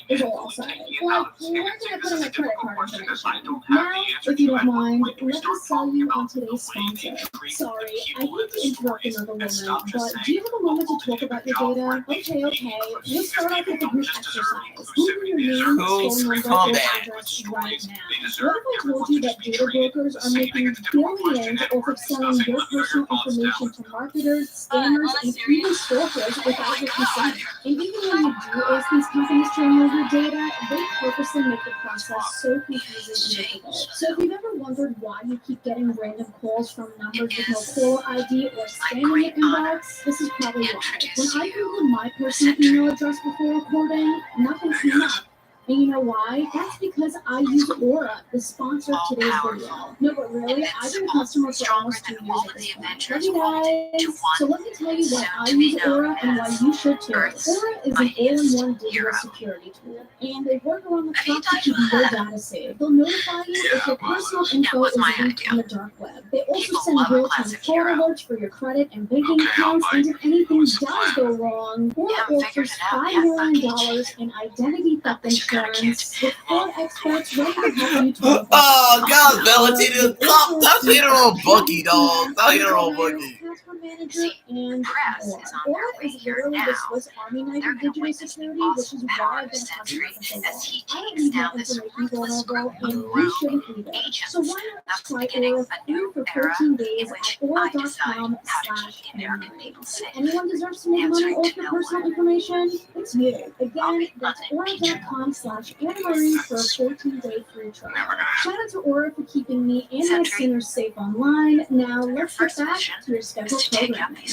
is all I'll say. But where can I put in my credit card information? Now, if you don't mind, let me sell you on today's sponsor. Sorry, I hate to interrupt another woman, but do you have a moment to talk about your data? Okay. We'll start off with a group exercise. Leave your name, phone number, or address right now. What if I told you that data brokers are making billions off of selling your personal information to marketers, scammers, and even stalkers without your consent? And even when you do ask these companies to remove your data, they purposely make the process so confusing and difficult. So if you've ever wondered why you keep getting random calls from numbers with no caller ID or spam in your inbox, this is probably why. When I Googled my personal email address before recording, nothing came up. And you know why? That's because I use Aura, the sponsor of today's video. No, but really, I've been a customer for almost 2 years at this point. Love you guys. So let me tell you why I use Aura and why you should too. Aura is an all-in-one digital security tool, and they work around the clock to keep your data safe. They'll notify you if your personal info is leaked on the dark web. They also send real-time fraud alerts for your credit and banking accounts, and if anything does go wrong, Aura offers $5 million in identity theft insurance with 4 experts ready to help you 24/7. Oh, God, Valentina, stop hating on Bucky, dog. Stop hating on Bucky. Password manager and more. Aura is literally the Swiss Army knife of digital security, which is why I've been customer for so long. I don't need my information vulnerable, and you shouldn't either. So why not try Aura free for 14 days at aura.com/anime. Anyone deserves to make money off your personal information? It's you. Again, that's aura.com/anime for a 14-day free trial. Shout out to Aura for keeping me and my sinners safe online. Now let's get back to your scheduled programming.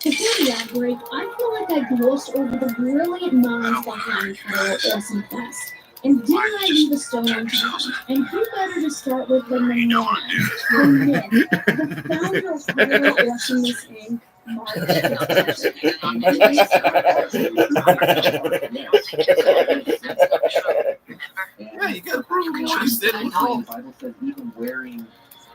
Before the outbreak, I feel like I glossed over the brilliant minds behind Federal Awesome Fest. And didn't I leave a stone unturned? And who better to start with than the man, the myth, the founder of Federal Awesomeness Inc., Mark. Yeah, you gotta prove what he said was wrong. The Bible says even wearing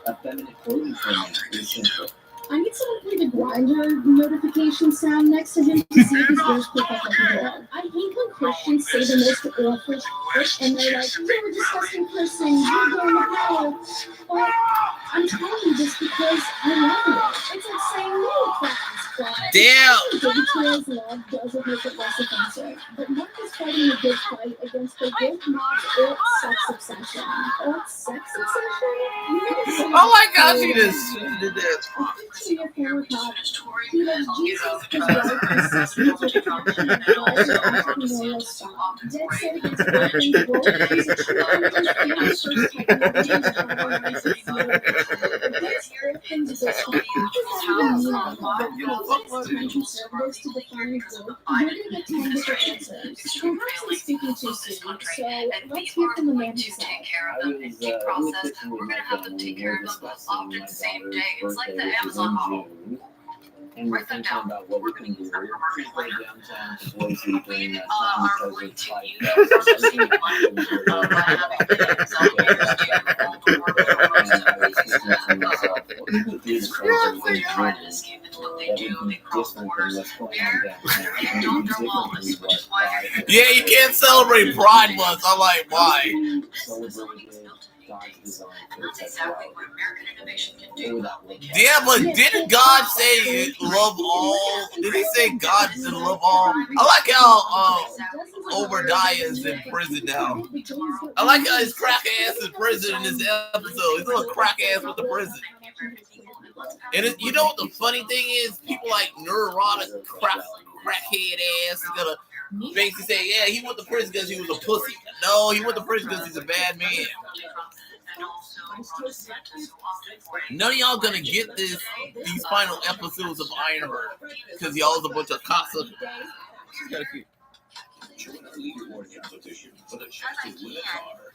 effeminate clothing for men is sinful. I need someone to play the grinder notification sound next to him to see if his ears pick up like a dog. I hate when Christians say the most awful shit and they're like, you're a disgusting person, you're going to hell. But I'm telling you this because I love you. It's like saying no, friends, but Damn. Details love doesn't make it less offensive. But Mark is fighting a good fight against the woke mob's alt sex obsession. Alt sex obsession? Oh my God, she just did that. He loves Jesus, his wife, his sisters, his passion, and all his entrepreneurial style. Dead set against weapons, woke, he's a true feminist, first technology, and modernized theater. Against all things this week, this how the meaning of time conservatives to define woke, you're going to get 10 different answers. Perhaps I'm speaking too soon, so let's hear from the man himself. We're going to have them take care of them often the same day. It's like the Amazon model. And we're thinking about what we can do. We're going downtown to Boise during that time because it's like Yeah, you can't celebrate Pride Month. I'm like, why? That's exactly what American innovation can do. Yeah, but didn't God say love all? Did he say God said love all? I like how Obadiah is in prison now. I like how his crack ass is in prison in this episode. He's a little crack ass with the prison. And you know what the funny thing is? People like neurotic crackhead ass is gonna basically say, yeah, he went to prison because he was a pussy. No, he went to prison because he's a bad man. None of y'all gonna get these final episodes of Ironheart because y'all's a bunch of cocksuckers.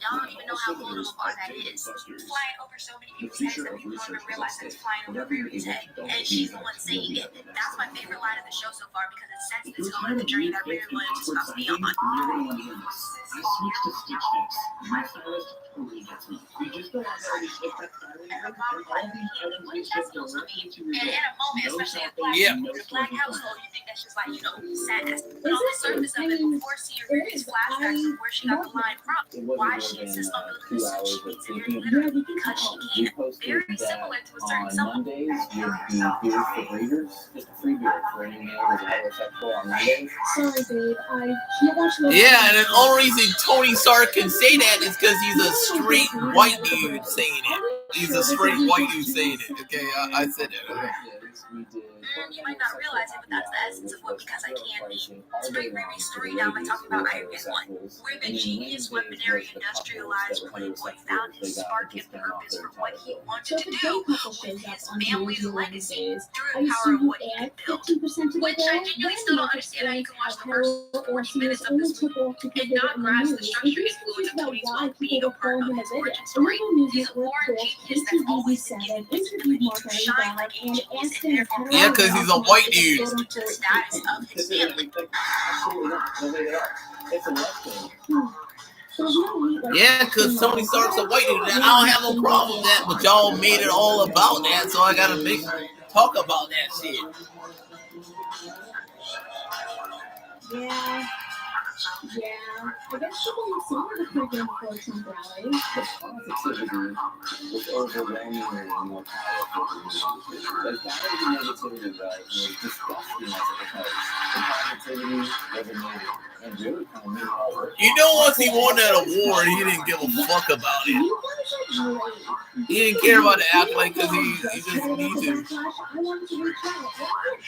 Y'all don't even know how vulnerable that is. Flying over so many people's heads that people don't even realize that it's flying over Mary's head. And she's the one saying it. That's my favorite line of the show so far because it sets the tone of the journey that Mary Williams is about to be on. I switched to Stitch Fix. My stylist totally gets me. You just go on there and you hit that styling button, and all these items get shipped directly to your And in a moment, especially in a black household, you think that's just like, sass. But on the surface of it, before seeing Ruby's flashbacks of where she got the line from, why she insists on building the suit she needs in here literally because she can. Very similar to a certain someone. Mondays would be beer for breeders, just a free beer for any male who's heterosexual on Mondays. Sorry, babe. I can't watch the. Yeah, and the only reason Tony Stark can say that is because he's a straight white dude saying it. He's a straight white dude saying it. Okay, I said that. Okay. You might not realize it, but that's the essence of what Because I Can mean. Spring Ruby's story now by talking about Iron Man 1, where the genius weaponry industrialized playboy found his spark and purpose for what he wanted to do with his family's legacy through the power of what he could build. Which I genuinely still don't understand how you can watch the first 40 minutes of this movie and not grasp the structured influence of Tony Stark being a part of his origin story. He's a born genius that's always been given ability to shine like a genius and therefore Yeah, because he's a white dude. to the status of his family. Yeah, because Tony Stark's a white dude. And I don't have no problem with that, but y'all made it all about that, so I gotta talk about that shit. Yeah. I guess people would see the freaking before Trump rally. The positivity was overwhelmingly more powerful than the negativity. Like, that was the negativity that was disgusting as it was. The positivity resonated and really kind of made it all work. You know, once he won that award, he didn't give a fuck about it. You guys are great. He didn't care about the accolade because he just needs to. I wanted to reach out.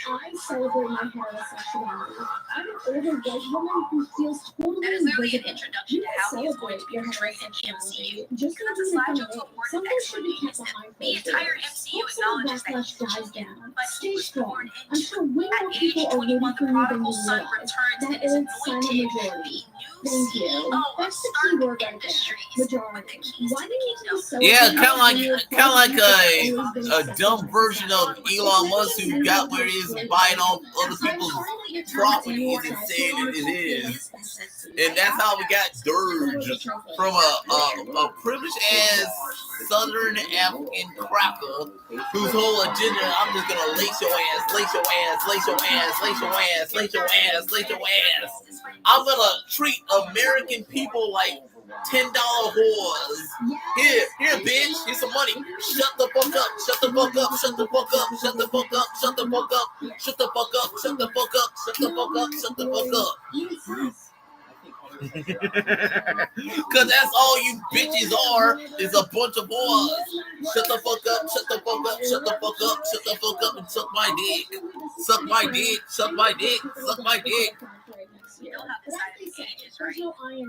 I celebrate my heterosexuality. I'm an older white woman who feels totally That is literally an invisible. introduction You to how he's going celebrate to be your portrayed in the MCU. heterosexuality. Just Because because the you slideshow can supported some that should be kept expertise. behind The closed entire doors. MCU Hope some acknowledges that backlash he's dies chosen, down. but Stay he was strong. born I'm into. sure way At more age people are rooting 21, the for you than prodigal you son realize. returns That and is is silent anointed majority. the new Thank you. CEO of That's the key Stark word right there. Industries with the Majority. keys Why to do the you need to kingdom. be Yeah, celebrated kind of when your like president has always been a accepted dumb as a version of success? Elon Musk who got where he's buying off other people's properties and saying it is his. And that's how we got Dirge from a privileged ass Southern African cracker whose whole agenda, I'm just gonna lace your ass, lace your ass, lace your ass, lace your ass, lace your ass, lace your ass. I'm gonna treat American people like $10 whores. Here, bitch, here's some money. Shut the fuck up, shut the fuck up, shut the fuck up, shut the fuck up, shut the fuck up, shut the fuck up, shut the fuck up, shut the fuck up, shut the fuck up. Cause that's all you bitches are, is a bunch of whores. Shut the fuck up, shut the fuck up, shut the fuck up, shut the fuck up and suck my dick. Suck my dick, suck my dick, suck my dick. There's no I in team,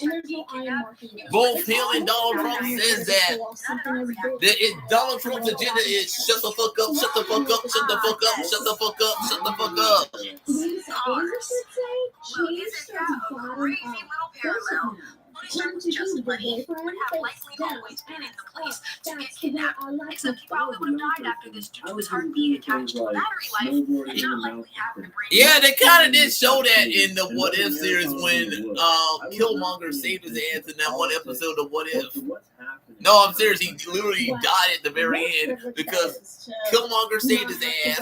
and there's no I in marketing. Both him and Donald Trump says that. Donald Trump's agenda is shut the fuck up, shut the fuck up, shut the fuck up, shut the fuck up, shut the fuck up. Well, isn't that a crazy little parallel? Tony Stark was just money. He would have likely always been in the place to get kidnapped, except he probably would have died after this due to his heart being attached to a battery life and not likely having a brain. Yeah, they kind of did show that in the What If series when Killmonger saved his ass in that one episode of What If. No, I'm serious. He literally died at the very end because Killmonger saved his ass,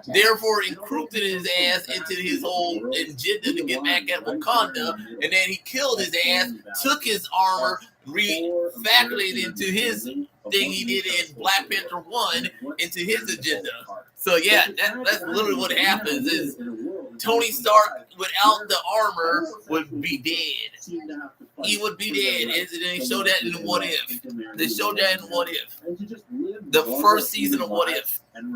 therefore encrypted his ass into his whole agenda to get back at Wakanda, and then he killed his ass, took his armor, refactored it into his thing he did in Black Panther 1 into his agenda. So yeah, that's literally what happens is Tony Stark without the armor would be dead. He would be dead. And they showed that in What If. They showed that in What If. The first season of What If. I'm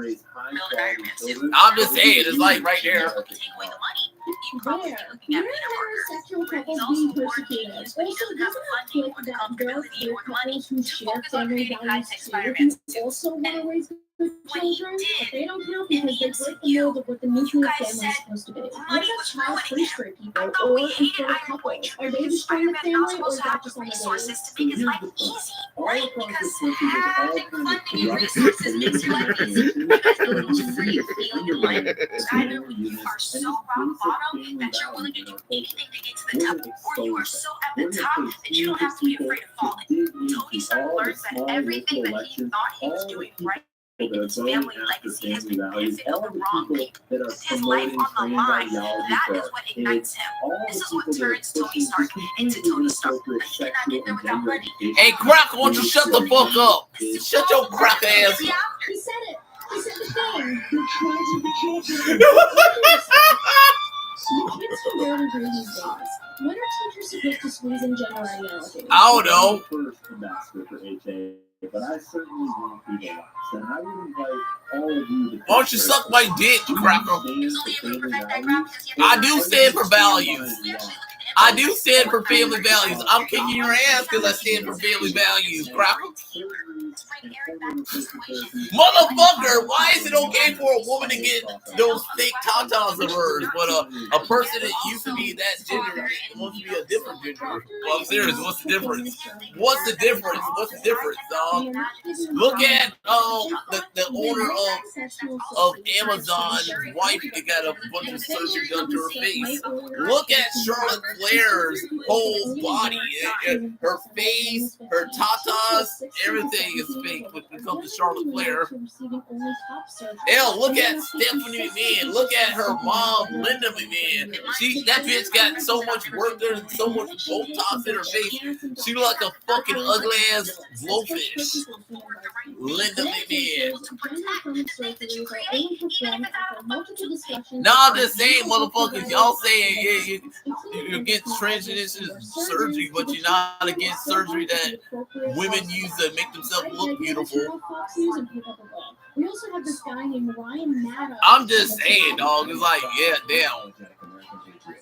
just saying, it's like right there. Take away the money. You probably be looking Where at are heterosexual He's couples also being born persecuted? genius, Also, but he doesn't have doesn't the it funding click or the that comfortability there or are the money couples who to share focus on family creating values high-tech too, Spider-Man who suits. also want to raise good When he children, did, but they don't count in because the they break the MCU, mold of what the you nuclear guys family is said supposed to be. What money about was child ruining free him. straight I people thought we or hated infertile Iron Boy couples? True Are they because destroying the Spider-Man is not family or supposed is to that have the just on the resources days? to make his life easy, right? Because having funding and resources makes your life easy. You guys know the most freeing feeling in life? Either when you are so rock bottom that you're willing to do anything to get to the top, or you are so at the top that you don't have to be afraid of falling. Tony Stark learns that everything that he thought he was doing right in his family legacy has been dancing on the wrong people. With his life on the line, that is what ignites him. This is what turns Tony Stark into Tony Stark. He cannot get there without money. Hey, Crack, why don't you shut the fuck up? Shut your crack ass He said it. He said the thing. Kids can barely read these days. When are teachers supposed to squeeze in gender ideology? I don't know. First ambassador for HA. But I certainly want people to watch. And I would invite all of you to. Why don't you suck my dick, cracker? So you able to prevent that crap because you I do stand for values. I do stand for family values. I'm kicking your ass because I stand for family values, cracker. Motherfucker, why is it okay for a woman to get those fake tatas of hers, but a person that used to be that gender wants to be a different gender? Well, I'm serious. What's the difference? What's the difference? What's the difference, dog? Look at the owner of Amazon's wife that got a bunch of surgery done to her face. Look at Charlotte Flair's whole body, her face, her tatas, everything is fake when it comes to Charlotte Flair. Hell, look at Stephanie McMahon. Look at her mom, Linda McMahon. That bitch got so much work done, so much Botox in her face. She look like a fucking ugly ass blowfish. Linda McMahon. No, I'm just saying, motherfuckers. Y'all saying you're against transgender surgery, but you're not against surgery that women use to make themselves look beautiful. We also have this guy named Ryan Maddow. I'm just saying, dog. It's like, yeah, damn.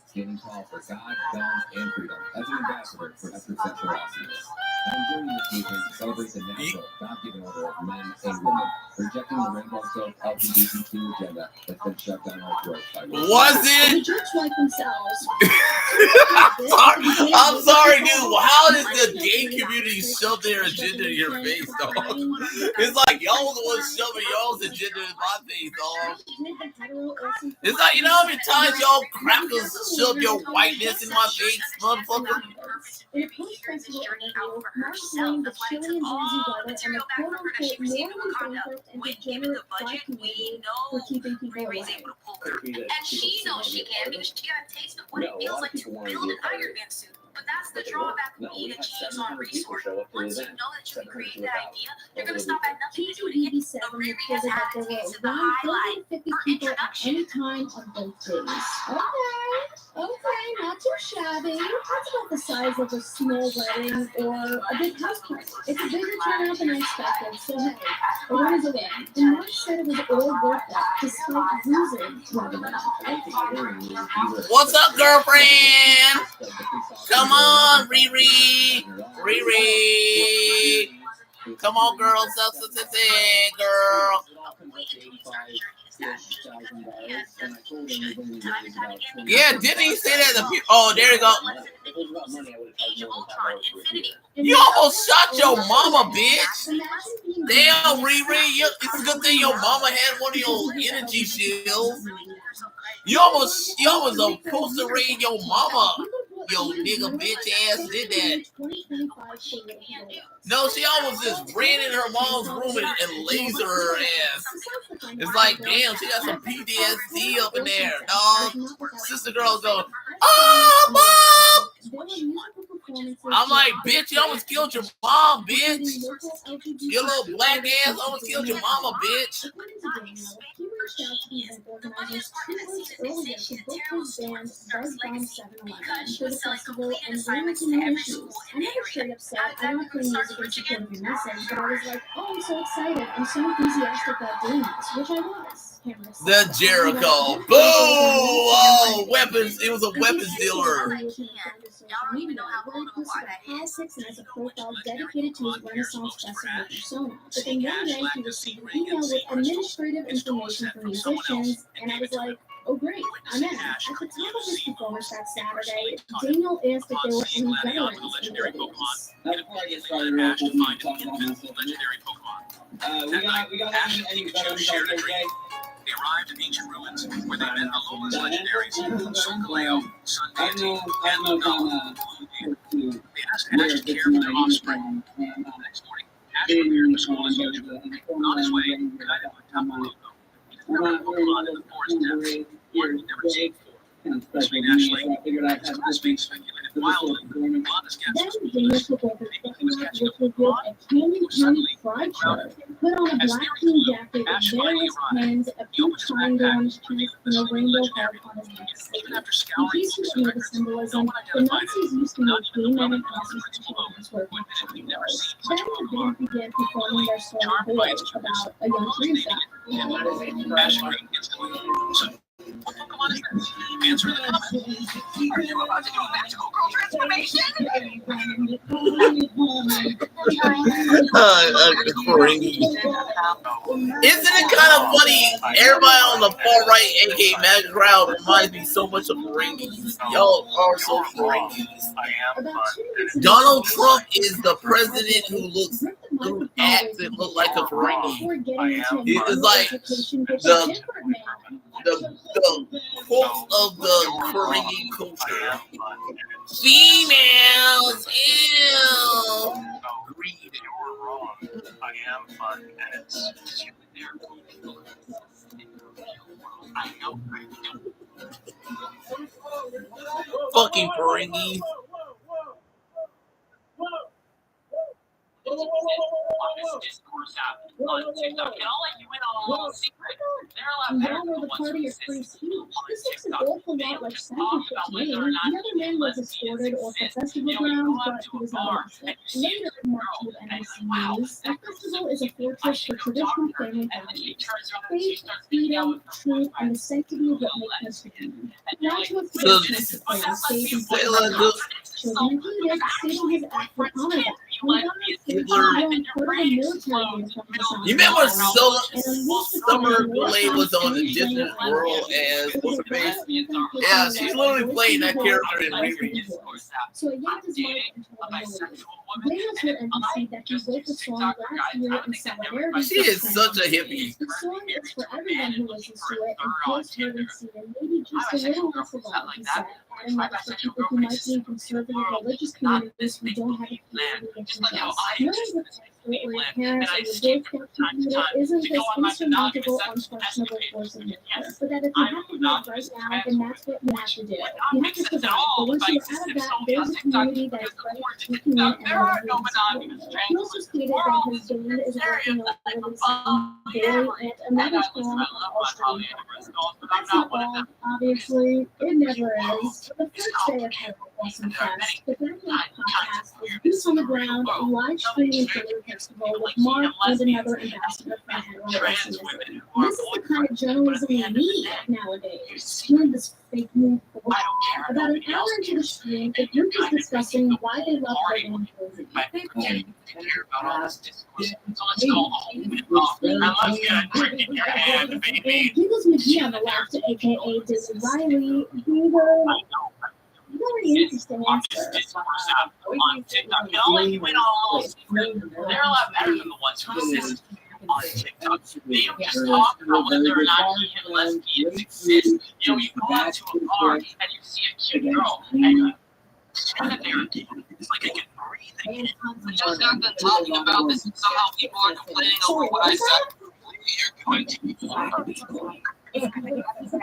Standing tall for God, guns, and freedom as an ambassador for heterosexual awesomeness. I'm joining this movement to celebrate the natural, God-given order of men and women, rejecting the rainbow-soaked LGBTQ agenda that's been shoved down our throats by Was it? The jerks like themselves. I'm sorry, dude. How does the gay community shove their agenda in your face, dog? It's like y'all the ones shoving y'all's agenda in my face, dog. It's like, you know how many times y'all crackers shove your whiteness in my face, motherfucker? In a post-festival interview, Mark blamed the chilly and breezy weather and the quote-unquote morally bankrupt and degenerate black community for keeping people away. And she knows she can because she got a taste of what it feels like to build an Iron Man suit. But that's the drawback of being a change-on resource. Once you know that you can create that idea, you're going to stop at nothing to do it again. But Riri has attitudes in the highlight. 150 people at any time on both days. Okay, not too shabby. That's about the size of a small wedding or a big house party. It's a bigger turnout than I expected, so hey, a win is a win. And Mark said it was all worth it, despite losing one of them. What's up, girlfriend? Come on, Riri. Riri. Come on, girl. Girl. Yeah, didn't he say that? Oh, there you go. You almost shot your mama, bitch. Damn, Riri. It's a good thing your mama had one of your energy shields. You almost supposed to raid your mama. Yo, nigga, bitch ass did that. No, she almost just ran in her mom's room and lasered her ass. It's like, damn, she got some PTSD up in there, dog. Sister girl's going, oh, mom! I'm like, bitch, you almost killed your mom, bitch. Your little black ass almost killed your mama, bitch. Festival and bring some new issues. I'm never straight upset. I don't play music in support of your message, but I was like, oh, I'm so excited. I'm so enthusiastic about doing this, which I was. The Jericho. Boom! Oh, weapons. It was a weapons dealer. Y'all don't even know how old the water is. And as a profile dedicated to his Renaissance Festival persona. But then one day he received an email with administrative information for musicians, and I was like, oh great, I'm in. At the time of his performance that Saturday, Daniel asked if there were any veterans in the audience. Now, before I get started, real quick, we can talk about this. We got any veterans out there today? They arrived in ancient ruins where they met the lowest legendaries, Son Kaleo, Son Deity, and Lugal. They asked Ash to care for their offspring. The next morning, Ash prepared for school as usual. On his way, guided by Tapu. He discovered a Pokemon in the forest depths, one he'd never seen before. This made Ash late. His classmates speculated wildly. Beyond his Then Daniel took over the which revealed a Canyon County fried shirt, put on a black jean jacket with various pins, a pink triangle on his chest, and a rainbow heart on his neck sleeve. In case you didn't know the symbolism, the Nazis used to make gay men in concentration camps wear pink triangles. Then the band began performing their song "Boy" about a young dream shot. Answer in the comments. Are you about to do a magical girl transformation? Isn't it kind of funny? Everybody on the far right, aka Magic Crowd, reminds me so much of Ferengis. Y'all are so Ferengis. Donald Trump is the president who acts and looks like a Ferengi. It's like the quotes of the Ferengi culture. Females, ew. Greed. You're wrong. I am fun, and it's I know. Fucking Ferengi. Discourse out on TikTok, and I'll let you in on a little secret. They're a lot better Y'all than know the the ones who party is exist pretty huge. on This looks an TikTok. awful They lot don't like just talk Santa about to whether me. or The not other man was escorted off the festival grounds, but he was not arrested. Later in March with NBC News, the festival is a fortress for traditional family values, faith, freedom, truth, and the sanctity of what makes us human. Not to a few chance of playing stage and children included, stating his act would honor that. When God stated put on a military uniform You remember Summer Goulet was on a different world as what's her face? Yeah, she's literally playing that character in Riri. So a young his life into a Daniel told NBC that he wrote the song last year in solidarity. She is such a hippie. The song is for everyone who listens to it and feels heard and seen, and maybe just a little less alone, he said, adding that for people who might be in conservative religious communities who don't have a community that can trust. Knowing the where your parents and your both get computer isn't this insurmountable, unquestionable force of nature, but that if you have to do it right now, then that's what you have to do. You have to survive, but once you're out of that, there's a community that is ready to commit and He also stated that his band is working on releasing Boy and another song on all streaming platforms. That's not all, obviously, it never is. The first day of Hetero Awesome Fest, the Backlog podcast was boots on the ground, live streaming Filler Festival with Mark and another ambassador for Hetero Awesomeness. This is the kind of journalism we need nowadays. Doing this fake news bullshit. About an hour into the stream, the group is discussing why they love Hogan and Josie. Giggles McGee on the left, aka Disney Riley, gave a very interesting answer. On TikTok, and I'll let you in on a little secret. They're a lot better than the ones who exist on TikTok. They don't just talk about whether or not he and lesbians exist. You know, you go out to a bar and you see a cute girl and you stand there. It's like I can breathe again. We just got done talking about this, and somehow people are complaining over what I said. You're going to be The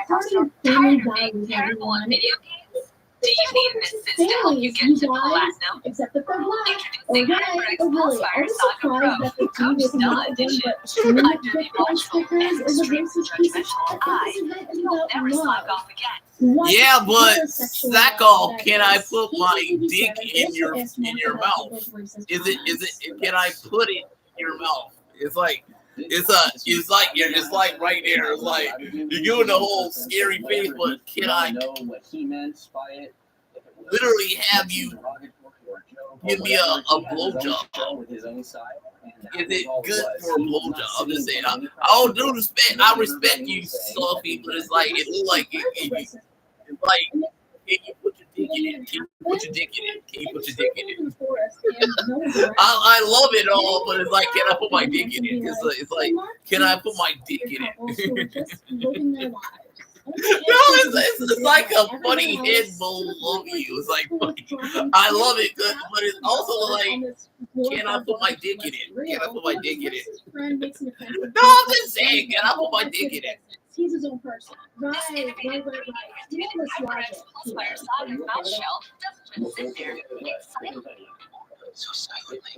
party of family values, everyone. Video games? Do you need an assist to help you get to platinum? Except that they're black. Introducing Okay, HyperX oh really, I Pulsefire was Saga Pro. surprised that the dude is not one, but streaming Bitcoin stickers is a racist piece of shit. This event is You'll about never slide love. off again. What Yeah, but heterosexual sack love off. that Can I is. put my dick 1887 in your also asked Mark mouth? about those racist Is comments. it? Can I put it in your mouth? It's like you're just like right there. It's like you're doing the whole scary face, but can I know what he meant by it? literally have you give me a blowjob? Is it good for a blowjob? I'm just saying. I do respect. I respect you, Sophie, but it's like it look like it's like. Can you put your dick in it? Can you put your dick in it? Can you put your dick in it? I love it all, but it's like, can I put my dick in it? It's like, can I put my dick in it? No, it's like a funny head bowl of you. It's like, I love it, but it's also like, can I put my dick in it? Can I put my dick in it? No, I'm just saying, can I put my dick in it? He's his own person. Right. Deal this logic. Pulsefire Saga mouth shell doesn't just sit there. It's silent. so silently.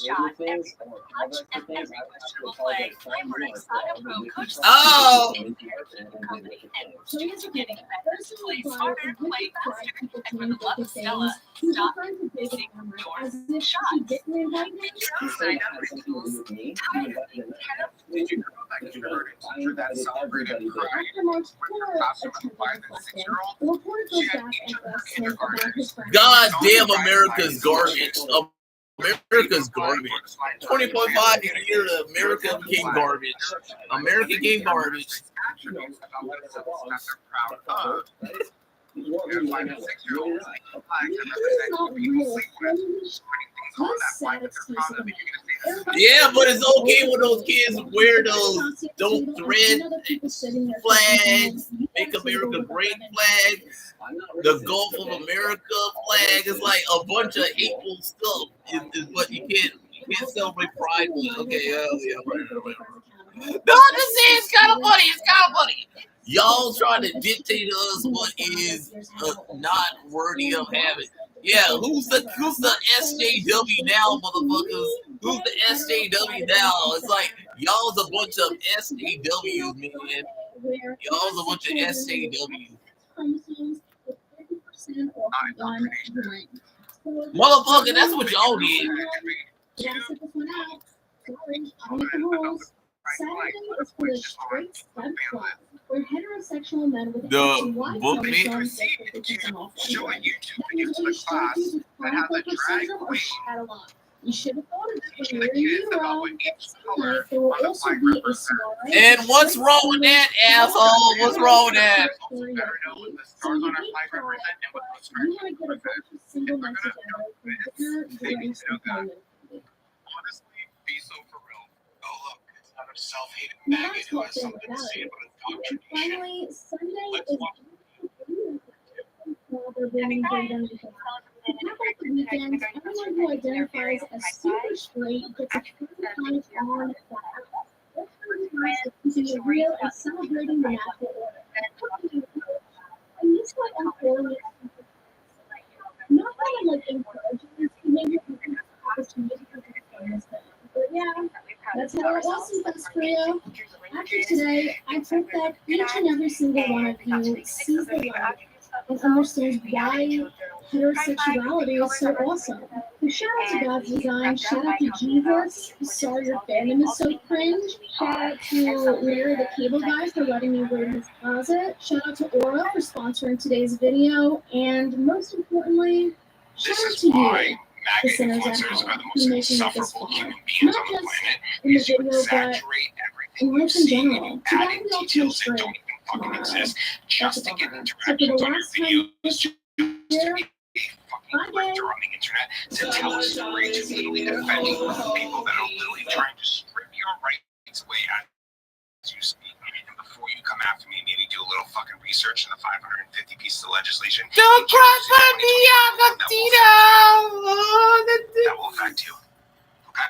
shot every touch and every questionable play. I'm wearing Saga Pro Coach. Oh. So here's the thing. First of all, Play but smarter, with play the faster, people and for doing the love big of Stella, things, he's stop referring to big missing camera your as if she shots. didn't invite him. Sign up for schools. Tired of being Did you know that kindergarten teacher that celebrated pride After March when her 4th, classroom attended of 5 and reflecting, 6-year-olds? the reporter She goes had back each and of her asks him about his kindergartners friend. God damn, America's garbage. America's garbage. 20.5 year America became garbage. America became garbage. Attributes about themselves that they're proud of. And 5 and 6-year-olds flags that This is represent not who people real. sleep with. Putting things on that flag that they're proud of. And you're going to say Yeah, but it's okay when those kids wear those don't thread flags, make America great flag, the Gulf of America flag. It's like a bunch of hateful stuff. Is what you can't celebrate pride with. Okay, yeah, right. No, I'm just saying it's kind of funny. It's kind of funny. Y'all trying to dictate to us what is not worthy of having. Yeah, who's the SJW now, motherfuckers? Who's the SJW now? It's like y'all's a bunch of SJWs, man. Y'all's a bunch of SJWs. Motherfucker, that's what y'all did. Saturday is for the straight stud club, where heterosexual men with The Y book me. chromosomes get 50% off. show a YouTube That video means to you the class should that has a drag syndrome or queen Shadowlon. You should have thought of this teaching when the you were in kids about utero. what each Tonight, color there will on the also flag be a represents. soiree. And what's wrong with that, asshole? What's wrong with that? Also better know what the stars on our flag represent and what those You stripes want to get a represent. bunch of single message out for dinner during employment. Honestly, be so for real. Oh look, it's another self-hating Now maggot that's who what has they're something to about. say about And indoctrination. finally, Sunday Let's is watch. Father being great on the How about the weekends? Everyone who identifies as super straight gets a free time on flag. Let's recognize keeping it real and celebrating the natural order. And this way I'm feeling it. Not that I'm like encouraging this behavior because it's really because but yeah, that's how it was in West Korea. After today, I hope that each and every single one of you sees the light and understands why heterosexuality is so awesome. So shout out to God's design, shout out to Jesus, sorry your fandom is so cringe, shout out to Larry the Cable Guy for letting me wear his closet, shout out to Aura for sponsoring today's video, and most importantly, shout out to you, the sinners at home, who making it this far. Not just in the video, but in life in general. So that we all turn straight tomorrow. Just to get interactions on your videos, Bye, on the internet to tell a story, to literally defend you from people that are literally trying to strip your rights away as you speak. And before you come after me, maybe do a little fucking research in the 550 pieces of legislation. Don't cross me, that will affect you. Okay?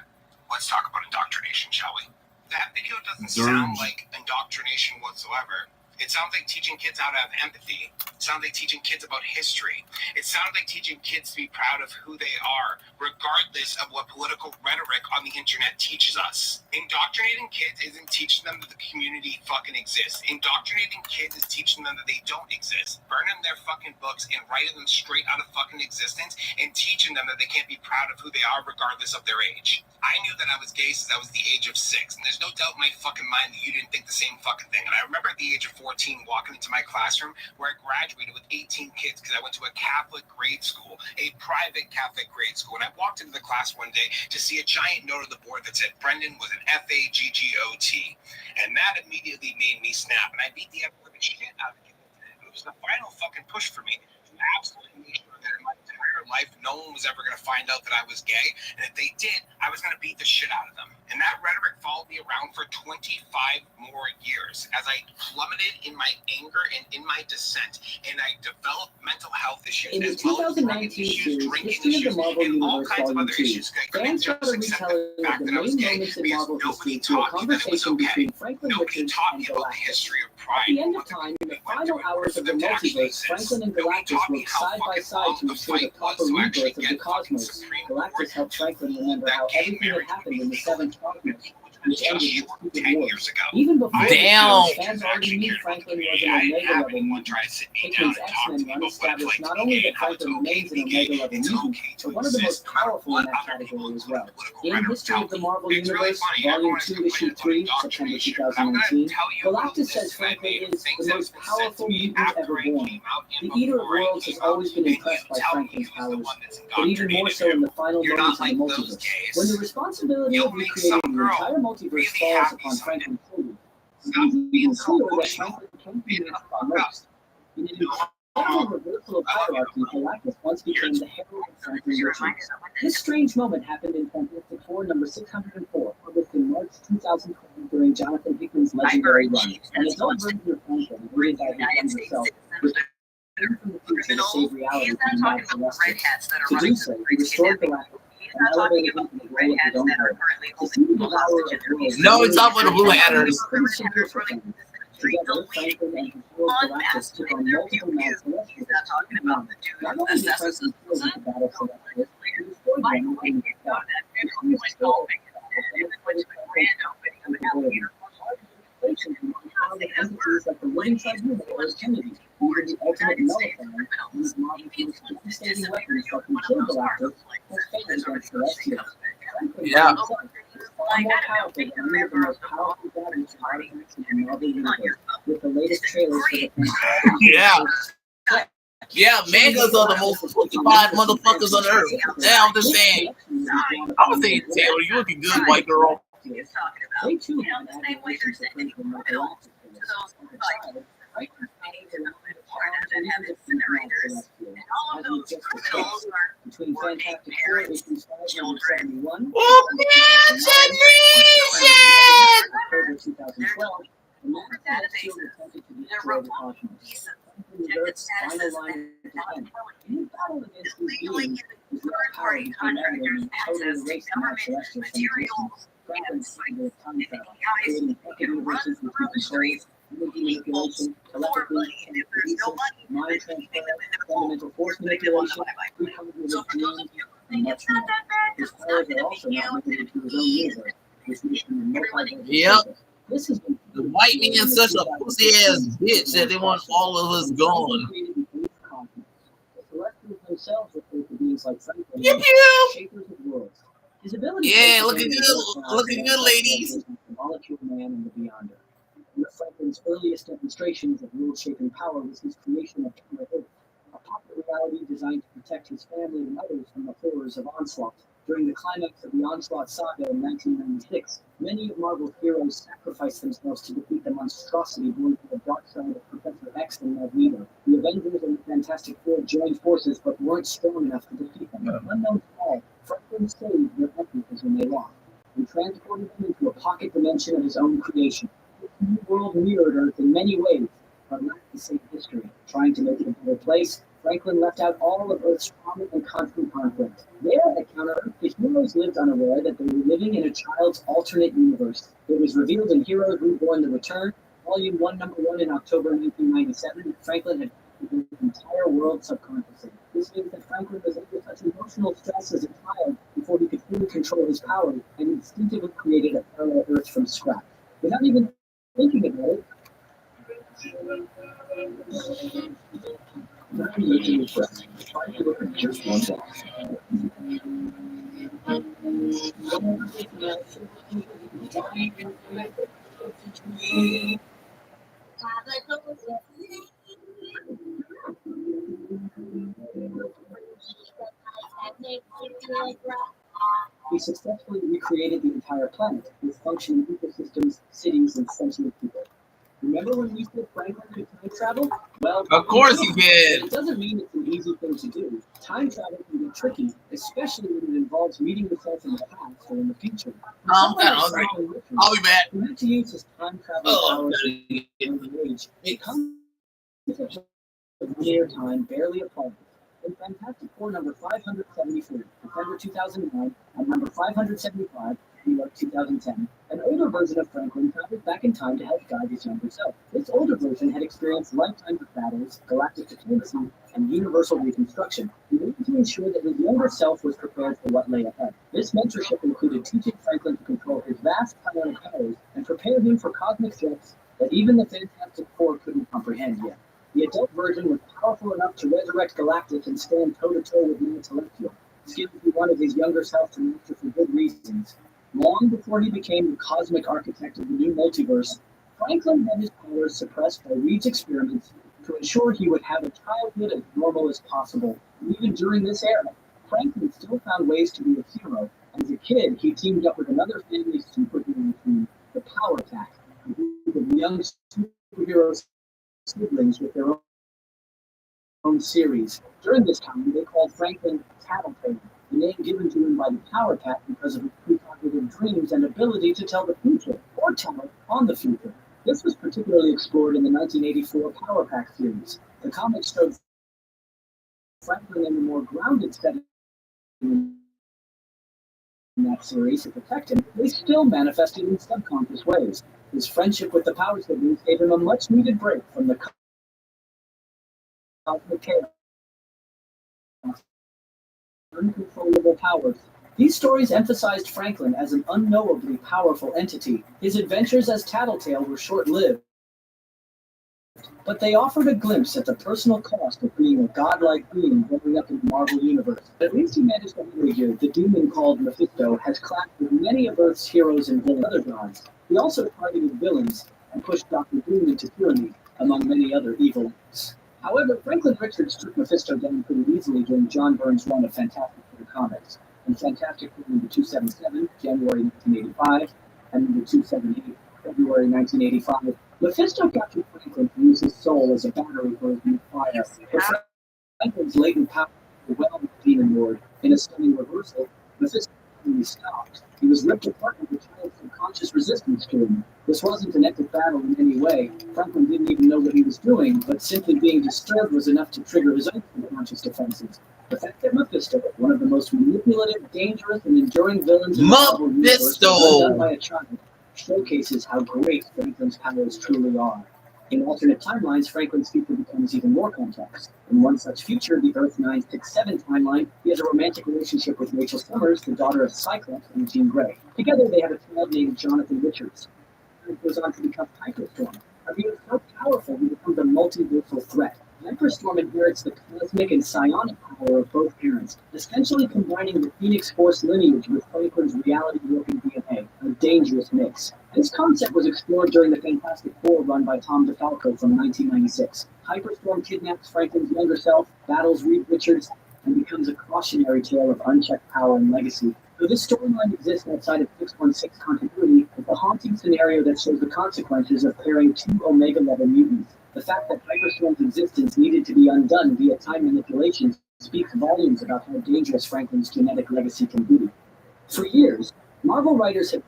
Let's talk about indoctrination, shall we? That video doesn't sound like indoctrination whatsoever. It sounds like teaching kids how to have empathy. It sounds like teaching kids about history. It sounds like teaching kids to be proud of who they are, regardless of what political rhetoric on the internet teaches us. Indoctrinating kids isn't teaching them that the community fucking exists. Indoctrinating kids is teaching them that they don't exist. Burning their fucking books and writing them straight out of fucking existence and teaching them that they can't be proud of who they are regardless of their age. I knew that I was gay since I was the age of 6, and there's no doubt in my fucking mind that you didn't think the same fucking thing. And I remember at the age of 14 walking into my classroom where I graduated with 18 kids because I went to a Catholic grade school, a private Catholic grade school. And I walked into the class one day to see a giant note on the board that said Brendan was an FAGGOT. And that immediately made me snap. And I beat the fucking shit out of it. It was the final fucking push for me to absolutely make sure that in my entire life no one was ever going to find out that I was gay. And if they did, I was going to beat the shit out of them. And that rhetoric followed me around for 25 more years as I plummeted in my anger and in my dissent, and I developed mental health issues In the as well as drug 2019 issues, series, drinking History of the issues, Marvel and all Universe kinds of Volume other 2, issues. I fans couldn't got a just accept the retelling of fact the that I was main gay moments in because Marvel nobody history through a taught me that it was conversation okay. between Franklin Nobody Richards taught and me about the Galactus. history of At pride. the end what of time, in the they went final through in hours order of for the them to actually multiverse, exist. Franklin and Nobody Galactus taught me worked how side by fucking side long to the ensure the fight was proper to actually rebirth of the get fucking cosmos. Supreme Galactus Court helped Franklin to remember that how gay everything had marriage happened would in be the legal Seventh in Cosmos, just which ended with short Secret 10 Wars. years ago. Even before I the Damn. show, fans already knew Franklin was an I didn't Omega have level anyone mutant. try to sit me down Hickman's and talk to X-Men me run about what it's established like to not be only gay that and how it's Franklin okay remains to an be gay. Omega level It's mutant, okay to but one of the most exist no matter powerful in what that other people, category as including well. political In rhetoric, History tell of the me. Marvel It's really Universe, funny. Volume Everyone is 2, Issue complaining 3, about September indoctrination, but I'm going to 2019, tell you about Galactus this says that I Franklin made is things the that most have been said to powerful me mutant after ever I born. came out and The Eater of before I Worlds has came out. always been And you impressed by tell me Franklin's who's the powers, one that's but even more indoctrinated so in you. the final You're moments not of the like those multiverse. When the gays. responsibility You'll of make recreating some the girl entire multiverse really falls happy upon someday. Franklin's shoulders, it Stop becomes being even so clearer that emotional. Franklin can be Being reached a by fuck up. most. In an incredible reversal of hierarchy, Galactus once became the herald of Franklin Richards. This strange moment happened in Fantastic Four number 604, published in March 2020 during Jonathan Hickman's legendary run. An adult version of Franklin, written by Hickman himself, was from the future to save reality He's from not the talking about the red Celestials. hats that are To running do the so, he streets restored kidnapping. Galactus He's and not talking elevated him about to the the role red of his hats own that are hero. currently To holding see the people devourer hostage in of their worlds, No, he's talking about the Blue was Hatters. pretty severe for them. Together, Franklin and his hero Galactus took on multiple mad Celestials. He's not talking about the dude Not who only did assesses Franklin kill the with the battle Celestials, he destroyed By the them way, in you know that video he went golfing and it went to the grand opening of an alligator. Entities like the Living Tribunal or Kennedy, even the ultimate nullifier, these Marvel's most devastating weapons that can kill Galactus, has failed against Celestials. Franklin Yeah. himself is far more powerful than any of the most powerful battles in the Marvel Universe, with the latest trailers for the Yeah. Yeah, mangas are the most pussified motherfuckers on earth. Yeah, I'm just saying. I'm saying, Taylor, you looking good, white girl. He's talking about. They too You know, the same way they're sending criminals to those like that have incinerators, and all of those criminals are working parents, children. Over databases, they're remote pieces, protected statuses, and illegally giving third-party contractors access to government materials and sites and AIs can run through the streets, people's for money, and if there's no money, then keeping them in their home or putting them on the bye-bye. So for those of you who think it's not that bad, it's not going to be you. Everybody Yep. The white man's such a pussy ass bitch that they want all of us gone. Yep, yeah, looking good, ladies. Molecule Man and the Beyonder. One of Franklin's earliest demonstrations of world-shaping power was his creation of Counter Earth, a pocket reality designed to protect his family and others from the horrors of Onslaught. During the climax of the Onslaught saga in 1996, many of Marvel's heroes sacrificed themselves to defeat the monstrosity born from the dark side of Professor X and Magneto. The Avengers and the Fantastic Four joined forces but weren't strong enough to defeat them. Unknown to all, Franklin saved their empires when they lost and transported them into a pocket dimension of his own creation. This new world mirrored Earth in many ways, but lacked the same history. Trying to make it a better place, Franklin left out all of Earth's trauma and constant conflict. There, at Counter Earth, the heroes lived unaware that they were living in a child's alternate universe. It was revealed in Heroes Reborn: The Return, Volume 1, Number 1 in October 1997, that Franklin had created the entire world subconsciously. This means that Franklin was under such emotional stress as a child before he could fully control his power, and instinctively created a parallel Earth from scratch. Without even thinking about it, just one box. He successfully recreated the entire planet with functioning ecosystems, cities, and sentient people. Remember when we said Franklin could time travel? Well, Of course he but did. it doesn't mean it's an easy thing to do. Time travel can be tricky, especially when it involves meeting yourself in the past or in the future. I'm kind of hungry. I'll be back. Who had to use his time travel powers at a young age. It comes with a linear time barely apart. In Fantastic Four number 574, December 2009, and number 575, New York 2010, an older version of Franklin traveled back in time to help guide his younger self. This older version had experienced lifetimes of battles, galactic diplomacy, and universal reconstruction. He wanted to ensure that his younger self was prepared for what lay ahead. This mentorship included teaching Franklin to control his vast psionic powers and prepare him for cosmic threats that even the Fantastic Four couldn't comprehend yet. The adult version was powerful enough to resurrect Galactus and stand toe-to-toe with Mantelestial, skills he wanted his younger self to master for good reasons. Long before he became the cosmic architect of the new multiverse, Franklin had his powers suppressed by Reed's experiments to ensure he would have a childhood as normal as possible. And even during this era, Franklin still found ways to be a hero. As a kid, he teamed up with another family superhero team, the Power Pack, a group of young superheroes siblings with their own series. During this time, they called Franklin Tattletale, the name given to him by the Power Pack because of his precognitive dreams and ability to tell the future, or tell on the future. This was particularly explored in the 1984 Power Pack series. The comics showed Franklin in a more grounded setting in that series to protect him. They still manifested in subconscious ways. His friendship with the Power siblings gave him a much-needed break from the cosmic chaos, uncontrollable powers. These stories emphasized Franklin as an unknowably powerful entity. His adventures as Tattletale were short-lived, but they offered a glimpse at the personal cost of being a godlike being growing up in the Marvel Universe. At least he managed to figure the demon called Mephisto has clashed with many of Earth's heroes and villains, other gods. He also targeted villains and pushed Dr. Doom into tyranny, among many other evil ones. However, Franklin Richards took Mephisto down pretty easily during John Byrne's run of Fantastic Four comics. In Fantastic Four number 277, January 1985, and number 278, February 1985, Mephisto captured Franklin to use his soul as a battery for his new fire. But Franklin's latent power overwhelmed the Demon Lord. In a stunning reversal, Mephisto suddenly stopped. He was ripped apart with a child's subconscious resistance to him. This wasn't an epic battle in any way. Franklin didn't even know what he was doing, but simply being disturbed was enough to trigger his own subconscious defenses. The fact that Mephisto, one of the most manipulative, dangerous, and enduring villains in the Marvel Universe, was done by a child, showcases how great Franklin's powers truly are. In alternate timelines, Franklin's future becomes even more complex. In one such future, the Earth 967 timeline, he has a romantic relationship with Rachel Summers, the daughter of Cyclops and Jean Grey. Together, they have a child named Jonathan Richards. He goes on to become Hyperstorm. Being so powerful, he becomes a multiversal threat. Hyperstorm inherits the cosmic and psionic power of both parents, essentially combining the Phoenix Force lineage with Franklin's reality-warping DNA, a dangerous mix. This concept was explored during the Fantastic Four run by Tom DeFalco from 1996. Hyperstorm kidnaps Franklin's younger self, battles Reed Richards, and becomes a cautionary tale of unchecked power and legacy. Though this storyline exists outside of 616 continuity, it's a haunting scenario that shows the consequences of pairing two Omega-level mutants. The fact that Hyperstorm's existence needed to be undone via time manipulation speaks volumes about how dangerous Franklin's genetic legacy can be. For years, Marvel writers have